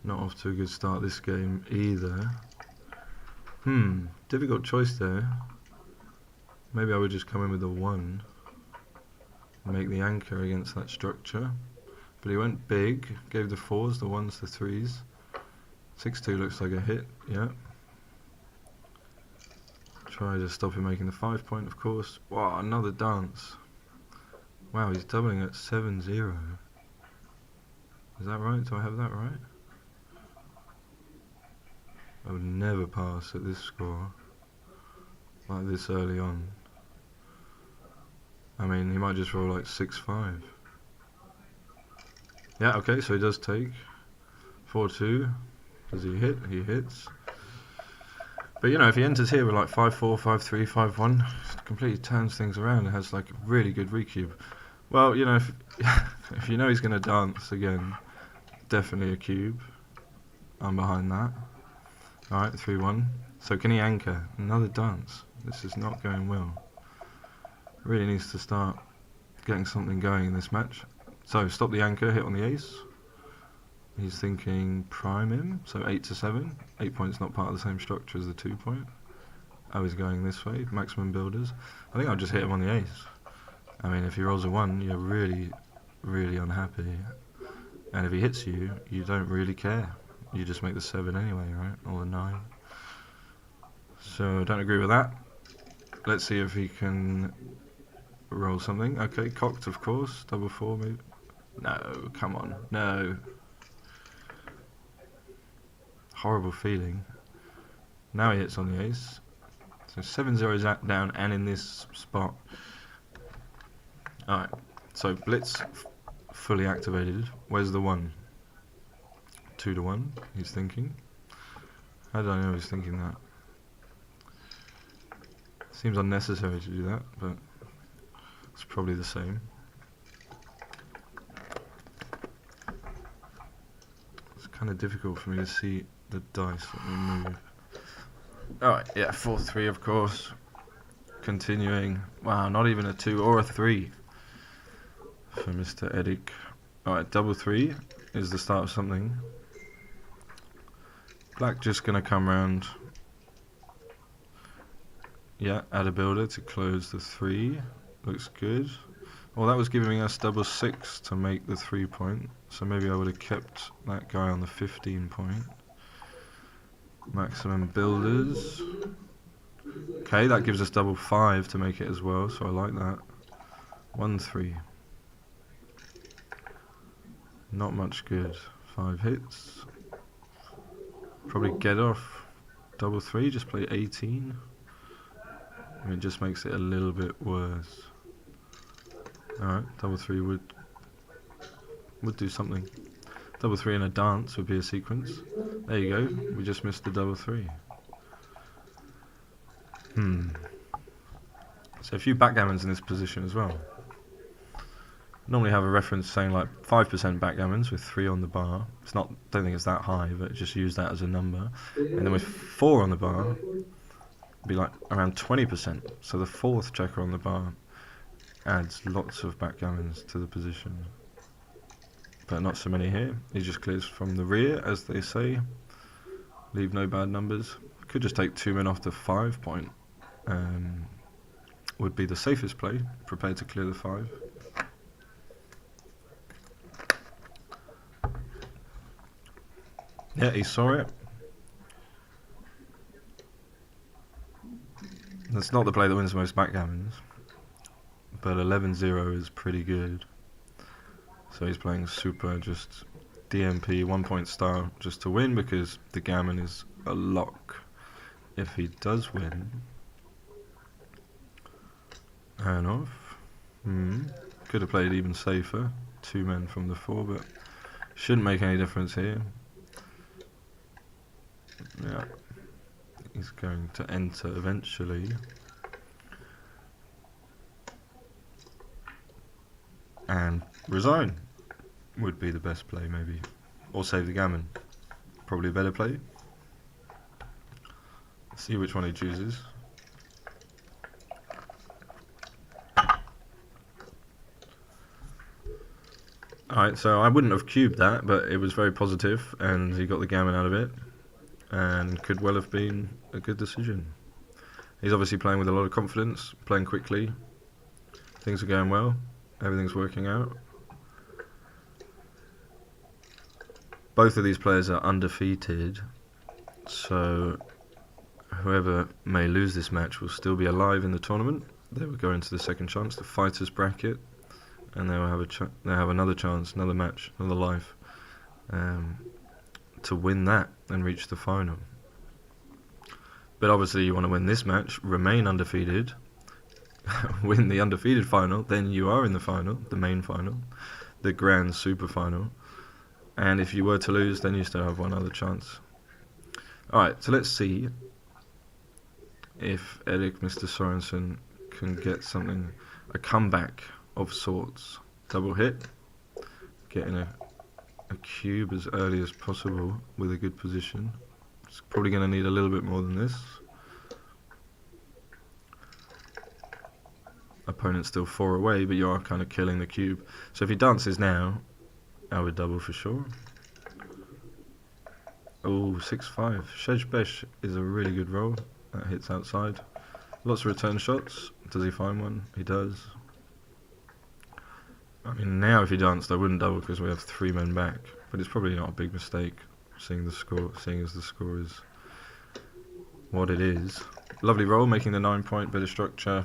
Not off to a good start this game either. Difficult choice there. Maybe I would just come in with a 1 and make the anchor against that structure. But he went big, gave the 4s, the 1s, the 3s. 6-2 looks like a hit, yeah. Try to stop him making the 5 point, of course. Wow, another dance. Wow, he's doubling at 7-0. Is that right? Do I have that right? I would never pass at this score, like this early on. I mean, he might just roll like 6-5. Yeah, okay, so he does take 4-2. Does he hit? He hits. But you know, if he enters here with like 5-4, 5-3, 5-1, it completely turns things around. It has like a really good recube. Well, you know, if you know he's going to dance again, definitely a cube. I'm behind that. Alright, 3-1. So can he anchor? Another dance. This is not going well. Really needs to start getting something going in this match. So stop the anchor, hit on the ace. He's thinking prime him, so 8-7. 8 points not part of the same structure as the 2 point. Oh, he's going this way, maximum builders. I think I'll just hit him on the ace. I mean, if he rolls a 1, you're really, really unhappy. And if he hits you, you don't really care. You just make the 7 anyway, right? Or the 9. So, don't agree with that. Let's see if he can roll something. Okay, cocked, of course. Double 4, maybe. No, come on. No. Horrible feeling. Now he hits on the ace. So 7-0 is down and in this spot. Alright, so blitz fully activated. Where's the 1? 2-1, he's thinking. How did I know he's thinking that? Seems unnecessary to do that, but it's probably the same. It's kind of difficult for me to see the dice that we move. Alright, yeah, 4-3 of course. Continuing. Wow, not even a 2 or a 3. for Mr. Edic. Alright, double 3 is the start of something. Black just going to come round. Yeah, add a builder to close the 3. Looks good. Well, that was giving us double 6 to make the 3 point. So maybe I would have kept that guy on the 15 point. Maximum builders. Okay, that gives us double 5 to make it as well, so I like that. 1, 3. Not much good. 5 hits. Probably get off double 3, just play 18. I mean, it just makes it a little bit worse. Alright, double 3 would do something. Double 3 and a dance would be a sequence. There you go, we just missed the double 3. So a few backgammons in this position as well. Normally have a reference saying like 5% backgammons with 3 on the bar. It's not, don't think it's that high, but just use that as a number. And then with 4 on the bar, it'd be like around 20%. So the 4th checker on the bar adds lots of backgammons to the position. But not so many here. He just clears from the rear, as they say. Leave no bad numbers. Could just take 2 men off the 5 point. Would be the safest play. Prepared to clear the 5. Yeah, he saw it. That's not the play that wins the most backgammons. But 11-0 is pretty good. So he's playing super, just DMP, 1 point style, just to win, because the gammon is a lock if he does win. And off. Could have played even safer. 2 men from the 4, but shouldn't make any difference here. Yeah. He's going to enter eventually. And resign would be the best play, maybe. Or save the gammon. Probably a better play. Let's see which one he chooses. Alright, so I wouldn't have cubed that, but it was very positive, and he got the gammon out of it, and could well have been a good decision. He's obviously playing with a lot of confidence, playing quickly. Things are going well. Everything's working out. Both of these players are undefeated, so whoever may lose this match will still be alive in the tournament. They will go into the second chance, the fighters bracket, and they will have another chance, another match, another life, to win that and reach the final. But obviously you want to win this match, remain undefeated, win the undefeated final, then you are in the final, the main final, the grand super final. And if you were to lose, then you still have one other chance. Alright, so let's see if Eric, Mr. Sorensen, can get something, a comeback of sorts. Double hit, getting a cube as early as possible with a good position. It's probably going to need a little bit more than this. Opponent's still 4 away, but you are kind of killing the cube. So if he dances now, I would double for sure. Oh, 6-5. Shejbesh is a really good roll. That hits outside. Lots of return shots. Does he find one? He does. I mean, now if he danced, I wouldn't double because we have 3 men back. But it's probably not a big mistake, seeing as the score is what it is. Lovely roll, making the 9 point, bit of structure.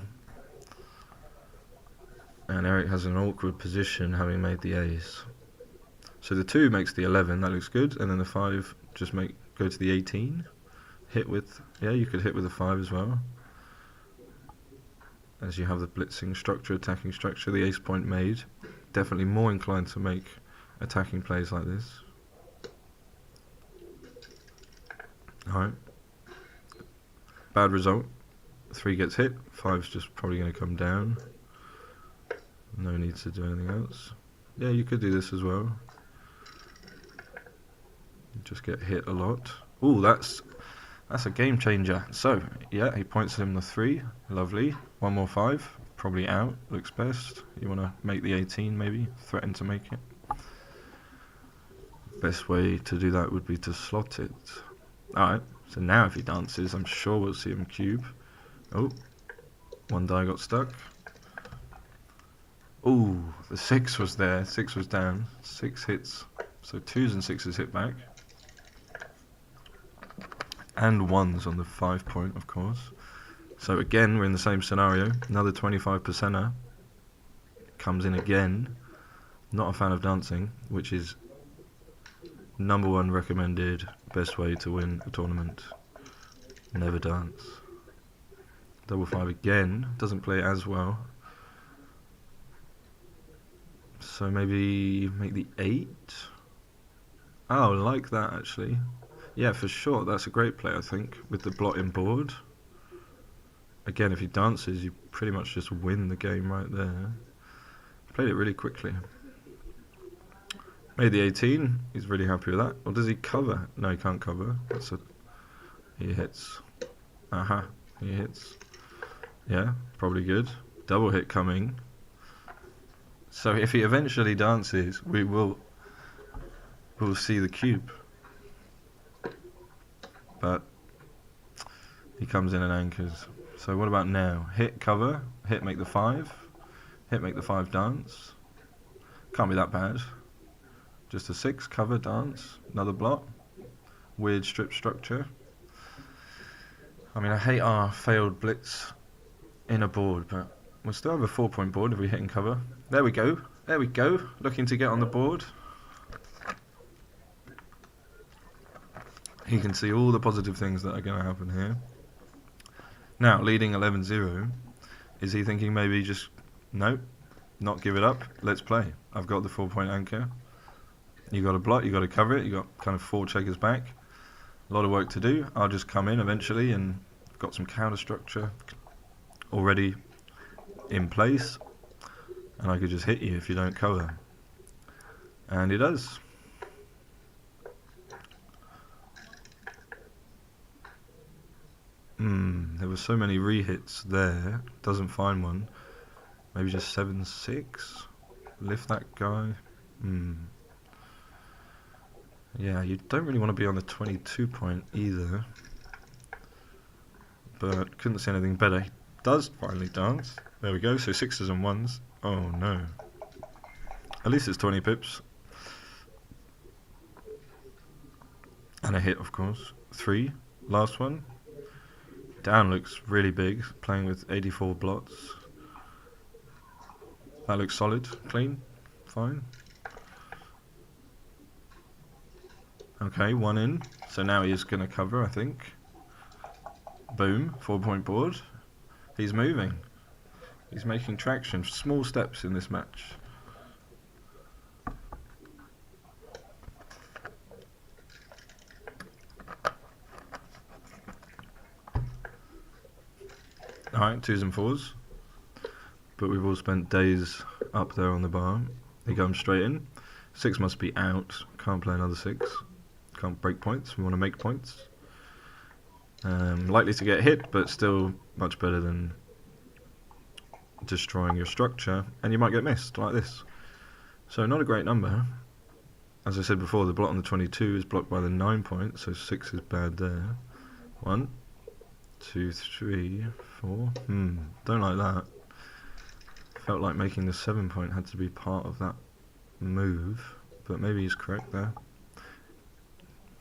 And Eric has an awkward position, having made the ace. So the 2 makes the 11, that looks good, and then the 5 just go to the 18. Hit with, yeah, you could hit with a 5 as well. As you have the blitzing structure, attacking structure, the ace point made. Definitely more inclined to make attacking plays like this. Alright. Bad result. 3 gets hit, 5's just probably going to come down. No need to do anything else. Yeah, you could do this as well. Just get hit a lot. Ooh, that's a game changer. So, yeah, he points him the 3. Lovely. 1 more 5. probably out, looks best. You want to make the 18 maybe, threaten to make it. Best way to do that would be to slot it. Alright, so now if he dances, I'm sure we'll see him cube. Oh, one die got stuck. Ooh, the 6 was there, 6 was down, 6 hits. So 2s and 6s hit back. And 1s on the 5 point, of course. So again, we're in the same scenario. Another 25%er comes in again. Not a fan of dancing, which is #1 recommended best way to win a tournament. Never dance. Double 5 again. Doesn't play as well. So maybe make the 8. Oh, I like that actually. Yeah, for sure. That's a great play, I think, with the blotting board. Again, if he dances, you pretty much just win the game right there. Played it really quickly. Made the 18. He's really happy with that. Or does he cover? No, he can't cover. He hits. Aha, he hits. Yeah, probably good. Double hit coming. So if he eventually dances, we'll see the cube. But he comes in and anchors. So what about now? Hit, cover, hit, make the 5. Hit, make the 5 dance. Can't be that bad. Just a 6, cover, dance. Another block. Weird strip structure. I mean, I hate our failed blitz in a board, but we'll still have a 4-point board if we hit and cover. There we go. There we go. Looking to get on the board. You can see all the positive things that are going to happen here. Now, leading 11-0, is he thinking maybe just, no, not give it up, let's play. I've got the 4-point anchor. You got to block, you got to cover it, you got kind of 4 checkers back. A lot of work to do. I'll just come in eventually and I've got some counter structure already in place. And I could just hit you if you don't cover. And he does. There were so many re-hits there. Doesn't find one. Maybe just 7-6. Lift that guy. Yeah, you don't really want to be on the 22 point either. But couldn't see anything better. He does finally dance. There we go. So 6s and 1s. Oh no. At least it's 20 pips. And a hit, of course. 3. Last one. Down looks really big, playing with 84 blots. That looks solid, clean, fine. Okay, 1 in. So now he is going to cover, I think. Boom, 4-point board. He's moving. He's making traction. Small steps in this match. Alright, 2s and 4s. But we've all spent days up there on the bar. He comes straight in. 6 must be out. Can't play another 6. Can't break points. We want to make points. Likely to get hit, but still much better than destroying your structure. And you might get missed, like this. So not a great number. As I said before, the blot on the 22 is blocked by the 9 point, so 6 is bad there. 1, 2, 3, 4. Don't like that. Felt like making the 7 point had to be part of that move, but maybe he's correct there.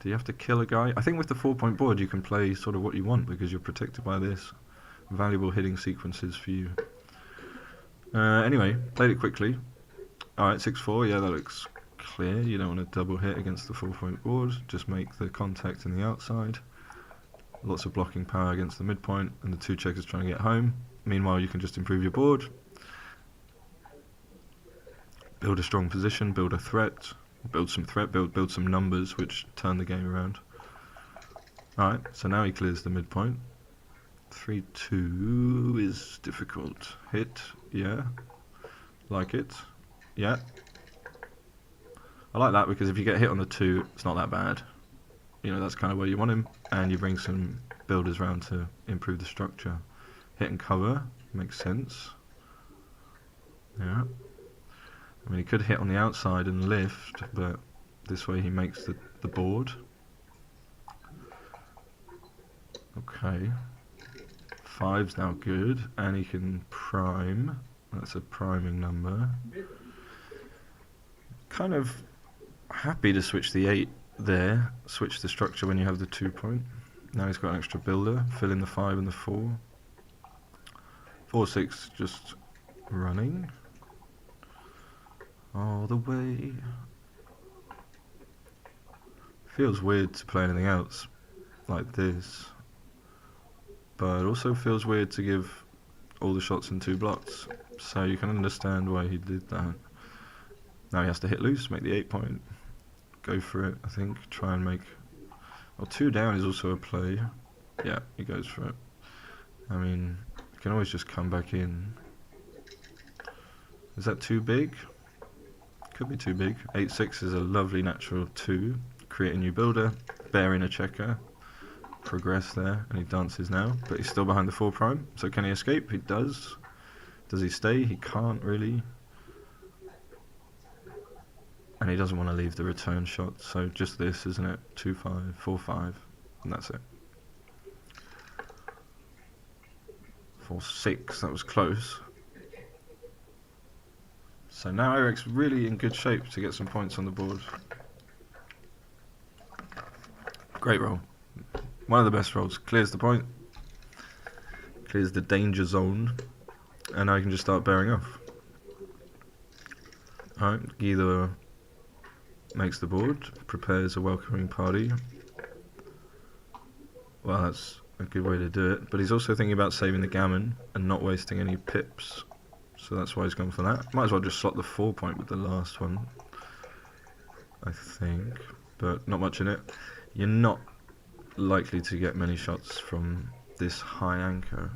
Do you have to kill a guy? I think with the 4-point board you can play sort of what you want because you're protected by this. Valuable hitting sequences for you. Anyway, played it quickly. Alright, 6-4, yeah, that looks clear. You don't want to double hit against the 4-point board. Just make the contact in the outside. Lots of blocking power against the midpoint and the 2 checkers trying to get home. Meanwhile, you can just improve your board. Build a strong position, build a threat. Build some threat, build some numbers which turn the game around. Alright, so now he clears the midpoint. 3-2 is difficult. Hit, yeah. Like it. Yeah. I like that because if you get hit on the 2, it's not that bad. You know, that's kind of where you want him. And you bring some builders around to improve the structure. Hit and cover, makes sense. Yeah. I mean, he could hit on the outside and lift, but this way he makes the board. Okay. 5's now good, and he can prime. That's a priming number. Kind of happy to switch the 8 there. Switch the structure when you have the 2 point. Now he's got an extra builder. Fill in the 5 and the 4. 4-6 just running all the way. Feels weird to play anything else like this, but also feels weird to give all the shots in 2 blocks, so you can understand why he did that. Now he has to hit loose, make the 8 point, go for it. I think try and make, well, 2 down is also a play. Yeah, he goes for it. I mean, you can always just come back in. Is that too big? Could be too big. 8-6 is a lovely natural 2. Create a new builder, bear in a checker, progress there, and he dances now, but he's still behind the 4 prime. So can he escape? He does. Does he stay? He can't really. And he doesn't want to leave the return shot, so just this, isn't it? 2-5, 4-5, and that's it. 4-6, that was close. So now Eric's really in good shape to get some points on the board. Great roll. One of the best rolls. Clears the point. Clears the danger zone. And now you can just start bearing off. Alright, Guido makes the board. Prepares a welcoming party. Well, that's a good way to do it. But he's also thinking about saving the gammon and not wasting any pips. So that's why he's gone for that. Might as well just slot the 4 point with the last one, I think. But not much in it. You're not likely to get many shots from this high anchor.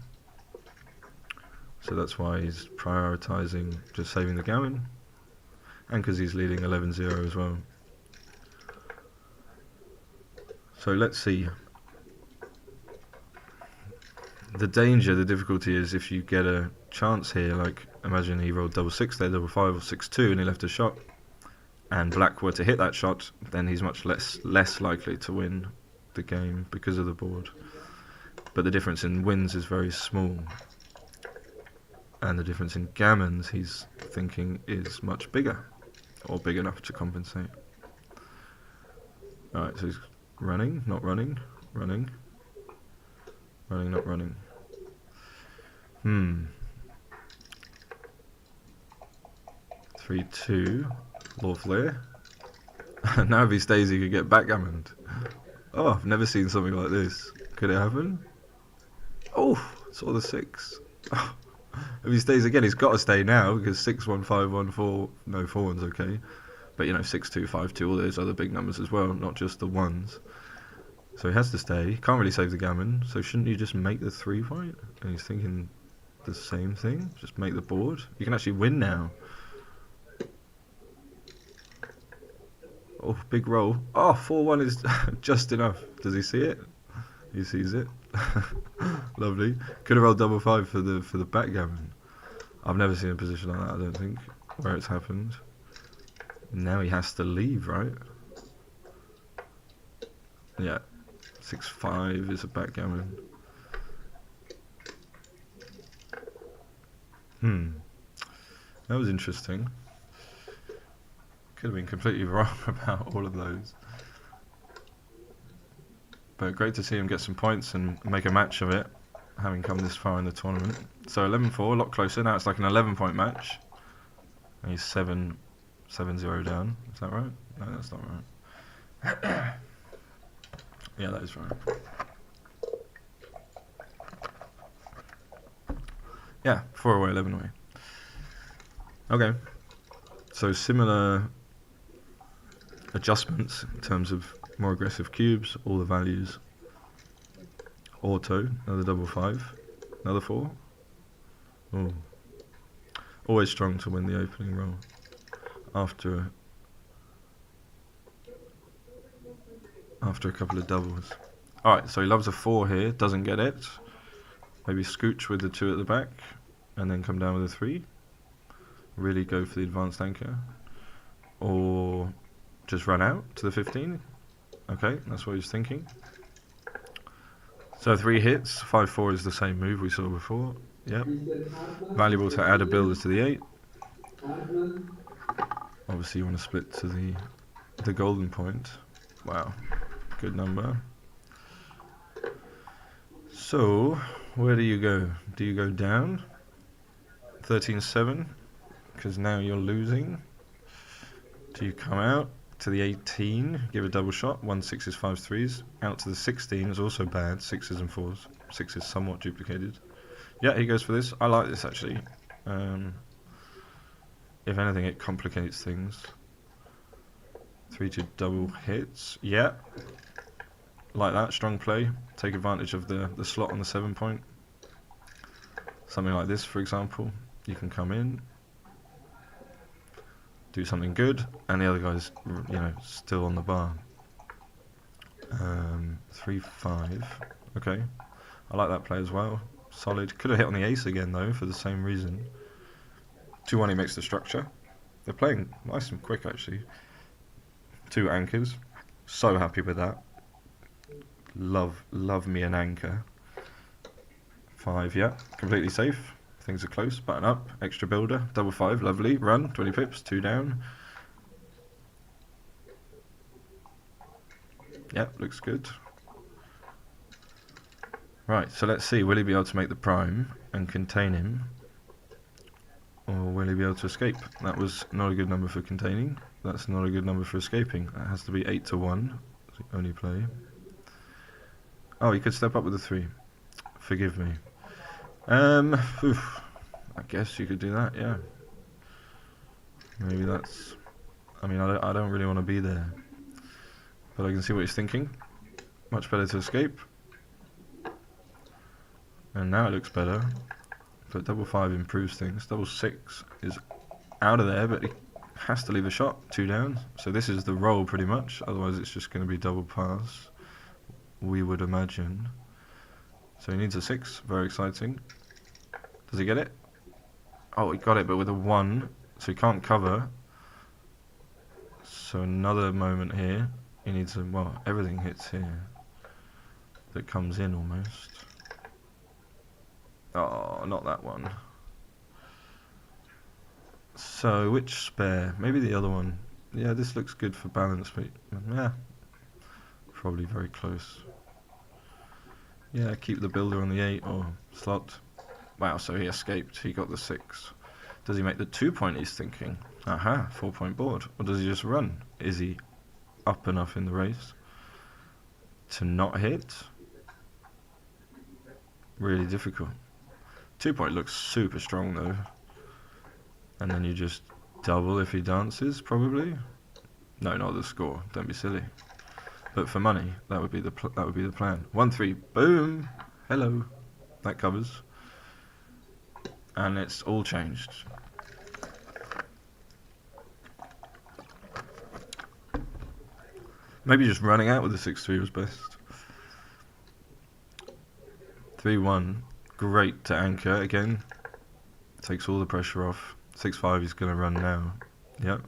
So that's why he's prioritising just saving the gammon. And because he's leading 11-0 as well. So let's see. The danger, the difficulty is if you get a chance here, like imagine he rolled 6-6 there, 5-5 or 6-2 and he left a shot, and black were to hit that shot, then he's much less likely to win the game because of the board. But the difference in wins is very small, and the difference in gammons he's thinking is much bigger, or big enough to compensate. Alright, so he's running, not running, running, running, not running. 3-2, lovely. Now if he stays he could get backgammoned. Oh, I've never seen something like this. Could it happen? Oh, saw the 6. Oh. If he stays again, he's got to stay now, because 6-1, 5-1, 4, no, 4-1's okay. But you know, 6-2, 5-2, all those other big numbers as well, not just the ones. So he has to stay. Can't really save the gammon, so shouldn't you just make the 3 point? And he's thinking the same thing, just make the board. You can actually win now. Oh, big roll. Oh, 4-1 is just enough. Does he see it? He sees it. Lovely. Could have rolled 5-5 for the backgammon. I've never seen a position like that, I don't think, where it's happened. Now he has to leave, right? Yeah. 6-5 is a backgammon. That was interesting. Could have been completely wrong about all of those. But great to see him get some points and make a match of it, having come this far in the tournament. So 11-4, a lot closer. Now it's like an 11-point match. And he's 7-0 down. Is that right? No, that's not right. Yeah, that is right. Yeah, 4 away, 11 away. Okay. So similar adjustments in terms of more aggressive cubes, all the values. Auto, another 5-5, another 4. Oh. Always strong to win the opening roll after a couple of doubles. Alright, so he loves a 4 here, doesn't get it. Maybe scooch with the 2 at the back and then come down with a 3. really go for the advanced anchor, or just run out to the 15. Okay, that's what he was thinking. So 3 hits, 5-4 is the same move we saw before. Yep. Valuable to add a builder to the 8. Obviously you want to split to the golden point. Wow, good number. So, where do you go? Do you go down? 13-7, because now you're losing. Do you come out to the 18, give a double shot, 1 6s, 5 3s. Out to the 16 is also bad, 6s and 4s. 6 is somewhat duplicated. Yeah, he goes for this. I like this actually. If anything, it complicates things. 3-2 double hits. Yeah. Like that, strong play. Take advantage of the slot on the 7 point. Something like this, for example. You can come in, do something good, and the other guy's, you know, still on the bar. 3-5. Okay. I like that play as well. Solid. Could have hit on the ace again, though, for the same reason. 2-1, he makes the structure. They're playing nice and quick, actually. 2 anchors. So happy with that. Love me an anchor. 5, yeah. Completely safe. Things are close. Button up. Extra builder. Double 5. Lovely. Run. 20 pips. 2 down. Yep, looks good. Right, so let's see. Will he be able to make the prime and contain him? Or will he be able to escape? That was not a good number for containing. That's not a good number for escaping. That has to be 8-1. That's the only play. Oh, he could step up with a 3. Forgive me. I guess you could do that, yeah. Maybe that's... I mean, I don't really want to be there. But I can see what he's thinking. Much better to escape. And now it looks better. But double 5 improves things. Double 6 is out of there, but he has to leave a shot. 2 down. So this is the roll pretty much. Otherwise it's just going to be double pass, we would imagine. So he needs a 6. Very exciting. Does he get it? Oh, he got it, but with a 1. So he can't cover. So another moment here. He needs a... well, everything hits here. That comes in almost. Oh, not that one. So, which spare? Maybe the other one. Yeah, this looks good for balance, but yeah, probably very close. Yeah, keep the builder on the 8 or slot. Wow, so he escaped. He got the 6. Does he make the 2 point he's thinking? Aha, 4 point board. Or does he just run? Is he up enough in the race to not hit? Really difficult. 2 point looks super strong though. And then you just double if he dances, probably. No, not the score. Don't be silly. But for money, that would be the plan. 1-3, boom. Hello. That covers. And it's all changed. Maybe just running out with the 6-3 was best. 3-1. Great to anchor again. Takes all the pressure off. 6-5 he's going to run now. Yep.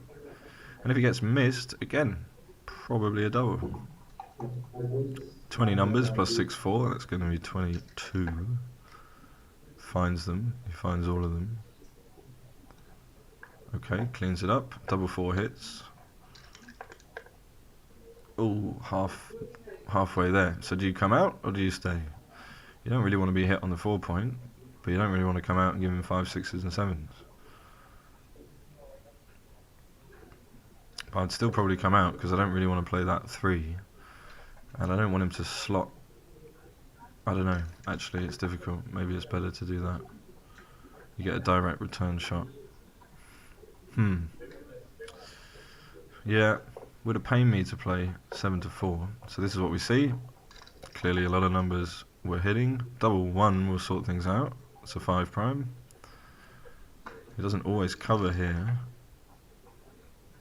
And if he gets missed, again, probably a double. 20 numbers plus 6-4, that's going to be 22. Finds them. He finds all of them. Okay, cleans it up. Double 4 hits. Ooh, halfway there. So do you come out or do you stay? You don't really want to be hit on the 4 point, but you don't really want to come out and give him 5, 6s and 7s. But I'd still probably come out because I don't really want to play that 3. And I don't want him to slot. I don't know. Actually, it's difficult. Maybe it's better to do that. You get a direct return shot. Yeah, would have pained me to play 7-4. So this is what we see. Clearly a lot of numbers we're hitting. Double 1 will sort things out. It's a 5 prime. It doesn't always cover here.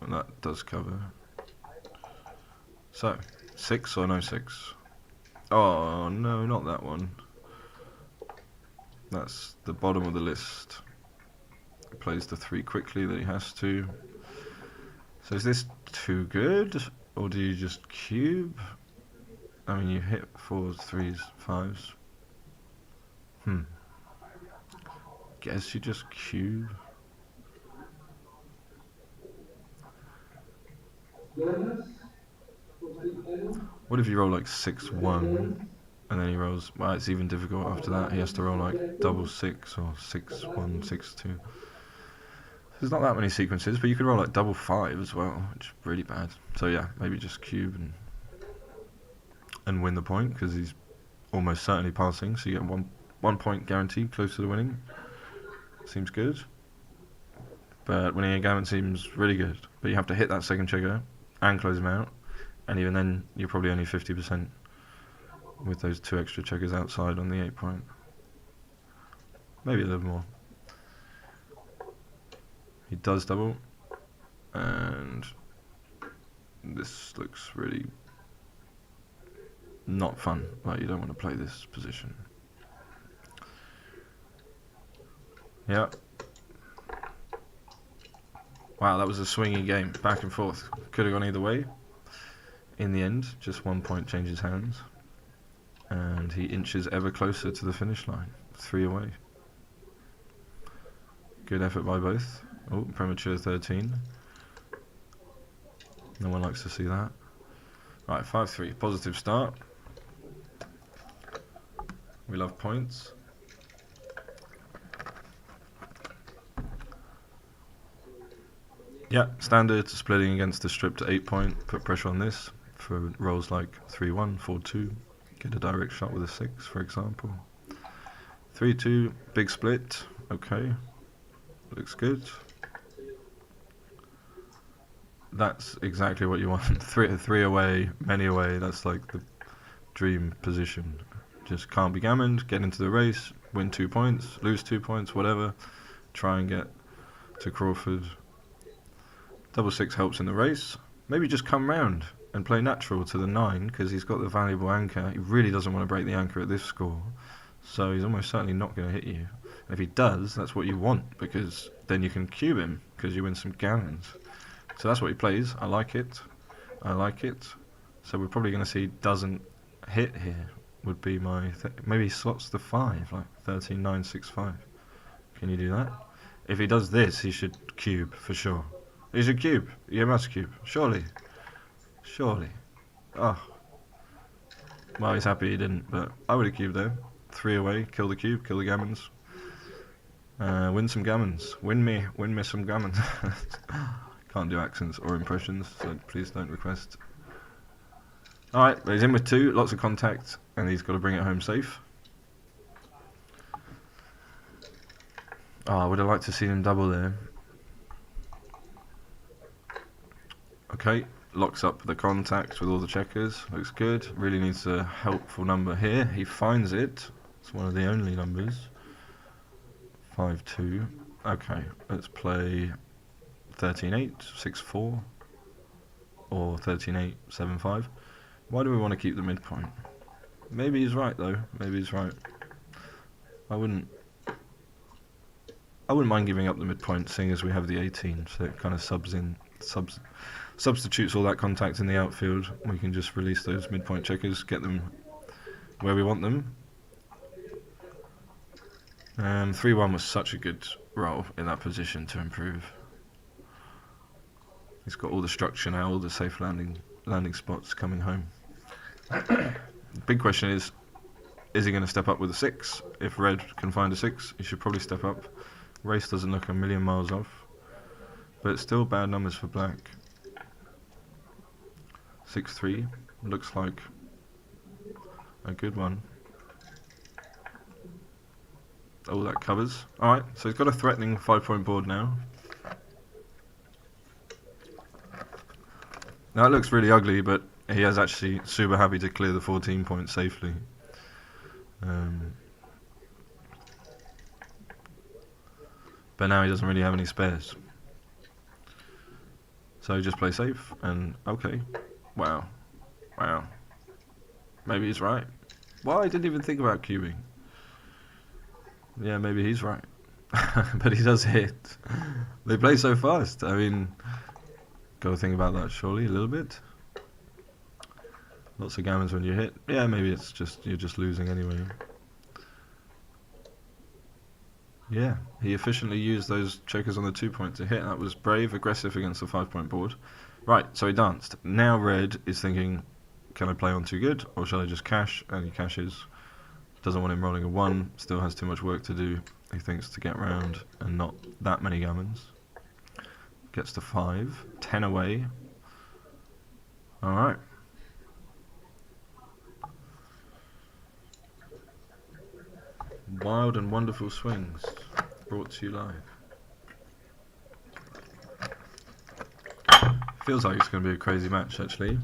And that does cover. So, 6 or no 6? Oh no, not that one. That's the bottom of the list. He plays the 3 quickly that he has to. So is this too good, or do you just cube? I mean, you hit 4s, 3s, 5s. Guess you just cube. What if you roll like 6-1, and then he rolls? Well, it's even difficult after that. He has to roll like double 6 or 6-1, 6-2. There's not that many sequences, but you could roll like double 5 as well, which is really bad. So yeah, maybe just cube and win the point, because he's almost certainly passing. So you get one point guaranteed, close to the winning. Seems good. But winning a gammon seems really good. But you have to hit that second checker and close him out. And even then, you're probably only 50% with those 2 extra checkers outside on the 8 point. Maybe a little more. He does double. And this looks really not fun. Like, you don't want to play this position. Yeah. Wow, that was a swinging game. Back and forth. Could have gone either way. In the end, just 1 point changes hands. And he inches ever closer to the finish line. 3 away. Good effort by both. Oh, premature 13. No one likes to see that. Right, 5-3. Positive start. We love points. Yeah, standard splitting against the strip to 8 point. Put pressure on this for rolls like 3-1, 4-2. Get a direct shot with a 6, for example. 3-2, big split. Okay, looks good. That's exactly what you want. three away, many away. That's like the dream position. Just can't be gammoned. Get into the race. Win 2 points. Lose 2 points. Whatever. Try and get to Crawford. Double 6 helps in the race. Maybe just come round and play natural to the 9, because he's got the valuable anchor. He really doesn't want to break the anchor at this score, so he's almost certainly not going to hit you. And if he does, that's what you want, because then you can cube him, because you win some gammons. So that's what he plays. I like it. I like it. So we're probably going to see doesn't hit here, would be my... maybe he slots the 5, like 13, 9, 6, 5. Can you do that? If he does this, he should cube, for sure. He should cube. You must cube. Surely. Surely. Oh. Well, he's happy he didn't, but I would have cubed there. 3 away. Kill the cube. Kill the gammons. Win some gammons. Win me some gammons. Can't do accents or impressions, so please don't request. Alright, but he's in with 2. Lots of contact, and he's got to bring it home safe. Oh, I would have liked to see him double there. Okay, locks up the contact with all the checkers. Looks good. Really needs a helpful number here. He finds it. It's one of the only numbers. 5-2. Okay, let's play 13-8, 6-4, or 13-8, 7-5. Why do we want to keep the midpoint? Maybe he's right though. Maybe he's right. I wouldn't mind giving up the midpoint, seeing as we have the 18, so it kind of substitutes all that contact in the outfield. We can just release those midpoint checkers, get them where we want them. 3-1 was such a good roll in that position to improve. He's got all the structure now, all the safe landing spots coming home. The big question is he going to step up with a 6? If red can find a 6, he should probably step up. Race doesn't look a million miles off, but it's still bad numbers for black. 6-3 looks like a good one. Oh, that covers. Alright, so he's got a threatening 5-point board now. Now it looks really ugly, but he is actually super happy to clear the 14 points safely. But now he doesn't really have any spares. So just play safe, and okay. Wow. Wow. Maybe he's right. Well, I didn't even think about cubing. Yeah, maybe he's right. but he does hit. They play so fast. I mean, got to think about that surely a little bit. Lots of gammons when you hit. Yeah, maybe it's just you're just losing anyway. Yeah, he efficiently used those checkers on the 2-point to hit. That was brave, aggressive against the 5-point board. Right, so he danced. Now red is thinking, can I play on too good, or shall I just cash? And he cashes. Doesn't want him rolling a 1, still has too much work to do, he thinks, to get round, and not that many gammons. Gets to 5, 10 away. Alright. Wild and wonderful swings, brought to you live. Feels like it's going to be a crazy match, actually.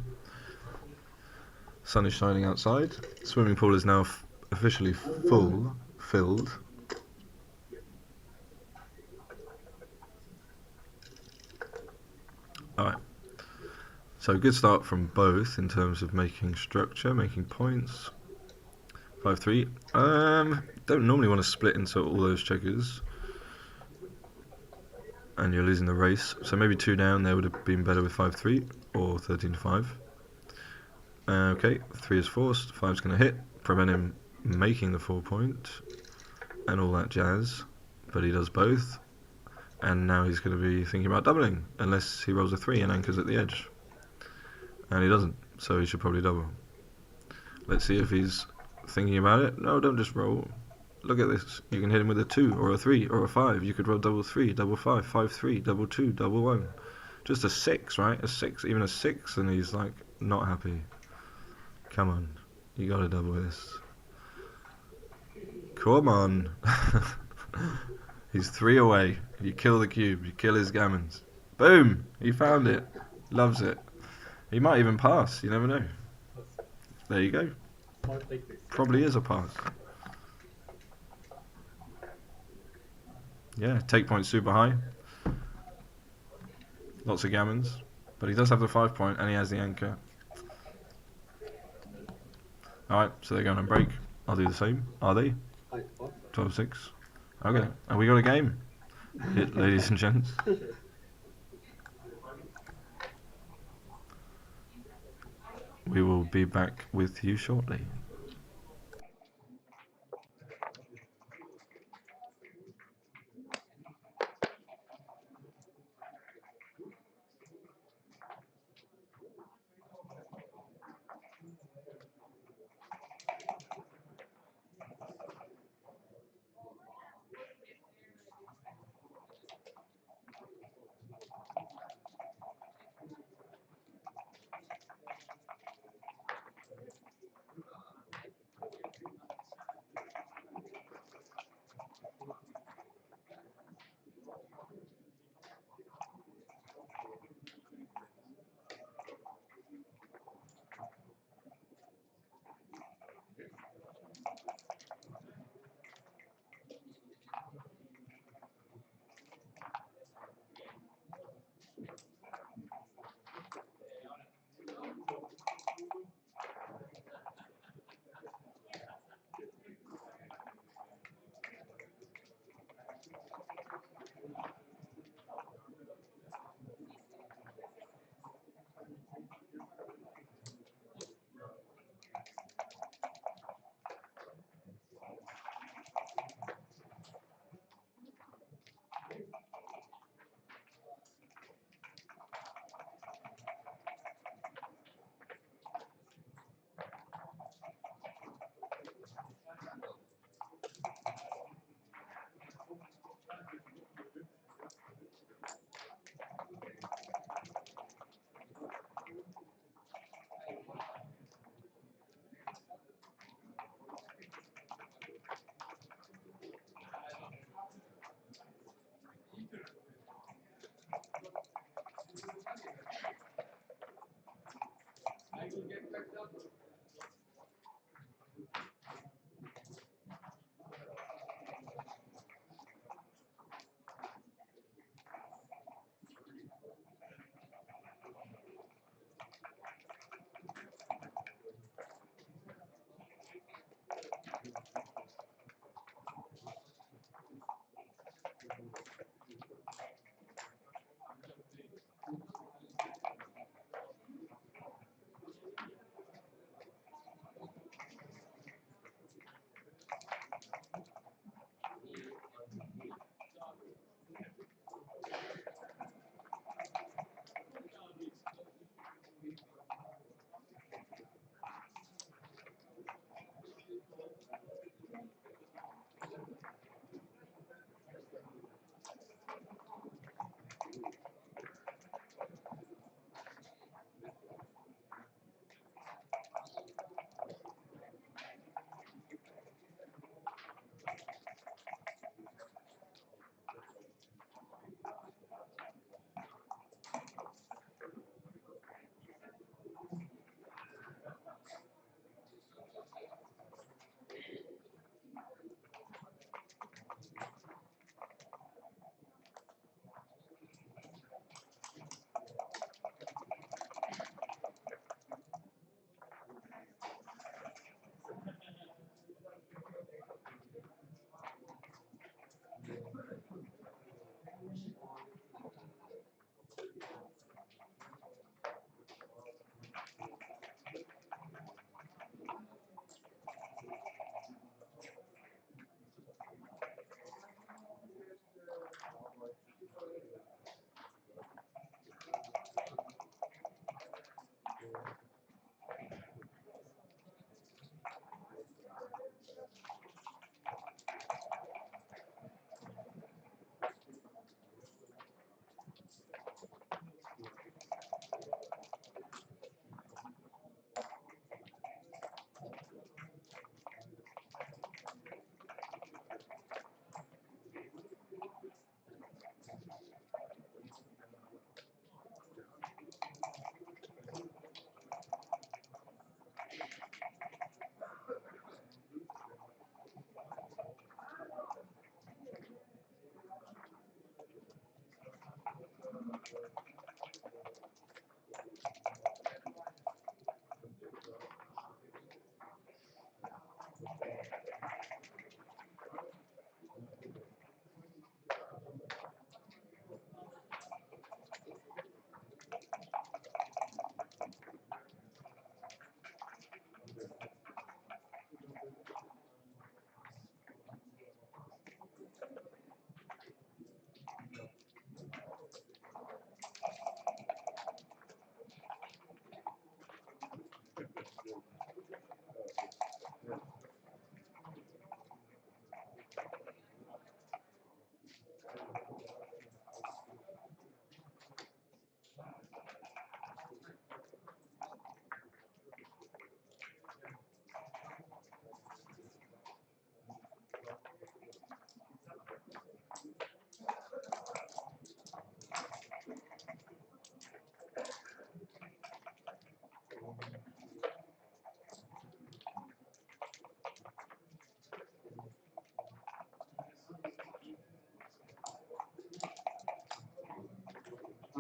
Sun is shining outside. Swimming pool is now officially filled. Alright. So good start from both in terms of making structure, making points. 5-3. Don't normally want to split into all those checkers. And you're losing the race. So maybe 2 down there would have been better with 5-3 or 13-5. Okay, 3 is forced, 5's going to hit, prevent him making the 4-point and all that jazz, but he does both, and now he's going to be thinking about doubling, unless he rolls a 3 and anchors at the edge, and he doesn't, so he should probably double. Let's see if he's thinking about it. No, don't just roll. Look at this, you can hit him with a 2 or a 3 or a 5, you could roll double 3, double 5, 5-3, double 2, double 1, just a 6, right, a 6, even a 6, and he's like, not happy. Come on, you gotta double this. Come on. He's 3 away. You kill the cube, you kill his gammons. Boom! He found it. Loves it. He might even pass, you never know. There you go. Probably is a pass. Yeah, take point super high. Lots of gammons. But he does have the 5-point and he has the anchor. Alright, so they're going on break. I'll do the same. Are they? 12-6. Okay, and we got a game, ladies and gents. We will be back with you shortly.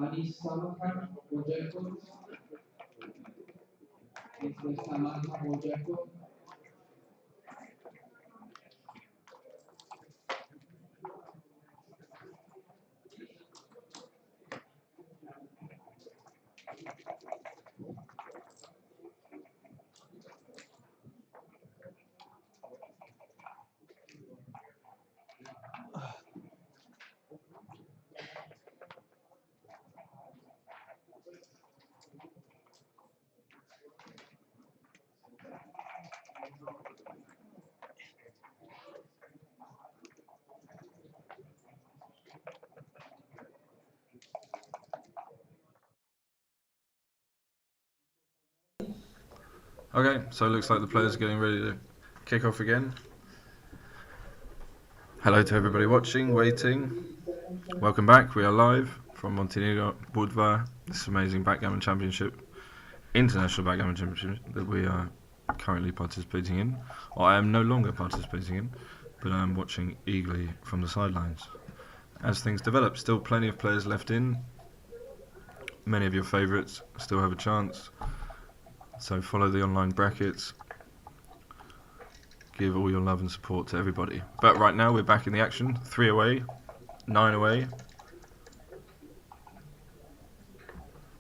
Anis Samantha Projecto. Mr. Samantha Projecto. Okay, so it looks like the players are getting ready to kick off again. Hello to everybody watching, waiting. Welcome back. We are live from Montenegro, Budva, this amazing backgammon championship, international backgammon championship that we are currently participating in. Or I am no longer participating in, but I am watching eagerly from the sidelines. As things develop, still plenty of players left in. Many of your favourites still have a chance. So follow the online brackets. Give all your love and support to everybody. But right now we're back in the action. 3 away, 9 away.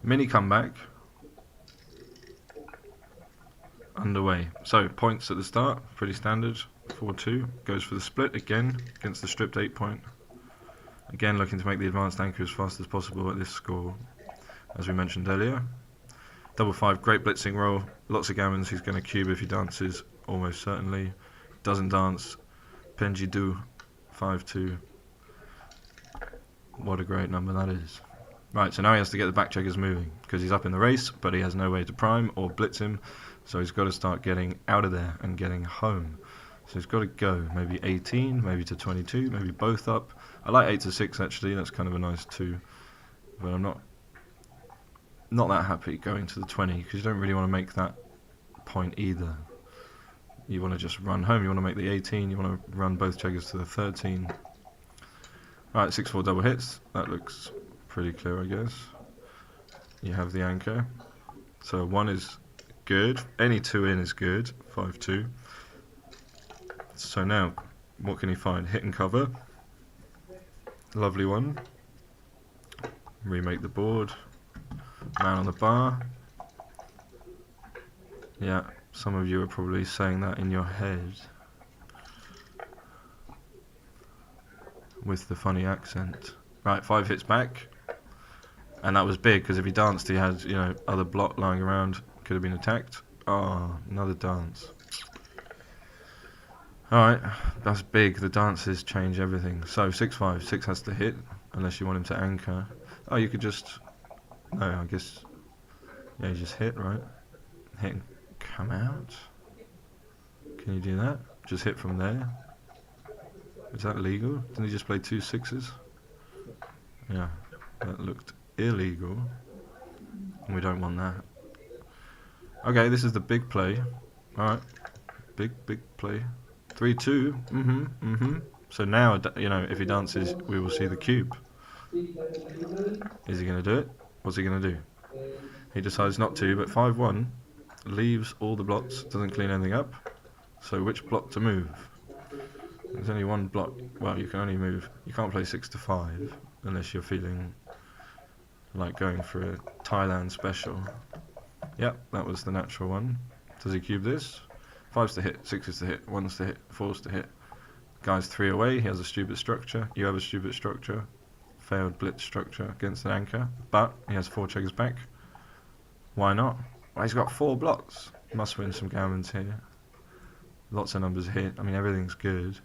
Mini comeback. Underway. So points at the start, pretty standard. 4-2. Goes for the split again against the stripped 8 point. Again looking to make the advanced anchor as fast as possible at this score, as we mentioned earlier. Double 5, great blitzing roll. Lots of gammons. He's going to cube if he dances, almost certainly. Doesn't dance. Penji do. 5-2. What a great number that is. Right, so now he has to get the back checkers moving, because he's up in the race, but he has no way to prime or blitz him, so he's got to start getting out of there and getting home. So he's got to go, maybe 18, maybe to 22, maybe both up. I like 8 to 6 actually, that's kind of a nice 2, but I'm not that happy going to the 20, because you don't really want to make that point either. You want to just run home, you want to make the 18, you want to run both checkers to the 13. Right, 6-4 double hits, that looks pretty clear I guess. You have the anchor, so 1 is good, any 2 in is good, 5-2. So now, what can he find? Hit and cover, lovely one. Remake the board, man on the bar. Yeah, some of you are probably saying that in your head with the funny accent. Right, 5 hits back, and that was big because if he danced he had, you know, other block lying around, could have been attacked. Oh, another dance. Alright, that's big, the dances change everything. So 6-5, 6 has to hit unless you want him to anchor. Oh, you could just, no, I guess, yeah, you just hit, right? Hit and come out. Can you do that? Just hit from there? Is that legal? Didn't he just play 2 6s? Yeah, that looked illegal. And we don't want that. Okay, this is the big play. Alright, big play. 3-2. So now, you know, if he dances, we will see the cube. Is he going to do it? What's he going to do? He decides not to, but 5-1 leaves all the blocks, doesn't clean anything up. So which block to move? There's only one block. Well, you can only move. You can't play 6-5 unless you're feeling like going for a Thailand special. Yep, that was the natural one. Does he cube this? 5's to hit, 6 is to hit, 1's to hit, 4's to hit. Guy's 3 away. He has a stupid structure. You have a stupid structure. Failed blitz structure against an anchor, but he has 4 checkers back. Why not? Well, he's got 4 blocks. Must win some gammons here. Lots of numbers hit. I mean, everything's good.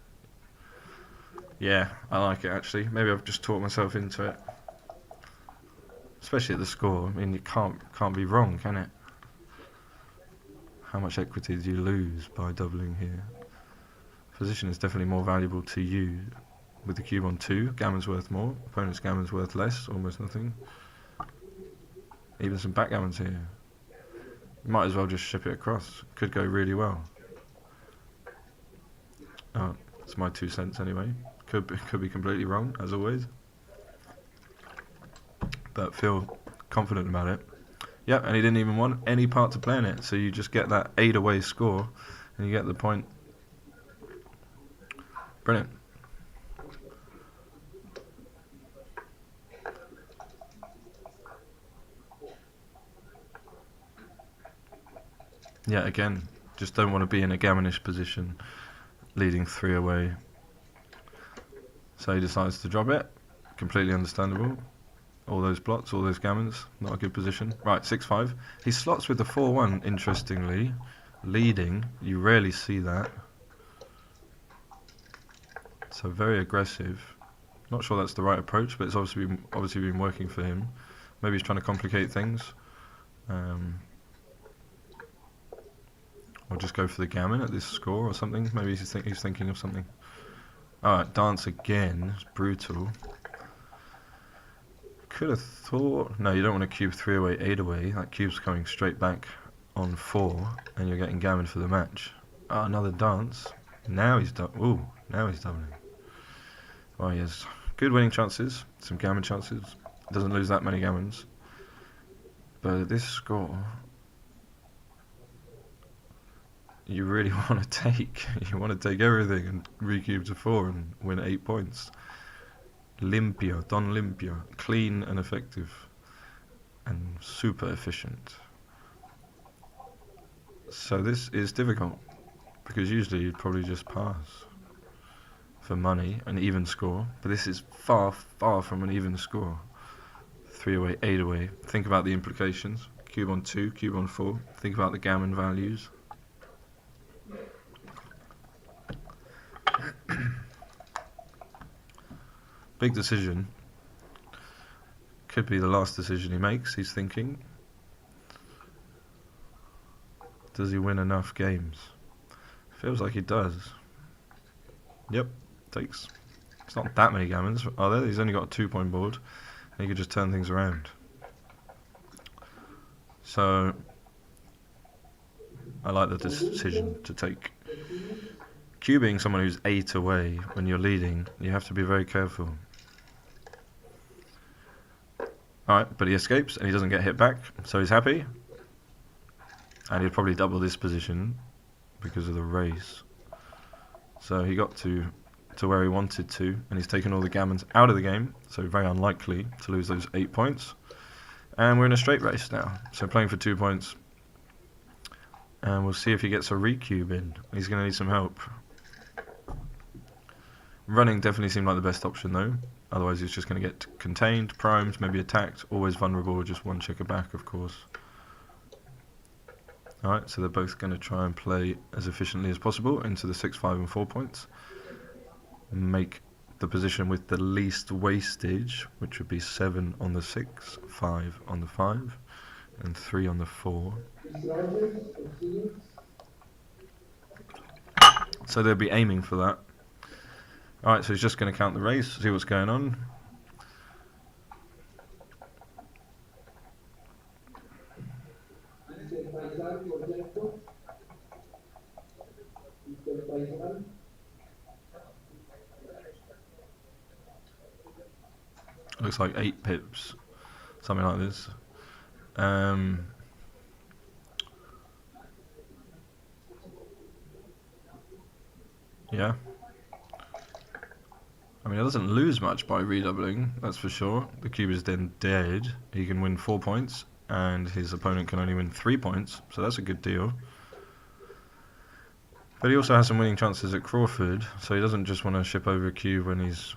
Yeah, I like it actually. Maybe I've just talked myself into it. Especially at the score. I mean, you can't be wrong, can it? How much equity do you lose by doubling here? Position is definitely more valuable to you. With the cube on 2, gammon's worth more. Opponent's gammon's worth less, almost nothing. Even some backgammons here. You might as well just ship it across. Could go really well. Oh, it's my 2 cents anyway. Could be completely wrong, as always. but feel confident about it. Yep, and he didn't even want any part to play in it, so you just get that 8 away score, and you get the point. Brilliant. Yeah, again, just don't want to be in a gammonish position, leading 3 away. So he decides to drop it. Completely understandable. All those blots, all those gammons, not a good position. Right, 6-5. He slots with the 4-1, interestingly. Leading, you rarely see that. So very aggressive. Not sure that's the right approach, but it's obviously been working for him. Maybe he's trying to complicate things. Or just go for the gammon at this score or something. Maybe he's thinking of something. Alright, dance again. It's brutal. Could have thought... No, you don't want to cube 3 away, 8 away. That cube's coming straight back on 4, and you're getting gammon for the match. Oh, another dance. Now he's doubling. Oh, he has good winning chances, some gammon chances. Doesn't lose that many gammons. But at this score, you really want to take. You want to take everything and recube to 4 and win 8 points. Limpio, Don Limpio. Clean and effective. And super efficient. So this is difficult, because usually you'd probably just pass for money, an even score, but this is far, far from an even score. 3 away, 8 away. Think about the implications. Cube on 2, cube on 4. Think about the gammon values. Big decision. Could be the last decision he makes, he's thinking. Does he win enough games? Feels like he does. Yep, takes. It's not that many gammons, are there? He's only got a 2-point board, and he could just turn things around. So, I like the decision to take. Cubing someone who's 8 away when you're leading, you have to be very careful. Alright, but he escapes and he doesn't get hit back, so he's happy. And he'd probably double this position because of the race. So he got to where he wanted to, and he's taken all the gammons out of the game, so very unlikely to lose those 8 points. And we're in a straight race now, so playing for 2 points. And we'll see if he gets a recube in. He's going to need some help. Running definitely seemed like the best option though. Otherwise he's just going to get contained, primed, maybe attacked. Always vulnerable, just one checker back, of course. Alright, so they're both going to try and play as efficiently as possible into the 6, 5 and 4 points. Make the position with the least wastage, which would be 7 on the 6, 5 on the 5, and 3 on the 4. So they'll be aiming for that. Alright, so he's just going to count the race, see what's going on. Looks like 8 pips, something like this. Yeah. I mean, it doesn't lose much by redoubling, that's for sure. The cube is then dead. He can win 4 points, and his opponent can only win 3 points, so that's a good deal. But he also has some winning chances at Crawford, so he doesn't just want to ship over a cube when he's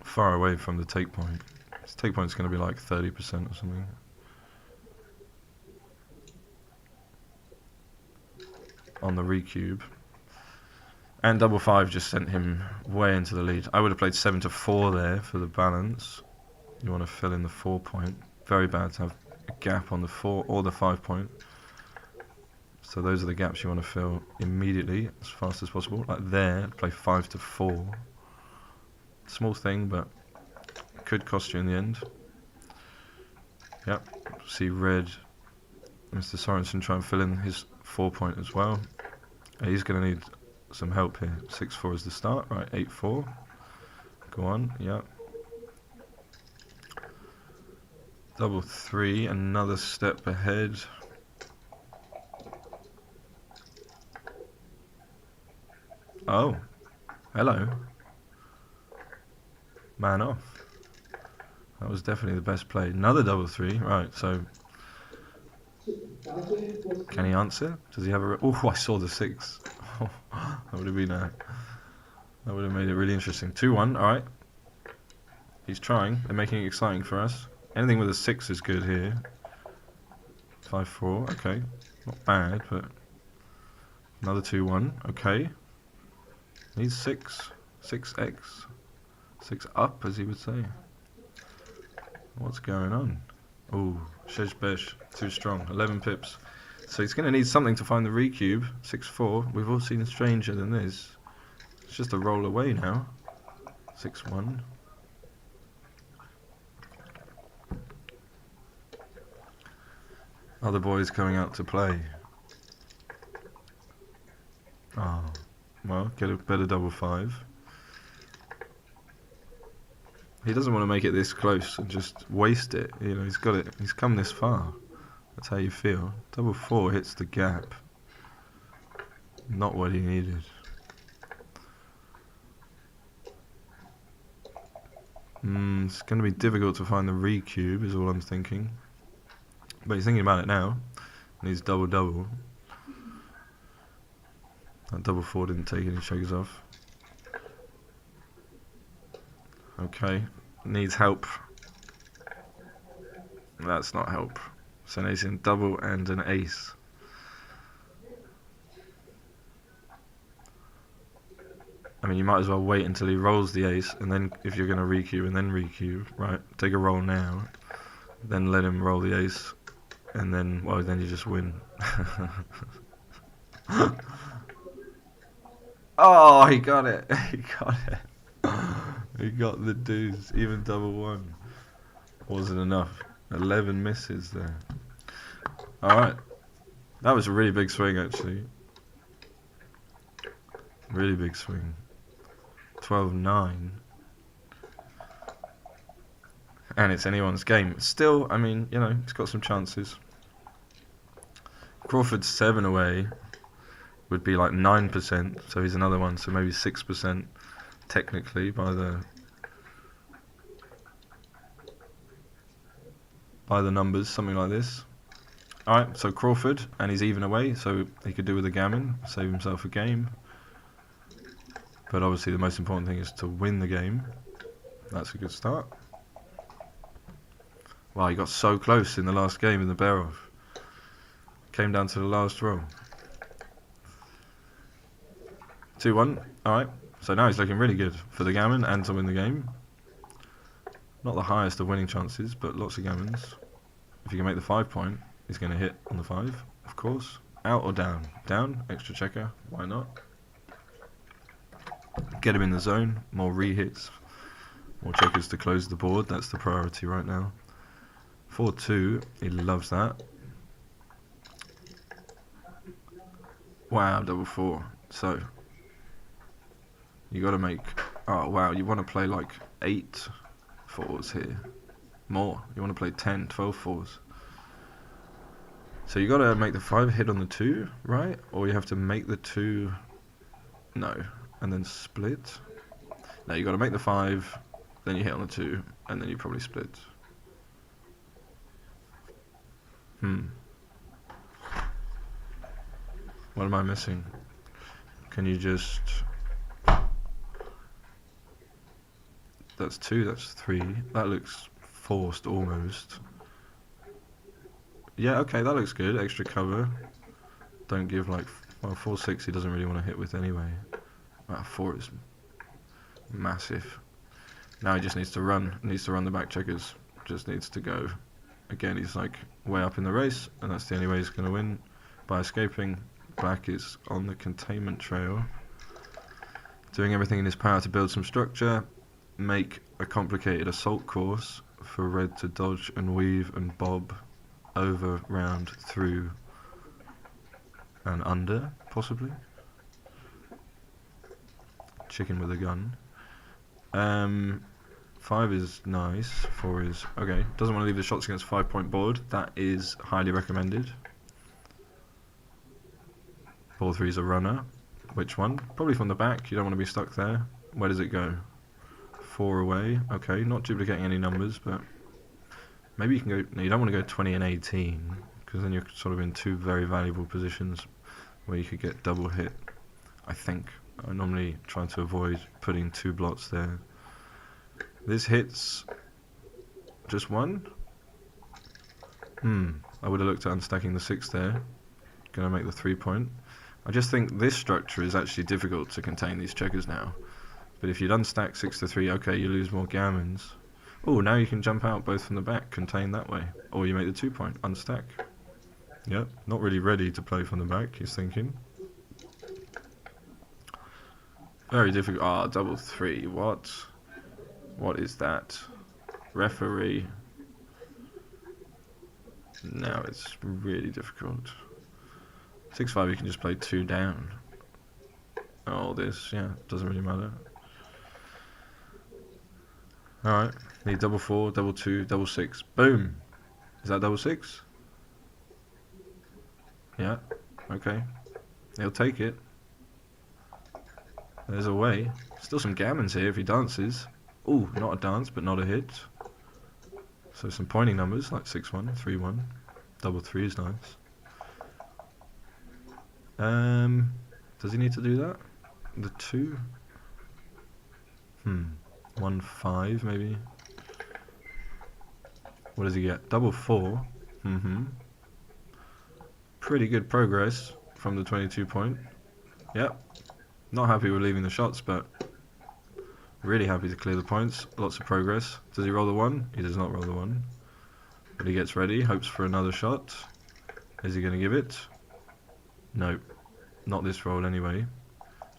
far away from the take point. His take point is going to be like 30% or something. On the recube. And double 5 just sent him way into the lead. I would have played 7 to 4 there for the balance. You want to fill in the 4 point. Very bad to have a gap on the 4 or the 5 point. So those are the gaps you want to fill immediately, as fast as possible. Like there, play 5 to 4. Small thing, but could cost you in the end. Yep, see red, Mr. Sorensen try and fill in his 4 point as well. He's going to need some help here. 6-4 is the start, right, 8-4. Go on, yep. Double three, another step ahead. Oh, hello. Man off. That was definitely the best play. Another double three. Right, so can he answer? Does he have a... Oh, I saw the six. that would have been that would have made it really interesting. 2-1, alright. He's trying. They're making it exciting for us. Anything with a 6 is good here. 5-4, okay. Not bad, but... Another 2-1, okay. Needs 6. 6x. 6 up, as he would say. What's going on? Oh, Sheshbesh, too strong. 11 pips. So he's going to need something to find the recube. 6-4. We've all seen stranger than this. It's just a roll away now. 6-1. Other boys coming out to play. Oh, well, get a better double 5. He doesn't want to make it this close and just waste it. You know, he's got it. He's come this far. That's how you feel. Double 4 hits the gap. Not what he needed. It's going to be difficult to find the recube, is all I'm thinking. But he's thinking about it now. Needs double. That double 4 didn't take any checkers off. Okay. Needs help. That's not help. So an ace in double and an ace. I mean, you might as well wait until he rolls the ace, and then if you're going to recube, and then recube, right? Take a roll now, then let him roll the ace, and then, well, then you just win. Oh, he got it. He got it. He got the deuce. Even double 1 wasn't enough. 11 misses there. Alright. That was a really big swing, actually. Really big swing. 12-9. And it's anyone's game. Still, I mean, you know, he's got some chances. Crawford's 7 away would be like 9%, so he's another one, so maybe 6% technically by the numbers, something like this. Alright, so Crawford, and he's even away, so he could do with a gammon, save himself a game. But obviously the most important thing is to win the game. That's a good start. Wow, he got so close in the last game in the bear-off. Came down to the last roll. 2-1, alright. So now he's looking really good for the gammon and to win the game. Not the highest of winning chances, but lots of gammons. If you can make the 5 point, he's going to hit on the 5, of course. Out or down? Down, extra checker, why not? Get him in the zone, more re-hits, more checkers to close the board, that's the priority right now. 4-2, he loves that. Wow, double 4. So, you got to make, oh wow, you want to play like 8 4s here. More, you want to play 10, 12 4s. So you got to make the 5 hit on the 2, right? Or you have to make the 2, no, and then split. No, you got to make the 5, then you hit on the 2, and then you probably split. What am I missing? Can you just... That's 2, that's 3. That looks forced almost. Yeah, okay, that looks good. Extra cover. Don't give like... Well, 4-6 he doesn't really want to hit with anyway. 4 is massive. Now he just needs to run. Needs to run the back checkers. Just needs to go. Again, he's like way up in the race, and that's the only way he's going to win. By escaping. Black is on the containment trail. Doing everything in his power to build some structure. Make a complicated assault course for red to dodge and weave and bob over, round, through and under, possibly. Chicken with a gun. 5 is nice. 4 is okay. Doesn't want to leave the shots against 5-point board. That is highly recommended. Ball 3 is a runner. Which one? Probably from the back. You don't want to be stuck there. Where does it go? 4 away. Okay, not duplicating any numbers, but maybe you can go. No, you don't want to go 20 and 18 because then you're sort of in two very valuable positions where you could get double hit. I think I normally try to avoid putting 2 blots there. This hits just 1. I would have looked at unstacking the 6 there. Gonna make the 3-point. I just think this structure is actually difficult to contain these checkers now. But if you'd unstack 6 to 3, okay, you lose more gammons. Oh, now you can jump out both from the back, contain that way. Or you make the 2-point, unstack. Yep, not really ready to play from the back, he's thinking. Very difficult. Ah, double 3, what? What is that? Referee. Now it's really difficult. 6-5, you can just play 2 down. Oh, this, yeah, doesn't really matter. Alright, need double 4, double 2, double 6. Boom! Is that double 6? Yeah, okay. He'll take it. There's a way. Still some gammons here if he dances. Ooh, not a dance, but not a hit. So some pointing numbers like 6-1, 3-1. Double 3 is nice. Does he need to do that? The 2? 1-5 maybe. What does he get? Double 4. Pretty good progress from the 22-point. Yep. Not happy with leaving the shots, but really happy to clear the points. Lots of progress. Does he roll the 1? He does not roll the 1. But he gets ready, hopes for another shot. Is he going to give it? Nope. Not this roll anyway.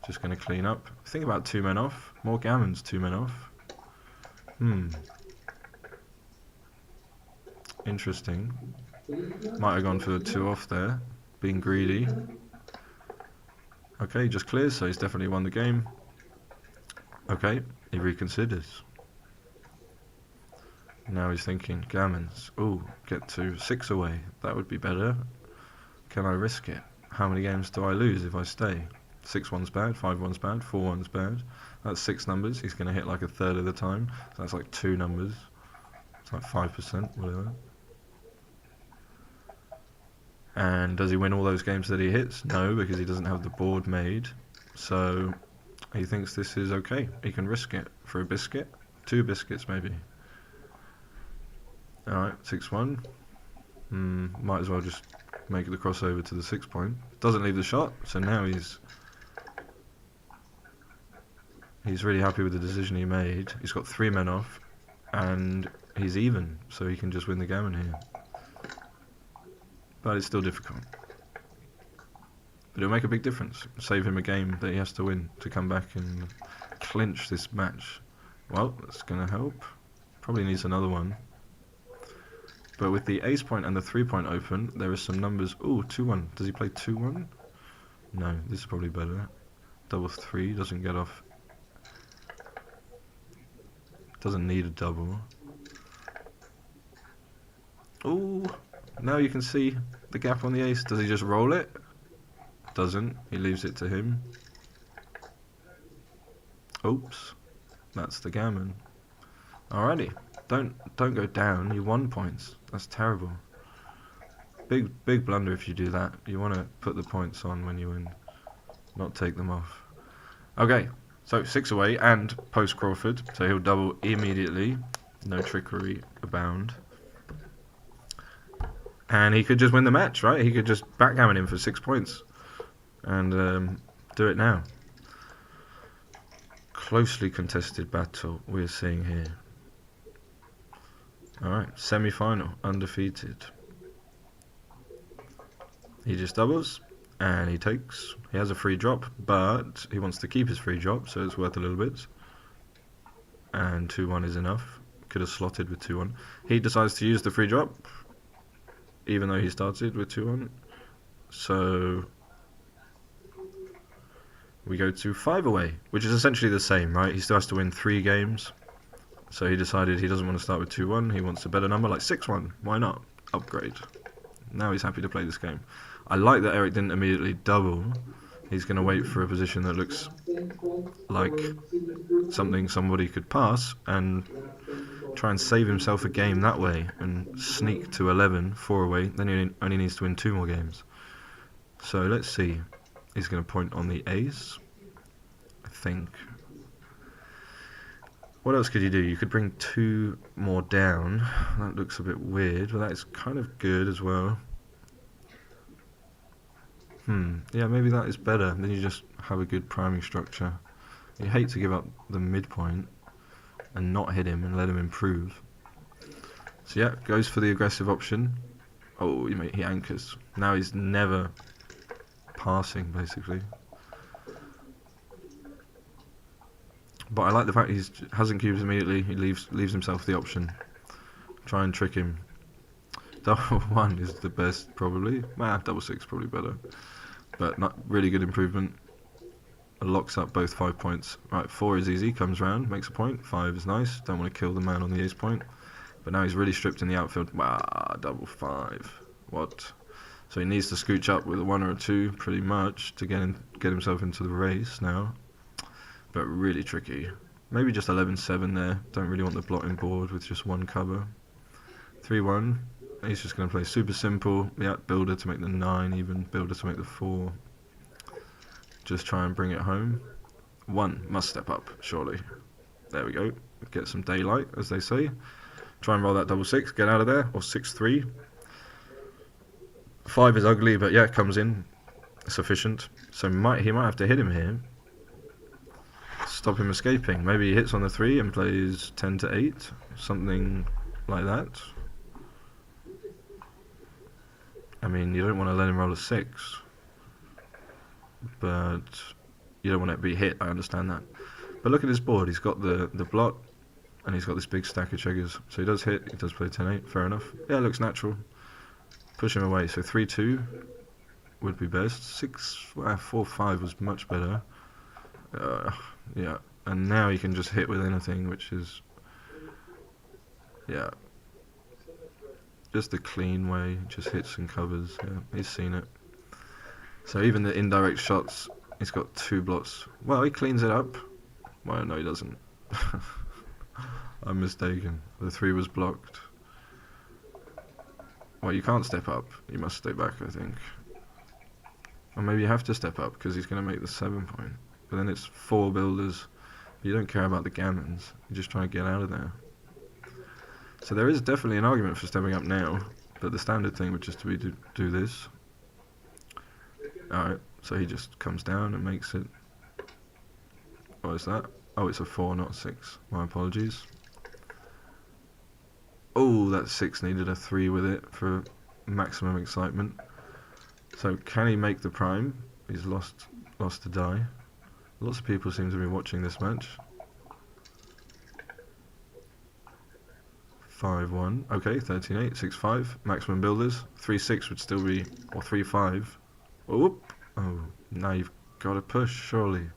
Just going to clean up. Think about 2 men off. More gammons, 2 men off. Interesting. Might have gone for the 2 off there. Being greedy. Okay, just clears, so he's definitely won the game. Okay, he reconsiders. Now he's thinking, gammons. Ooh, get to 6 away. That would be better. Can I risk it? How many games do I lose if I stay? 6-1's bad, 5-1's bad, 4-1's bad. That's 6 numbers. He's going to hit like a third of the time. So that's like 2 numbers. It's like 5%, whatever. And does he win all those games that he hits? No, because he doesn't have the board made. So he thinks this is okay. He can risk it for a biscuit. 2 biscuits maybe. Alright, 6-1. Might as well just make the crossover to the 6-point. Doesn't leave the shot, so now he's really happy with the decision he made. He's got 3 men off, and he's even, so he can just win the gammon here. But it's still difficult. But it'll make a big difference. Save him a game that he has to win to come back and clinch this match. Well, that's going to help. Probably needs another one. But with the ace point and the 3-point open, there is some numbers. Ooh, 2-1. Does he play 2-1? No, this is probably better. Double 3 doesn't get off. Doesn't need a double. Ooh, now you can see the gap on the ace. Does he just roll it? Doesn't. He leaves it to him. Oops, that's the gammon. Alrighty. Don't go down. You won points. That's terrible. Big blunder if you do that. You want to put the points on when you win, not take them off. Okay, so 6 away and post Crawford, so he'll double immediately. No trickery abound. And he could just win the match, right? He could just backgammon him for 6 points and do it now. Closely contested battle we're seeing here. Alright, semi-final, undefeated. He just doubles, and he takes. He has a free drop, but he wants to keep his free drop, so it's worth a little bit. And 2-1 is enough. Could have slotted with 2-1. He decides to use the free drop, even though he started with 2-1. So we go to 5 away, which is essentially the same, right? He still has to win 3 games. So he decided he doesn't want to start with 2-1, he wants a better number, like 6-1. Why not? Upgrade. Now he's happy to play this game. I like that Eric didn't immediately double. He's going to wait for a position that looks like something somebody could pass and try and save himself a game that way and sneak to 11, 4 away. Then he only needs to win 2 more games. So let's see. He's going to point on the ace, I think. What else could you do? You could bring 2 more down. That looks a bit weird, but that is kind of good as well. Yeah, maybe that is better. Then you just have a good priming structure. You hate to give up the midpoint and not hit him and let him improve. So yeah, goes for the aggressive option. Oh, he anchors. Now he's never passing, basically. But I like the fact he hasn't cubes immediately. He leaves himself the option. Try and trick him. Double 1 is the best, probably. Double 6 probably better. But not really good improvement. Locks up both 5 points. Right, 4 is easy, comes round, makes a point. 5 is nice, don't want to kill the man on the ace point. But now he's really stripped in the outfield. Double 5. What? So he needs to scooch up with a 1 or a 2, pretty much, to get himself into the race now. But really tricky. Maybe just 11-7 there. Don't really want the blotting board with just 1 cover. 3-1. He's just going to play super simple. Yeah, builder to make the 9, even builder to make the 4. Just try and bring it home. 1 must step up, surely. There we go. Get some daylight, as they say. Try and roll that double 6. Get out of there. Or 6-3. 5 is ugly, but yeah, it comes in. Sufficient. So he might have to hit him here. Stop him escaping. Maybe he hits on the 3 and plays 10-8. Something like that. I mean, you don't want to let him roll a 6. But you don't want it to be hit, I understand that. But look at his board. He's got the blot, and he's got this big stack of checkers. So he does hit, he does play 10-8, fair enough. Yeah, it looks natural. Push him away. So 3-2 would be best. 4-5 was much better. Yeah, and now he can just hit with anything, which is, yeah, just a clean way. Just hits and covers. Yeah, he's seen it. So even the indirect shots, he's got 2 blots. Well, he cleans it up. Well, no, he doesn't. I'm mistaken. The 3 was blocked. Well, you can't step up. You must stay back, I think. Or maybe you have to step up because he's going to make the 7 point. But then it's 4 builders. You don't care about the gammons. You're just trying to get out of there. So there is definitely an argument for stepping up now. But the standard thing would just be to do this. Alright, so he just comes down and makes it. What is that? Oh, it's a 4, not 6. My apologies. Oh, that 6 needed a 3 with it for maximum excitement. So can he make the prime? He's lost a die. Lots of people seem to be watching this match. 5-1. Okay, 13-8, 6-5. Maximum builders. 3-6 would still be, or 3-5. Oop. Oh, now you've got to push, surely.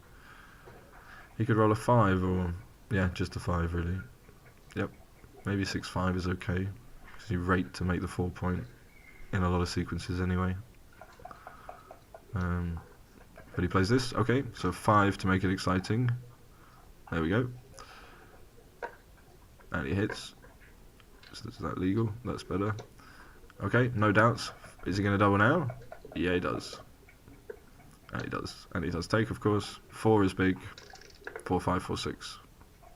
He could roll a 5 or, yeah, just a 5 really. Yep, maybe 6-5 is okay. Because you rate to make the 4 point in a lot of sequences anyway. But he plays this, okay, so 5 to make it exciting. There we go. And he hits. Is that legal? That's better. Okay, no doubts. Is he going to double now? Yeah, he does. And he does. And he does take, of course. 4 is big. 4-5, 4-6.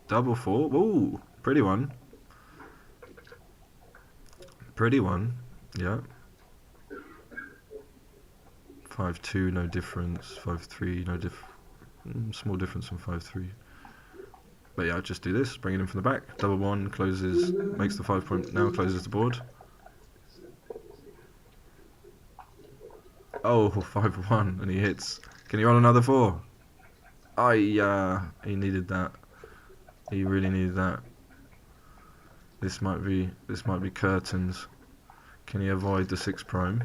Double 4. Ooh, pretty one. Pretty one. Yeah. 5-2, no difference. 5-3, no small difference from 5-3. But yeah, I'll just do this. Bring it in from the back. Double 1, closes, makes the 5 point. Now closes the board. Oh, 5-1, and he hits. Can he roll another 4? He needed that. He really needed that. This might be curtains. Can he avoid the 6 prime?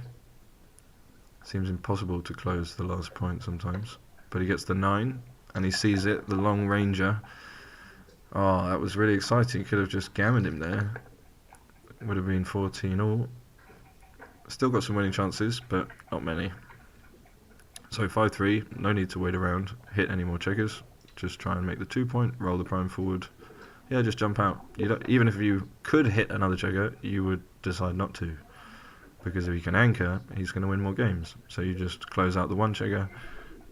Seems impossible to close the last point sometimes. But he gets the 9, and he sees it, the long ranger. Oh, that was really exciting. Could have just gammoned him there. Would have been 14 all. Still got some winning chances, but not many. So 5-3, no need to wait around, hit any more checkers. Just try and make the 2 point, roll the prime forward. Yeah, just jump out. You don't, even if you could hit another checker, you would decide not to. Because if you can anchor, he's going to win more games. So you just close out the one checker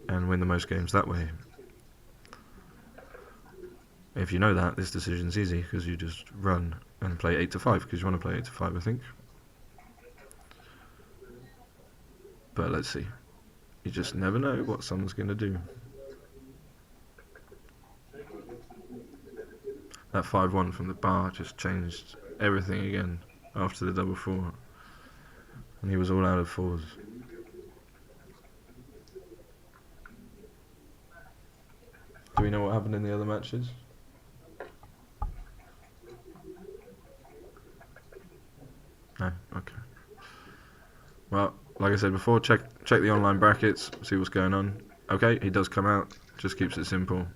and win the most games that way. If you know that, this decision's easy because you just run and play 8-5 because you want to play 8-5, I think. But let's see. You just never know what someone's going to do. That 5-1 from the bar just changed everything again after the double four. And he was all out of fours. Do we know what happened in the other matches? No? Okay. Well, like I said before, check the online brackets, see what's going on. Okay, he does come out, just keeps it simple.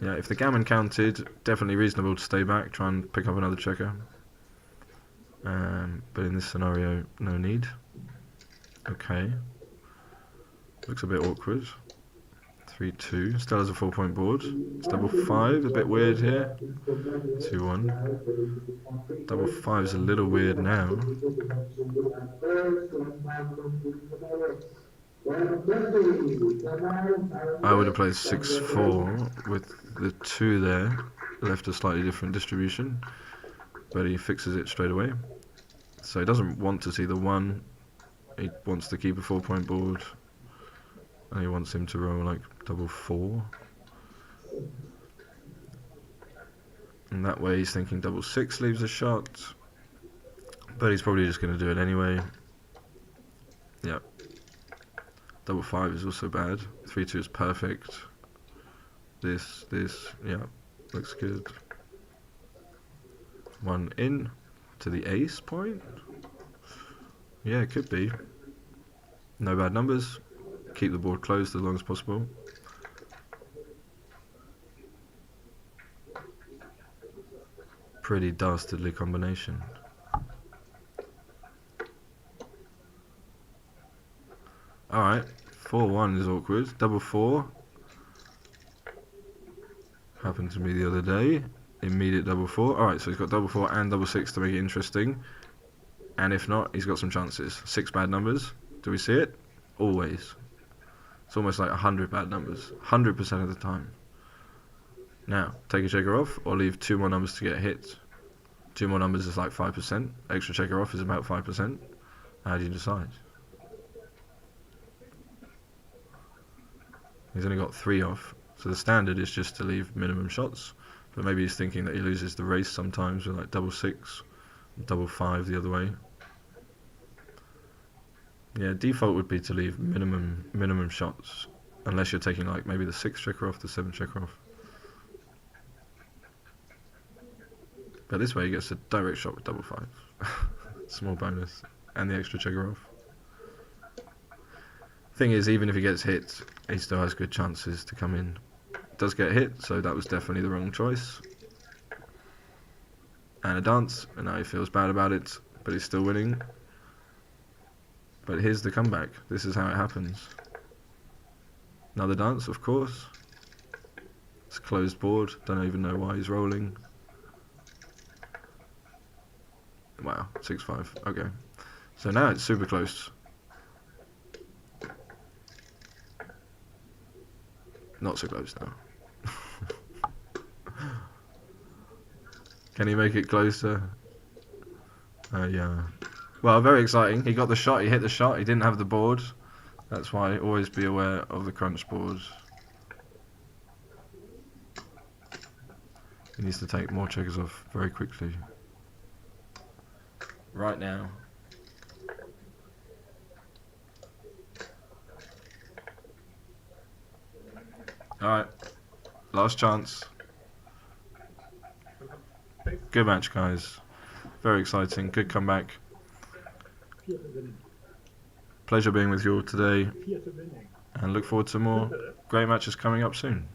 Yeah, if the gammon counted, definitely reasonable to stay back, try and pick up another checker. But in this scenario, no need. Okay. Looks a bit awkward. 3-2, still has a 4 point board. It's double 5, a bit weird here. 2-1. Double 5 is a little weird now. I would have played 6-4 with the 2 there. Left a slightly different distribution. But he fixes it straight away. So he doesn't want to see the 1. He wants to keep a 4 point board. And he wants him to roll like double 4. And that way he's thinking double 6 leaves a shot. But he's probably just going to do it anyway. Yep. Double 5 is also bad. 3-2 is perfect. This, yeah, looks good. 1 in to the ace point. Yeah, it could be. No bad numbers. Keep the board closed as long as possible. Pretty dastardly combination. Alright, 4-1 is awkward. Double 4. Happened to me the other day. Immediate double 4. Alright, so he's got double 4 and double 6 to make it interesting. And if not, he's got some chances. 6 bad numbers. Do we see it? Always. It's almost like 100 bad numbers. 100% of the time. Now, take a checker off or leave 2 more numbers to get hit. 2 more numbers is like 5%. Extra checker off is about 5%. How do you decide? He's only got 3 off. So the standard is just to leave minimum shots. But maybe he's thinking that he loses the race sometimes with like double 6, double 5 the other way. Yeah, default would be to leave minimum shots. Unless you're taking like maybe the 6 checker off, the 7 checker off. But this way he gets a direct shot with double 5. Small bonus. And the extra checker off. Thing is, even if he gets hit, he still has good chances to come in. Does get hit, so that was definitely the wrong choice. And a dance, and now he feels bad about it, but he's still winning. But here's the comeback. This is how it happens. Another dance, of course. It's a closed board. Don't even know why he's rolling. Wow, 6-5. Okay. So now it's super close. Not so close now. Can he make it closer? Yeah. Well, very exciting. He got the shot, he hit the shot, he didn't have the board. That's why always be aware of the crunch board. He needs to take more checkers off very quickly. Right now. Alright. Last chance. Good match, guys. Very exciting. Good comeback. Pleasure being with you all today. And look forward to more great matches coming up soon.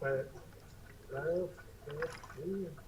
12, 12, 3.